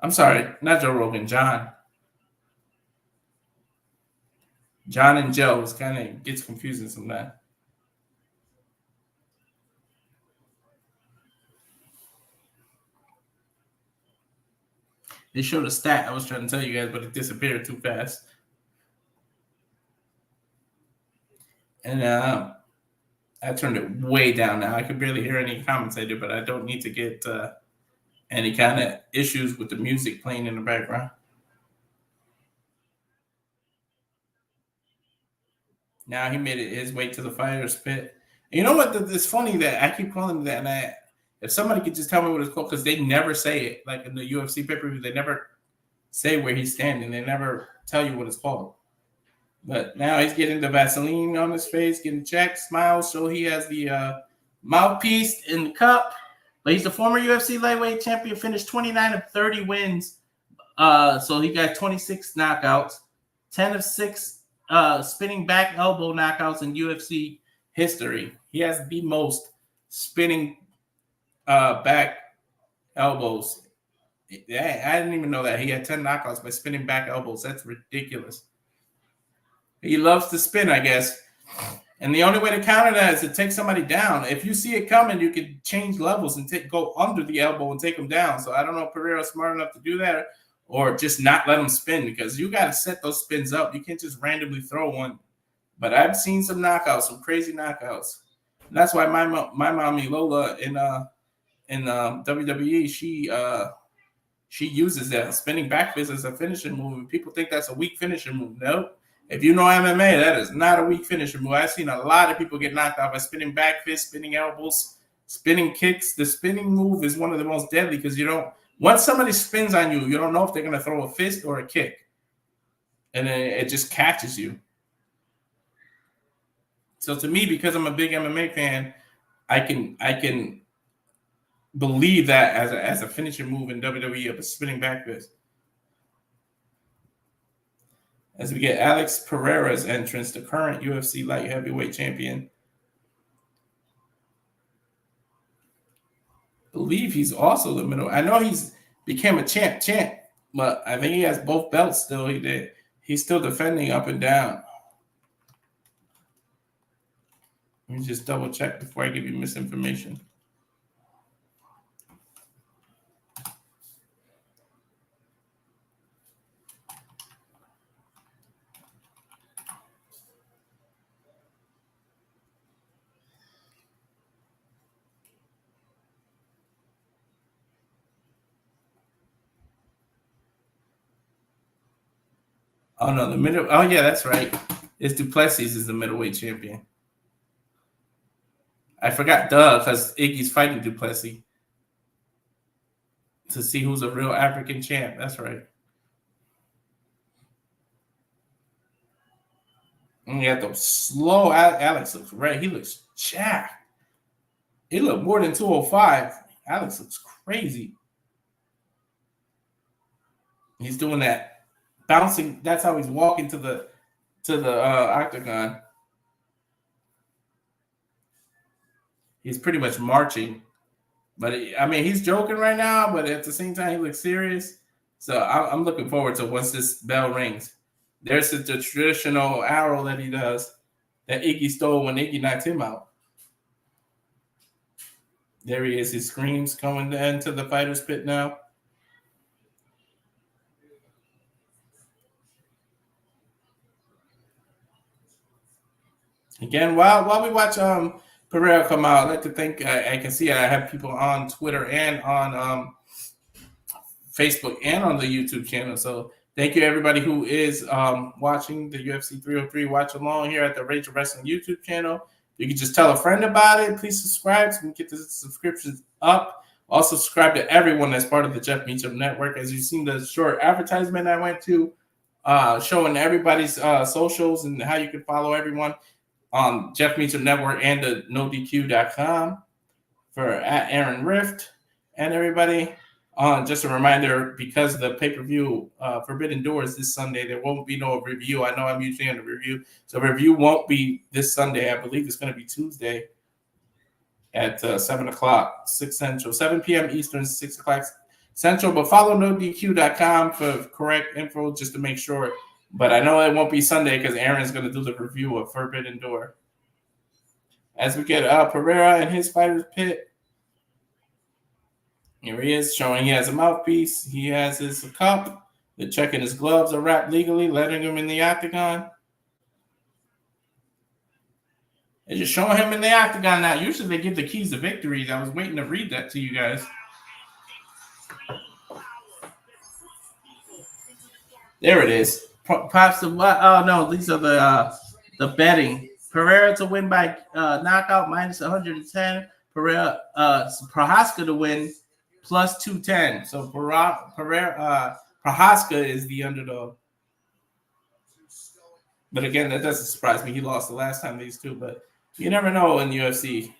I'm sorry, not Joe Rogan, John. John and Joe. It kind of gets confusing sometimes. They showed a stat I was trying to tell you guys, but it disappeared too fast. And I turned it way down now. I could barely hear any comments I do, but I don't need to get any kind of issues with the music playing in the background. Now he made it his way to the fighter's pit. And you know what? It's funny that I keep calling it that. And if somebody could just tell me what it's called, because they never say it. Like in the UFC pay-per-view, they never say where he's standing. They never tell you what it's called. But now he's getting the Vaseline on his face, getting checked, smiles, so he has the mouthpiece in the cup. But he's the former UFC lightweight champion, finished 29 of 30 wins. So he got 26 knockouts, 10 of 6 spinning back elbow knockouts in UFC history. He has the most spinning back elbows. I didn't even know that. He had 10 knockouts by spinning back elbows. That's ridiculous. He loves to spin, I guess. And the only way to counter that is to take somebody down. If you see it coming, you can change levels and go under the elbow and take him down. So I don't know if Pereira's smart enough to do that or just not let him spin, because you got to set those spins up. You can't just randomly throw one. But I've seen some knockouts, some crazy knockouts. And that's why my mommy Lola in WWE, she uses that spinning back fist as a finishing move. And people think that's a weak finishing move. Nope. If you know MMA, that is not a weak finishing move. I've seen a lot of people get knocked out by spinning back fists, spinning elbows, spinning kicks. The spinning move is one of the most deadly because once somebody spins on you, you don't know if they're going to throw a fist or a kick. And then it just catches you. So to me, because I'm a big MMA fan, I can believe that as a finishing move in WWE of a spinning back fist. As we get Alex Pereira's entrance, the current UFC light heavyweight champion. I believe he's also the middle. I know he's became a champ, but I think he has both belts still. He's still defending up and down. Let me just double check before I give you misinformation. Oh no, oh yeah, that's right. It's Duplessis is the middleweight champion. I forgot, because Iggy's fighting Duplessis to see who's a real African champ. That's right. And you have to slow. Alex looks right. He looks jacked. He looked more than 205. Alex looks crazy. He's doing that. Bouncing, that's how he's walking to the octagon. He's pretty much marching, but he's joking right now, but at the same time he looks serious. So I'm looking forward to once this bell rings. There's the traditional arrow that he does that Iggy stole when Iggy knocked him out. There he is. He screams going into the fighter's pit now. Again, while we watch Pereira come out, I'd like to thank, I can see I have people on Twitter and on Facebook and on the YouTube channel. So thank you, everybody who is watching the UFC 303 watch along here at the Rachel Wrestling YouTube channel. You can just tell a friend about it. Please subscribe so we can get the subscriptions up. Also subscribe to everyone that's part of the Jeff Meacham Network. As you've seen the short advertisement I went to, showing everybody's socials and how you can follow everyone on Jeff Meacham Network and the NoDQ.com for at Aaron Rift and everybody. Just a reminder, because the pay-per-view Forbidden Doors this Sunday, there won't be no review. I know I'm usually on the review. So review won't be this Sunday. I believe it's going to be Tuesday at 7 o'clock, 6 Central, 7 p.m. Eastern, 6 o'clock Central. But follow NoDQ.com for correct info just to make sure But I know it won't be Sunday because Aaron's going to do the review of Forbidden Door. As we get Pereira in his fighter's pit. Here he is showing he has a mouthpiece. He has his cup. They're checking his gloves are wrapped legally, letting him in the octagon. They're just showing him in the octagon now. Usually they give the keys to victories. I was waiting to read that to you guys. There it is. Pops the what? Oh no, these are the betting. Pereira to win by knockout minus 110. Pereira Prohaska to win plus 210. So Pereira Prohaska is the underdog. But again, that doesn't surprise me. He lost the last time these two, but you never know in UFC.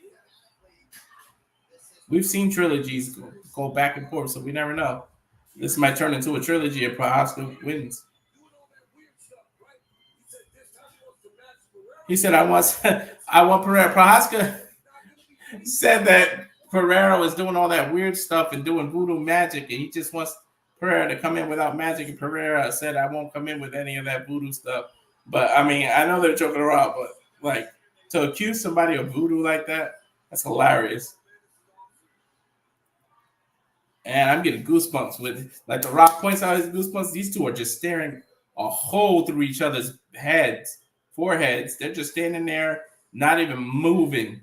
We've seen trilogies go back and forth, so we never know. This might turn into a trilogy if Prohaska wins. He said, I want Pereira. Prohaska said that Pereira was doing all that weird stuff and doing voodoo magic, and he just wants Pereira to come in without magic. And Pereira said, I won't come in with any of that voodoo stuff. But, I mean, I know they're joking around, but, like, to accuse somebody of voodoo like that, that's hilarious. And I'm getting goosebumps with, like, The Rock points out his goosebumps. These two are just staring a hole through each other's foreheads. They're just standing there, not even moving.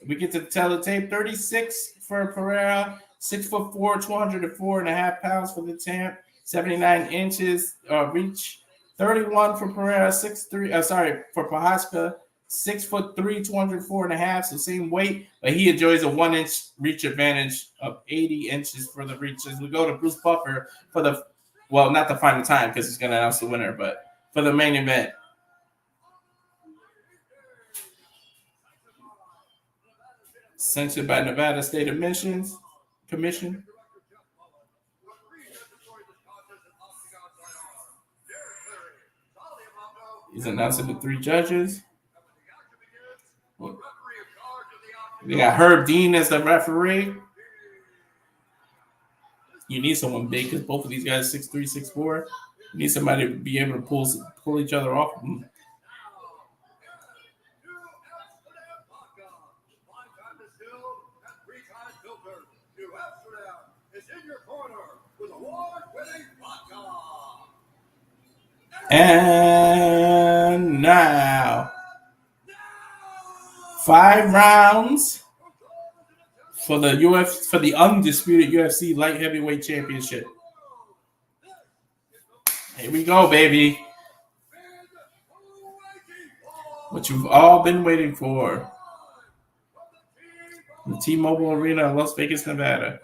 We get to tell the tape. 36 for Pereira, 6'4", 204.5 pounds for the champ, 79 inches reach. 31 for Pereira, 6'3". For Prohaska, 6'3", 204.5. So same weight, but he enjoys a 1-inch reach advantage of 80 inches for the reach. As we go to Bruce Buffer for not the final time because he's going to announce the winner, but for the main event. Sanctioned by Nevada State Commission. He's announcing the 3 judges. They got Herb Dean as the referee. You need someone big because both of these guys 6'3", 6'4". You need somebody to be able to pull each other off. And now, 5 rounds for the undisputed UFC light heavyweight championship. Here we go, baby. What you've all been waiting for. The T-Mobile Arena in Las Vegas, Nevada.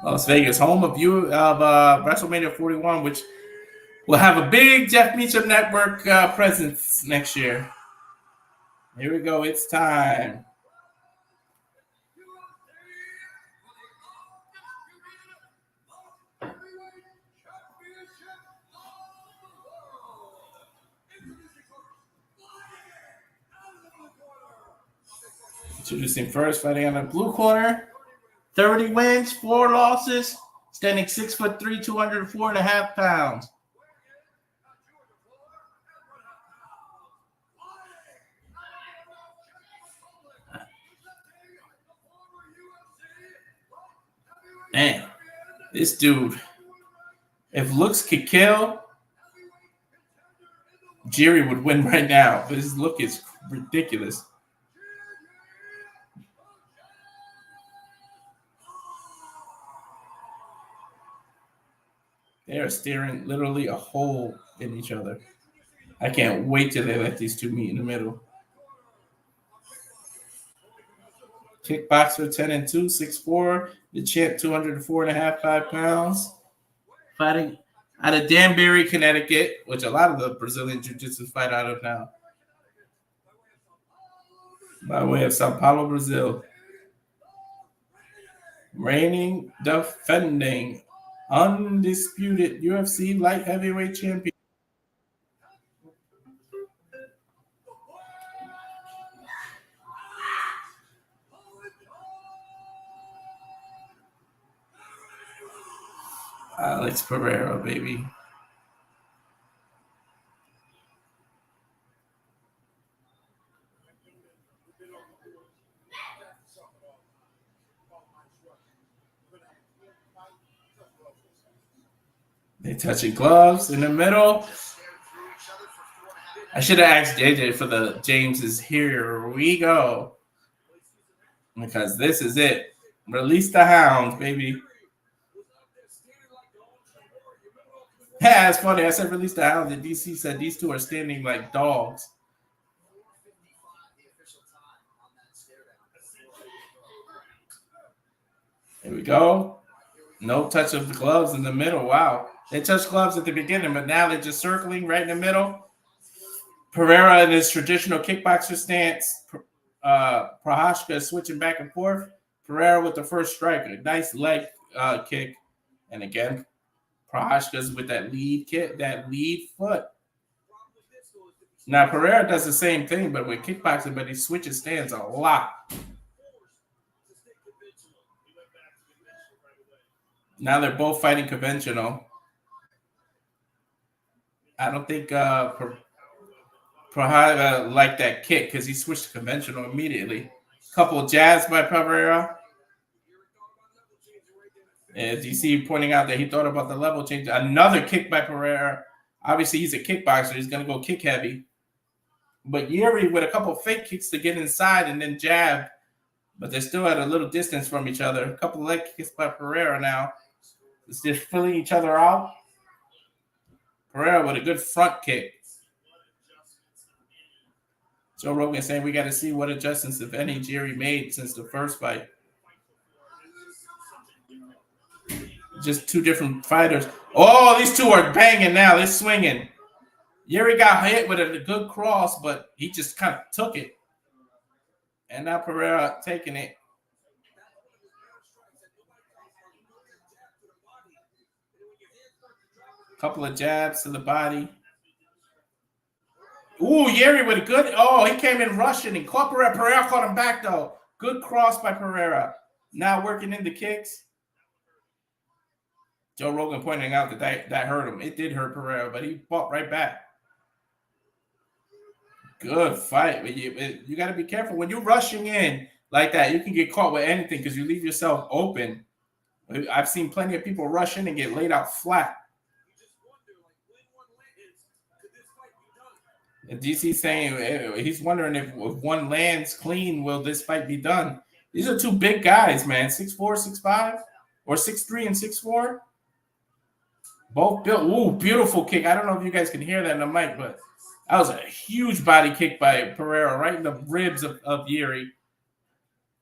Las Vegas, home of WrestleMania 41, which will have a big Jeff Meacham Network presence next year. Here we go. It's time. Introducing first, fighting on the blue corner. 30 wins, 4 losses, standing 6'3", 204.5 pounds. Man, this dude, if looks could kill, Jerry would win right now, but his look is ridiculous. They are staring literally a hole in each other. I can't wait till they let these two meet in the middle. Kickboxer 10-2, 6'4". The champ 204.5 pounds. Fighting out of Danbury, Connecticut, which a lot of the Brazilian jiu-jitsu fight out of now. By way of Sao Paulo, Brazil. Reigning, defending, undisputed UFC light heavyweight champion. Alex Pereira, baby. They touching gloves in the middle. I should have asked JJ for the James's. Here we go. Because this is it. Release the hounds, baby. Yeah, it's funny. I said release the hounds, and DC said these two are standing like dogs. Here we go. No touch of the gloves in the middle. Wow. They touched gloves at the beginning, but now they're just circling right in the middle. Pereira in his traditional kickboxer stance. Prohashka is switching back and forth. Pereira with the first strike. A nice leg kick. And again, Prohashka's with that lead kick, that lead foot. Now, Pereira does the same thing, but with kickboxing, but he switches stance a lot. Now they're both fighting conventional. I don't think Pereira liked that kick because he switched to conventional immediately. Couple of jabs by Pereira. And DC pointing out that he thought about the level change. Another kick by Pereira. Obviously, he's a kickboxer. He's going to go kick heavy. But Yuri with a couple of fake kicks to get inside and then jab. But they're still at a little distance from each other. A couple of leg kicks by Pereira now. It's just filling each other out. Pereira with a good front kick. Joe Rogan saying we got to see what adjustments, if any, Jerry made since the first fight. Just two different fighters. Oh, these two are banging now. They're swinging. Yuri got hit with a good cross, but he just kind of took it. And now Pereira taking it. Couple of jabs to the body. Ooh, Yuri with a good. Oh, he came in rushing and caught Pereira. Pereira caught him back, though. Good cross by Pereira. Now working in the kicks. Joe Rogan pointing out that hurt him. It did hurt Pereira, but he fought right back. Good fight. But you got to be careful. When you're rushing in like that, you can get caught with anything because you leave yourself open. I've seen plenty of people rush in and get laid out flat. And DC saying he's wondering if one lands clean, will this fight be done? These are two big guys, man. 6'4", 6'5", or 6'3" and 6'4". Both built. Ooh, beautiful kick. I don't know if you guys can hear that in the mic, but that was a huge body kick by Pereira right in the ribs of Yuri.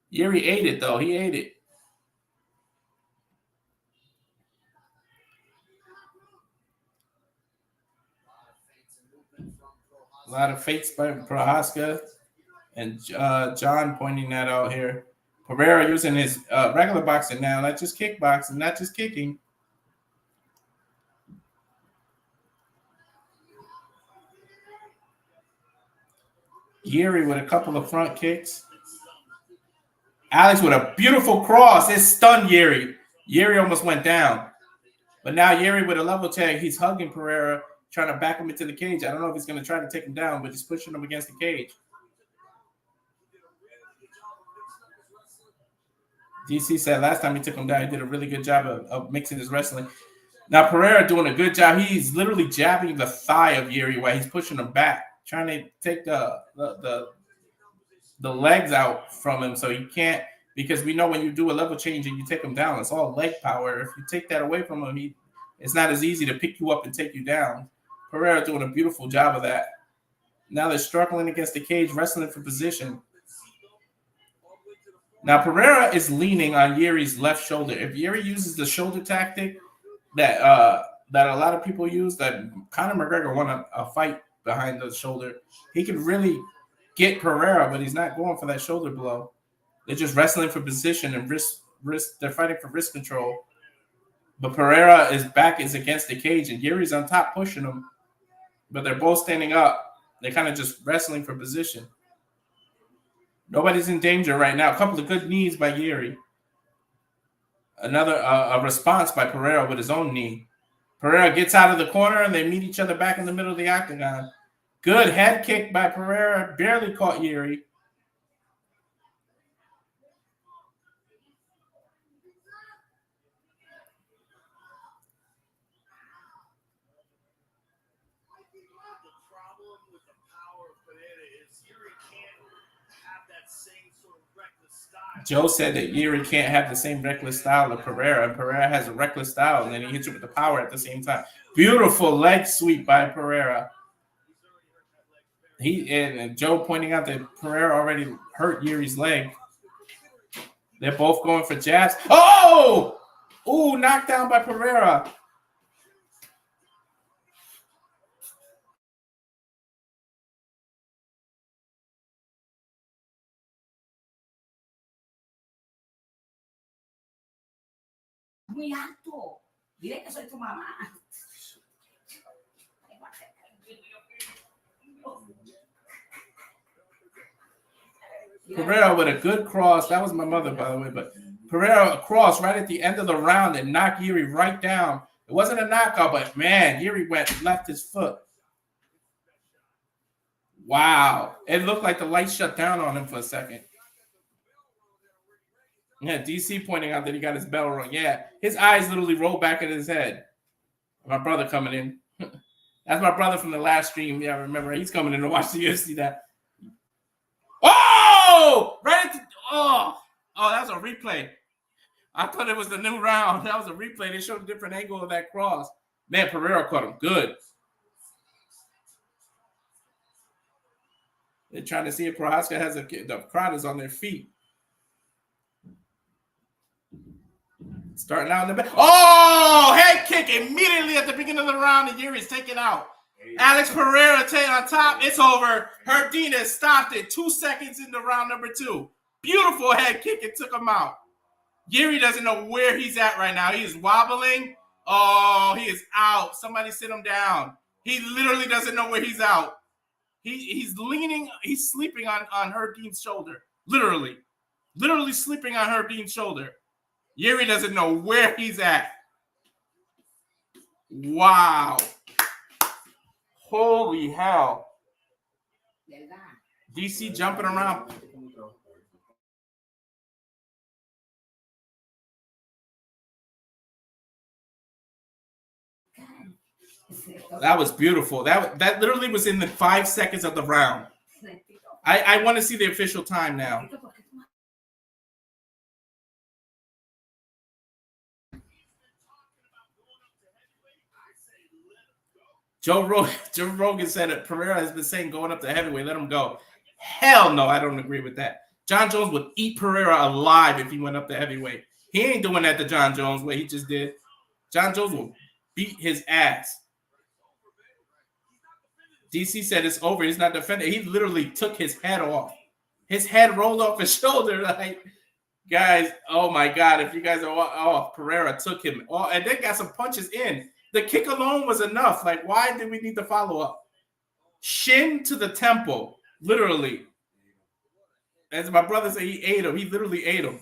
Yuri ate it, though. He ate it. A lot of fakes by Prohaska. And John pointing that out here. Pereira using his regular boxing now, not just kickboxing, not just kicking. Yuri with a couple of front kicks. Alex with a beautiful cross. It stunned Yuri. Yuri almost went down. But now Yuri with a level tag, he's hugging Pereira, trying to back him into the cage. I don't know if he's going to try to take him down, but he's pushing him against the cage. DC said last time he took him down, he did a really good job of mixing his wrestling. Now Pereira doing a good job. He's literally jabbing the thigh of Yuri while he's pushing him back, trying to take the legs out from him so he can't, because we know when you do a level change and you take him down, it's all leg power. If you take that away from him, it's not as easy to pick you up and take you down. Pereira doing a beautiful job of that. Now they're struggling against the cage, wrestling for position. Now Pereira is leaning on Yuri's left shoulder. If Yuri uses the shoulder tactic that a lot of people use, that Conor McGregor won a fight behind the shoulder, he could really get Pereira, but he's not going for that shoulder blow. They're just wrestling for position and wrist. They're fighting for wrist control. But Pereira's back is against the cage, and Yuri's on top pushing him. But they're both standing up. They're kind of just wrestling for position. Nobody's in danger right now. A couple of good knees by Yuri. Another a response by Pereira with his own knee. Pereira gets out of the corner and they meet each other back in the middle of the octagon. Good head kick by Pereira. Barely caught Yuri. Joe said that Yuri can't have the same reckless style of Pereira, and Pereira has a reckless style, and then he hits it with the power at the same time. Beautiful leg sweep by Pereira. And Joe pointing out that Pereira already hurt Yuri's leg. They're both going for jabs. Oh! Ooh, knocked down by Pereira. Muy alto. Dile que soy tu mamá. Pereira with a good cross. That was my mother, by the way. But Pereira cross right at the end of the round and knocked Yuri right down. It wasn't a knockout, but man, Yuri left his foot. Wow. It looked like the light shut down on him for a second. Yeah, DC pointing out that he got his bell rung. Yeah, his eyes literally rolled back in his head. My brother coming in. That's my brother from the last stream. Yeah, I remember. He's coming in to watch the UFC now. Oh! Right at the, oh, that was a replay. I thought it was the new round. That was a replay. They showed a different angle of that cross. Man, Pereira caught him good. They're trying to see if Prohaska has the crowd is on their feet. Starting out in the back. Oh, head kick immediately at the beginning of the round, and Yuri's taken out. Alex Pereira on top. It's over. Herb Dean has stopped it 2 seconds into round number 2. Beautiful head kick. It took him out. Yuri doesn't know where he's at right now. He is wobbling. Oh, he is out. Somebody sit him down. He literally doesn't know where he's out. He's leaning. He's sleeping on Herb Dean's shoulder. Literally sleeping on Herb Dean's shoulder. Yuri doesn't know where he's at. Wow. Holy hell. DC jumping around. That was beautiful. That literally was in the 5 seconds of the round. I want to see the official time now. Joe Rogan said that Pereira has been saying going up to heavyweight, let him go. Hell no, I don't agree with that. John Jones would eat Pereira alive if he went up to heavyweight. He ain't doing that to John Jones, what he just did. John Jones will beat his ass. DC said it's over. He's not defending. He literally took his head off. His head rolled off his shoulder. Like, guys, oh my God. If you guys are Pereira took him. Oh, and then got some punches in. The kick alone was enough. Like, why did we need to follow up? Shin to the temple, literally. As my brother said, he ate him. He literally ate him.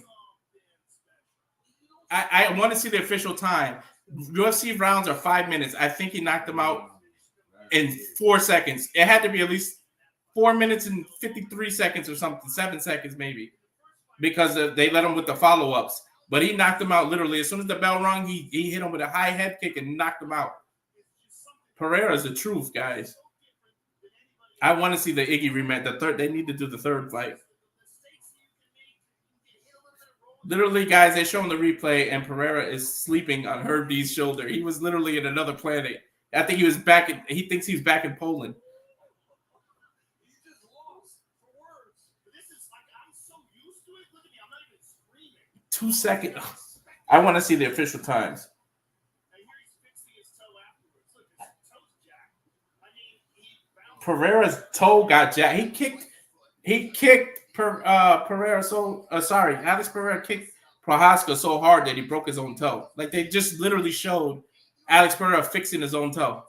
I want to see the official time. UFC rounds are 5 minutes. I think he knocked him out in 4 seconds. It had to be at least 4 minutes and 53 seconds or something, 7 seconds maybe, because they let him with the follow-ups. But he knocked him out literally. As soon as the bell rung, he hit him with a high head kick and knocked him out. Pereira's the truth, guys. I want to see the Iggy rematch. The third, they need to do the third fight. Literally, guys, they're showing the replay, and Pereira is sleeping on Herb Dean's shoulder. He was literally in another planet. I think he was back in. He thinks he's back in Poland. 2 seconds. I want to see the official times. Pereira's toe got jacked. He kicked Pereira so Alex Pereira kicked Prohaska so hard that he broke his own toe. Like, they just literally showed Alex Pereira fixing his own toe.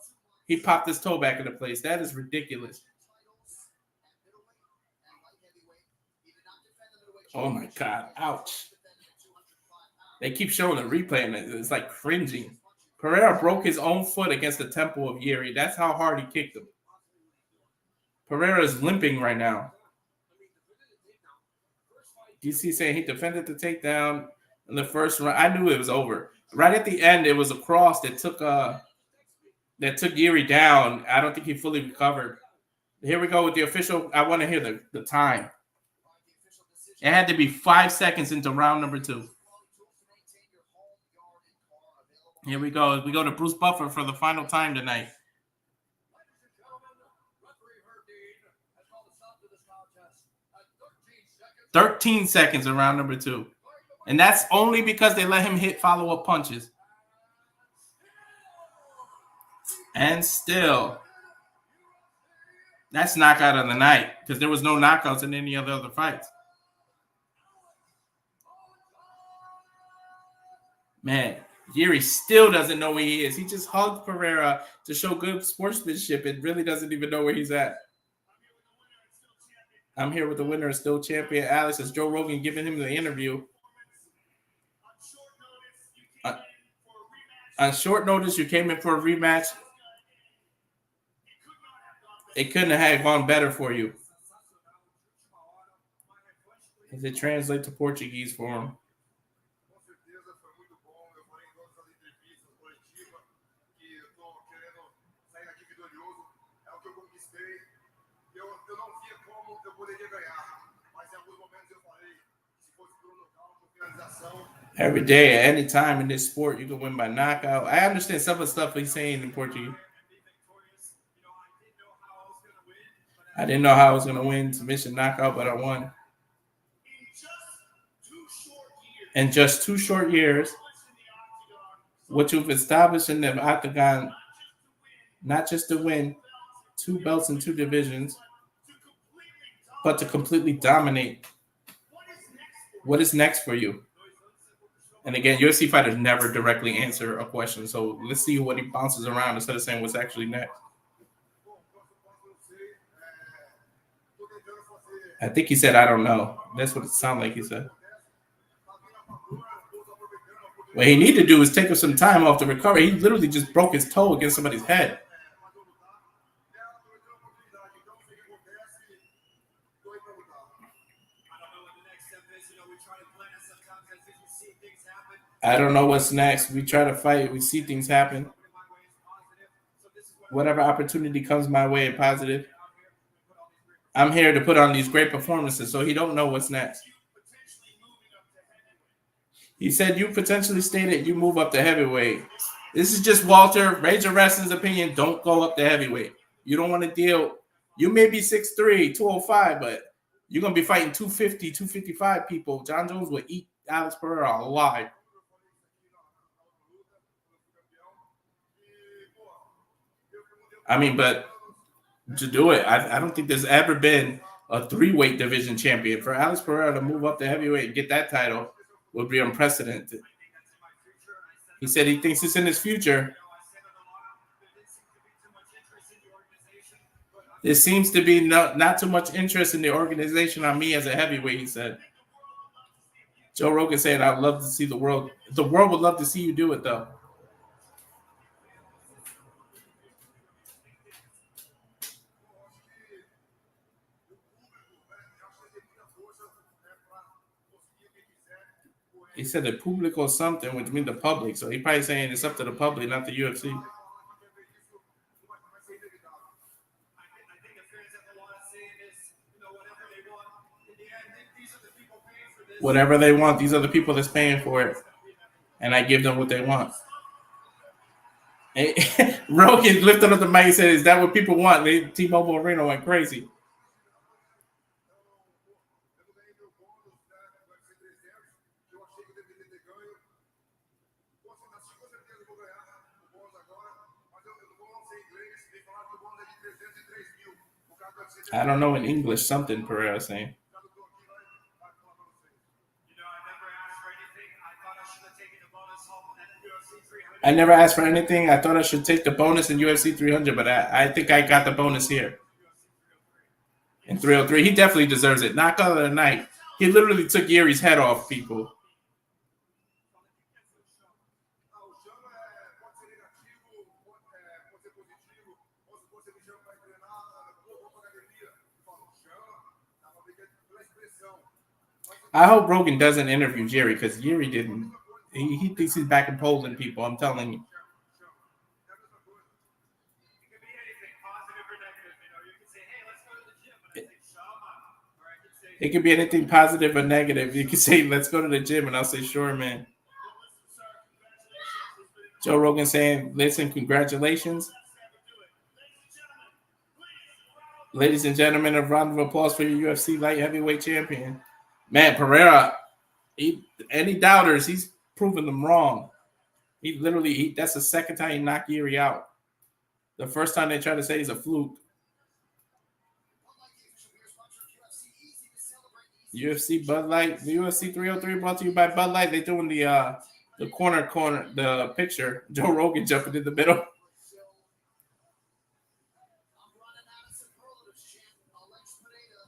He popped his toe back into place. That is ridiculous. Oh my God. Ouch. They keep showing the replay, and it's like cringing. Pereira broke his own foot against the temple of Yuri. That's how hard he kicked him. Pereira is limping right now. DC saying he defended the takedown in the first round. I knew it was over. Right at the end, it was a cross that took Yuri down. I don't think he fully recovered. Here we go with the official. I want to hear the time. It had to be 5 seconds into round number 2. Here we go. We go to Bruce Buffer for the final time tonight. 13 seconds in round number 2. And that's only because they let him hit follow-up punches. And still, that's knockout of the night because there was no knockouts in any of the other fights. Man, Yuri still doesn't know where he is. He just hugged Pereira to show good sportsmanship and really doesn't even know where he's at. I'm here with the winner and still champion, Alex. As Joe Rogan giving him the interview. On short notice, you came in for a rematch. It couldn't have gone better for you. As it translates to Portuguese for him. Every day, at any time in this sport, you can win by knockout. I understand some of the stuff he's saying in Portuguese. I didn't know how I was going to win submission knockout, but I won. In just 2 short years, what you've established in the octagon, not just to win 2 belts in 2 divisions, but to completely dominate. What is next for you? And again, UFC fighters never directly answer a question. So let's see what he bounces around instead of saying what's actually next. I think he said, I don't know. That's what it sounded like he said. What he needed to do is take him some time off to recover. He literally just broke his toe against somebody's head. I don't know what's next. We try to fight. We see things happen. Whatever opportunity comes my way, positive. I'm here to put on these great performances, so he don't know what's next. He said you potentially stated you move up to heavyweight. This is just Walter, Razor Wrestling's opinion. Don't go up to heavyweight. You don't want to deal. You may be 6'3", 205, but you're going to be fighting 250, 255 people. John Jones will eat Alex Pereira alive. I mean, but to do it, I don't think there's ever been a 3-weight division champion. For Alex Pereira to move up to heavyweight and get that title would be unprecedented. He said he thinks it's in his future. There seems to be not too much interest in the organization on me as a heavyweight, he said. Joe Rogan said, I'd love to see the world. The world would love to see you do it, though. He said the público something, which means the public. So he's probably saying it's up to the public, not the UFC. Whatever they want, these are the people that's paying for it. And I give them what they want. Hey, Rogan lifted up the mic and said, is that what people want? T-Mobile Arena went crazy. I don't know in English something Pereira saying. I never asked for anything. I thought I should take the bonus in UFC 300, but I think I got the bonus here. In 303, he definitely deserves it. Knockout of the night. He literally took Yuri's head off, people. I hope Rogan doesn't interview Jerry because Jerry didn't. He thinks he's back in Poland, people. I'm telling you. It could be anything positive or negative. You can say, let's go to the gym, and I'll say, sure, man. Joe Rogan saying, listen, congratulations. Ladies and gentlemen, a round of applause for your UFC light heavyweight champion. Man, Pereira, any doubters, he's proven them wrong. That's the second time he knocked Yuri out. The first time they tried to say he's a fluke. UFC Bud Light, the UFC 303 brought to you by Bud Light. They're doing the corner, the picture. Joe Rogan jumping in the middle.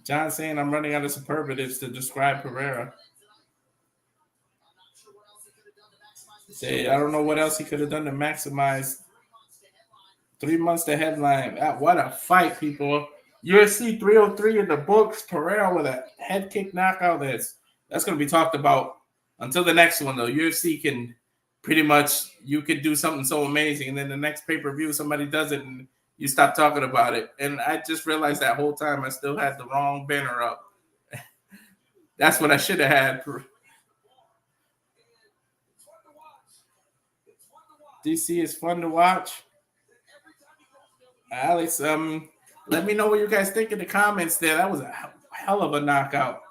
John saying I'm running out of superlatives to describe Pereira. Say I don't know what else he could have done to maximize 3 months to headline. What a fight, people. UFC 303 in the books. Pereira with a head kick knockout. That's going to be talked about until the next one, though. UFC can pretty much, you could do something so amazing, and then the next pay-per-view, somebody does it, and you stop talking about it. And I just realized that whole time I still had the wrong banner up. That's what I should have had. DC is fun to watch. Alex, let me know what you guys think in the comments there. That was a hell of a knockout.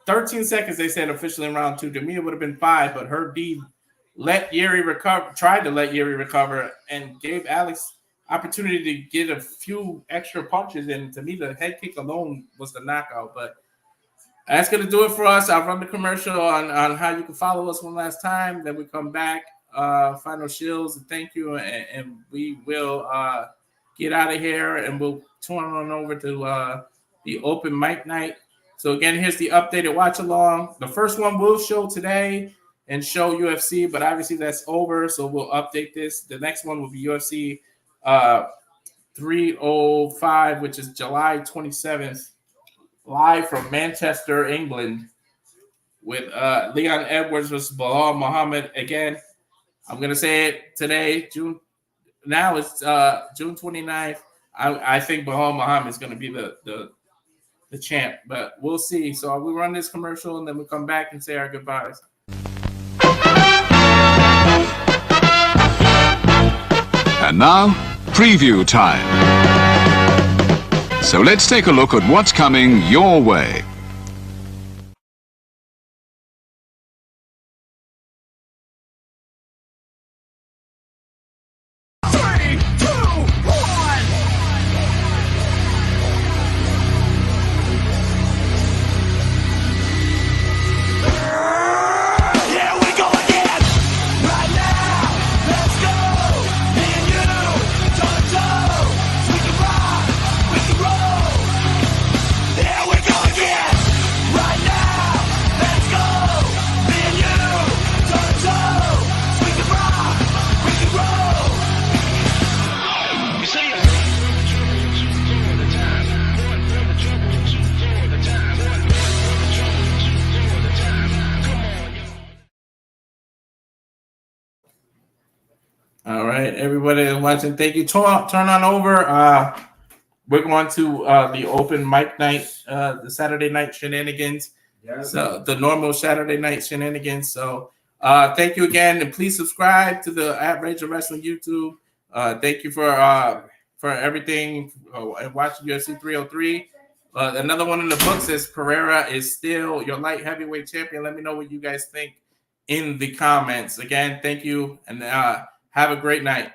13 seconds, they said, officially in round 2. To me, it would have been 5, but Herb D tried to let Yuri recover, and gave Alex opportunity to get a few extra punches. And to me, the head kick alone was the knockout. But that's going to do it for us. I'll run the commercial on how you can follow us one last time. Then we come back, final shields, and thank you, and we will get out of here, and we'll turn on over to the open mic night. So again, here's the updated watch along. The first one will show today and show UFC, but obviously that's over, so we'll update this. The next one will be UFC 305, which is July 27th, live from Manchester, England, with Leon Edwards versus Bilal Muhammad. Again, I'm going to say it today, June 29th. I think Bilal Muhammad is going to be the champ, but we'll see. So we run this commercial, and then we'll come back and say our goodbyes. And now, preview time. So let's take a look at what's coming your way. All right, everybody watching, thank you. Turn on over. We're going to the open mic night, the Saturday night shenanigans. Yeah. So the normal Saturday night shenanigans. So thank you again, and please subscribe to the Rage of Wrestling YouTube. Thank you for everything and watching UFC 303. Another one in the book says Pereira is still your light heavyweight champion. Let me know what you guys think in the comments. Again, thank you, and have a great night.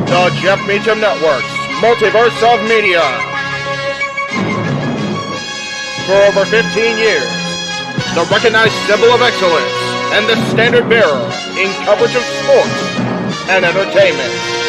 The Jeff Meacham Network's Multiverse of Media. For over 15 years, the recognized symbol of excellence and the standard bearer in coverage of sports and entertainment.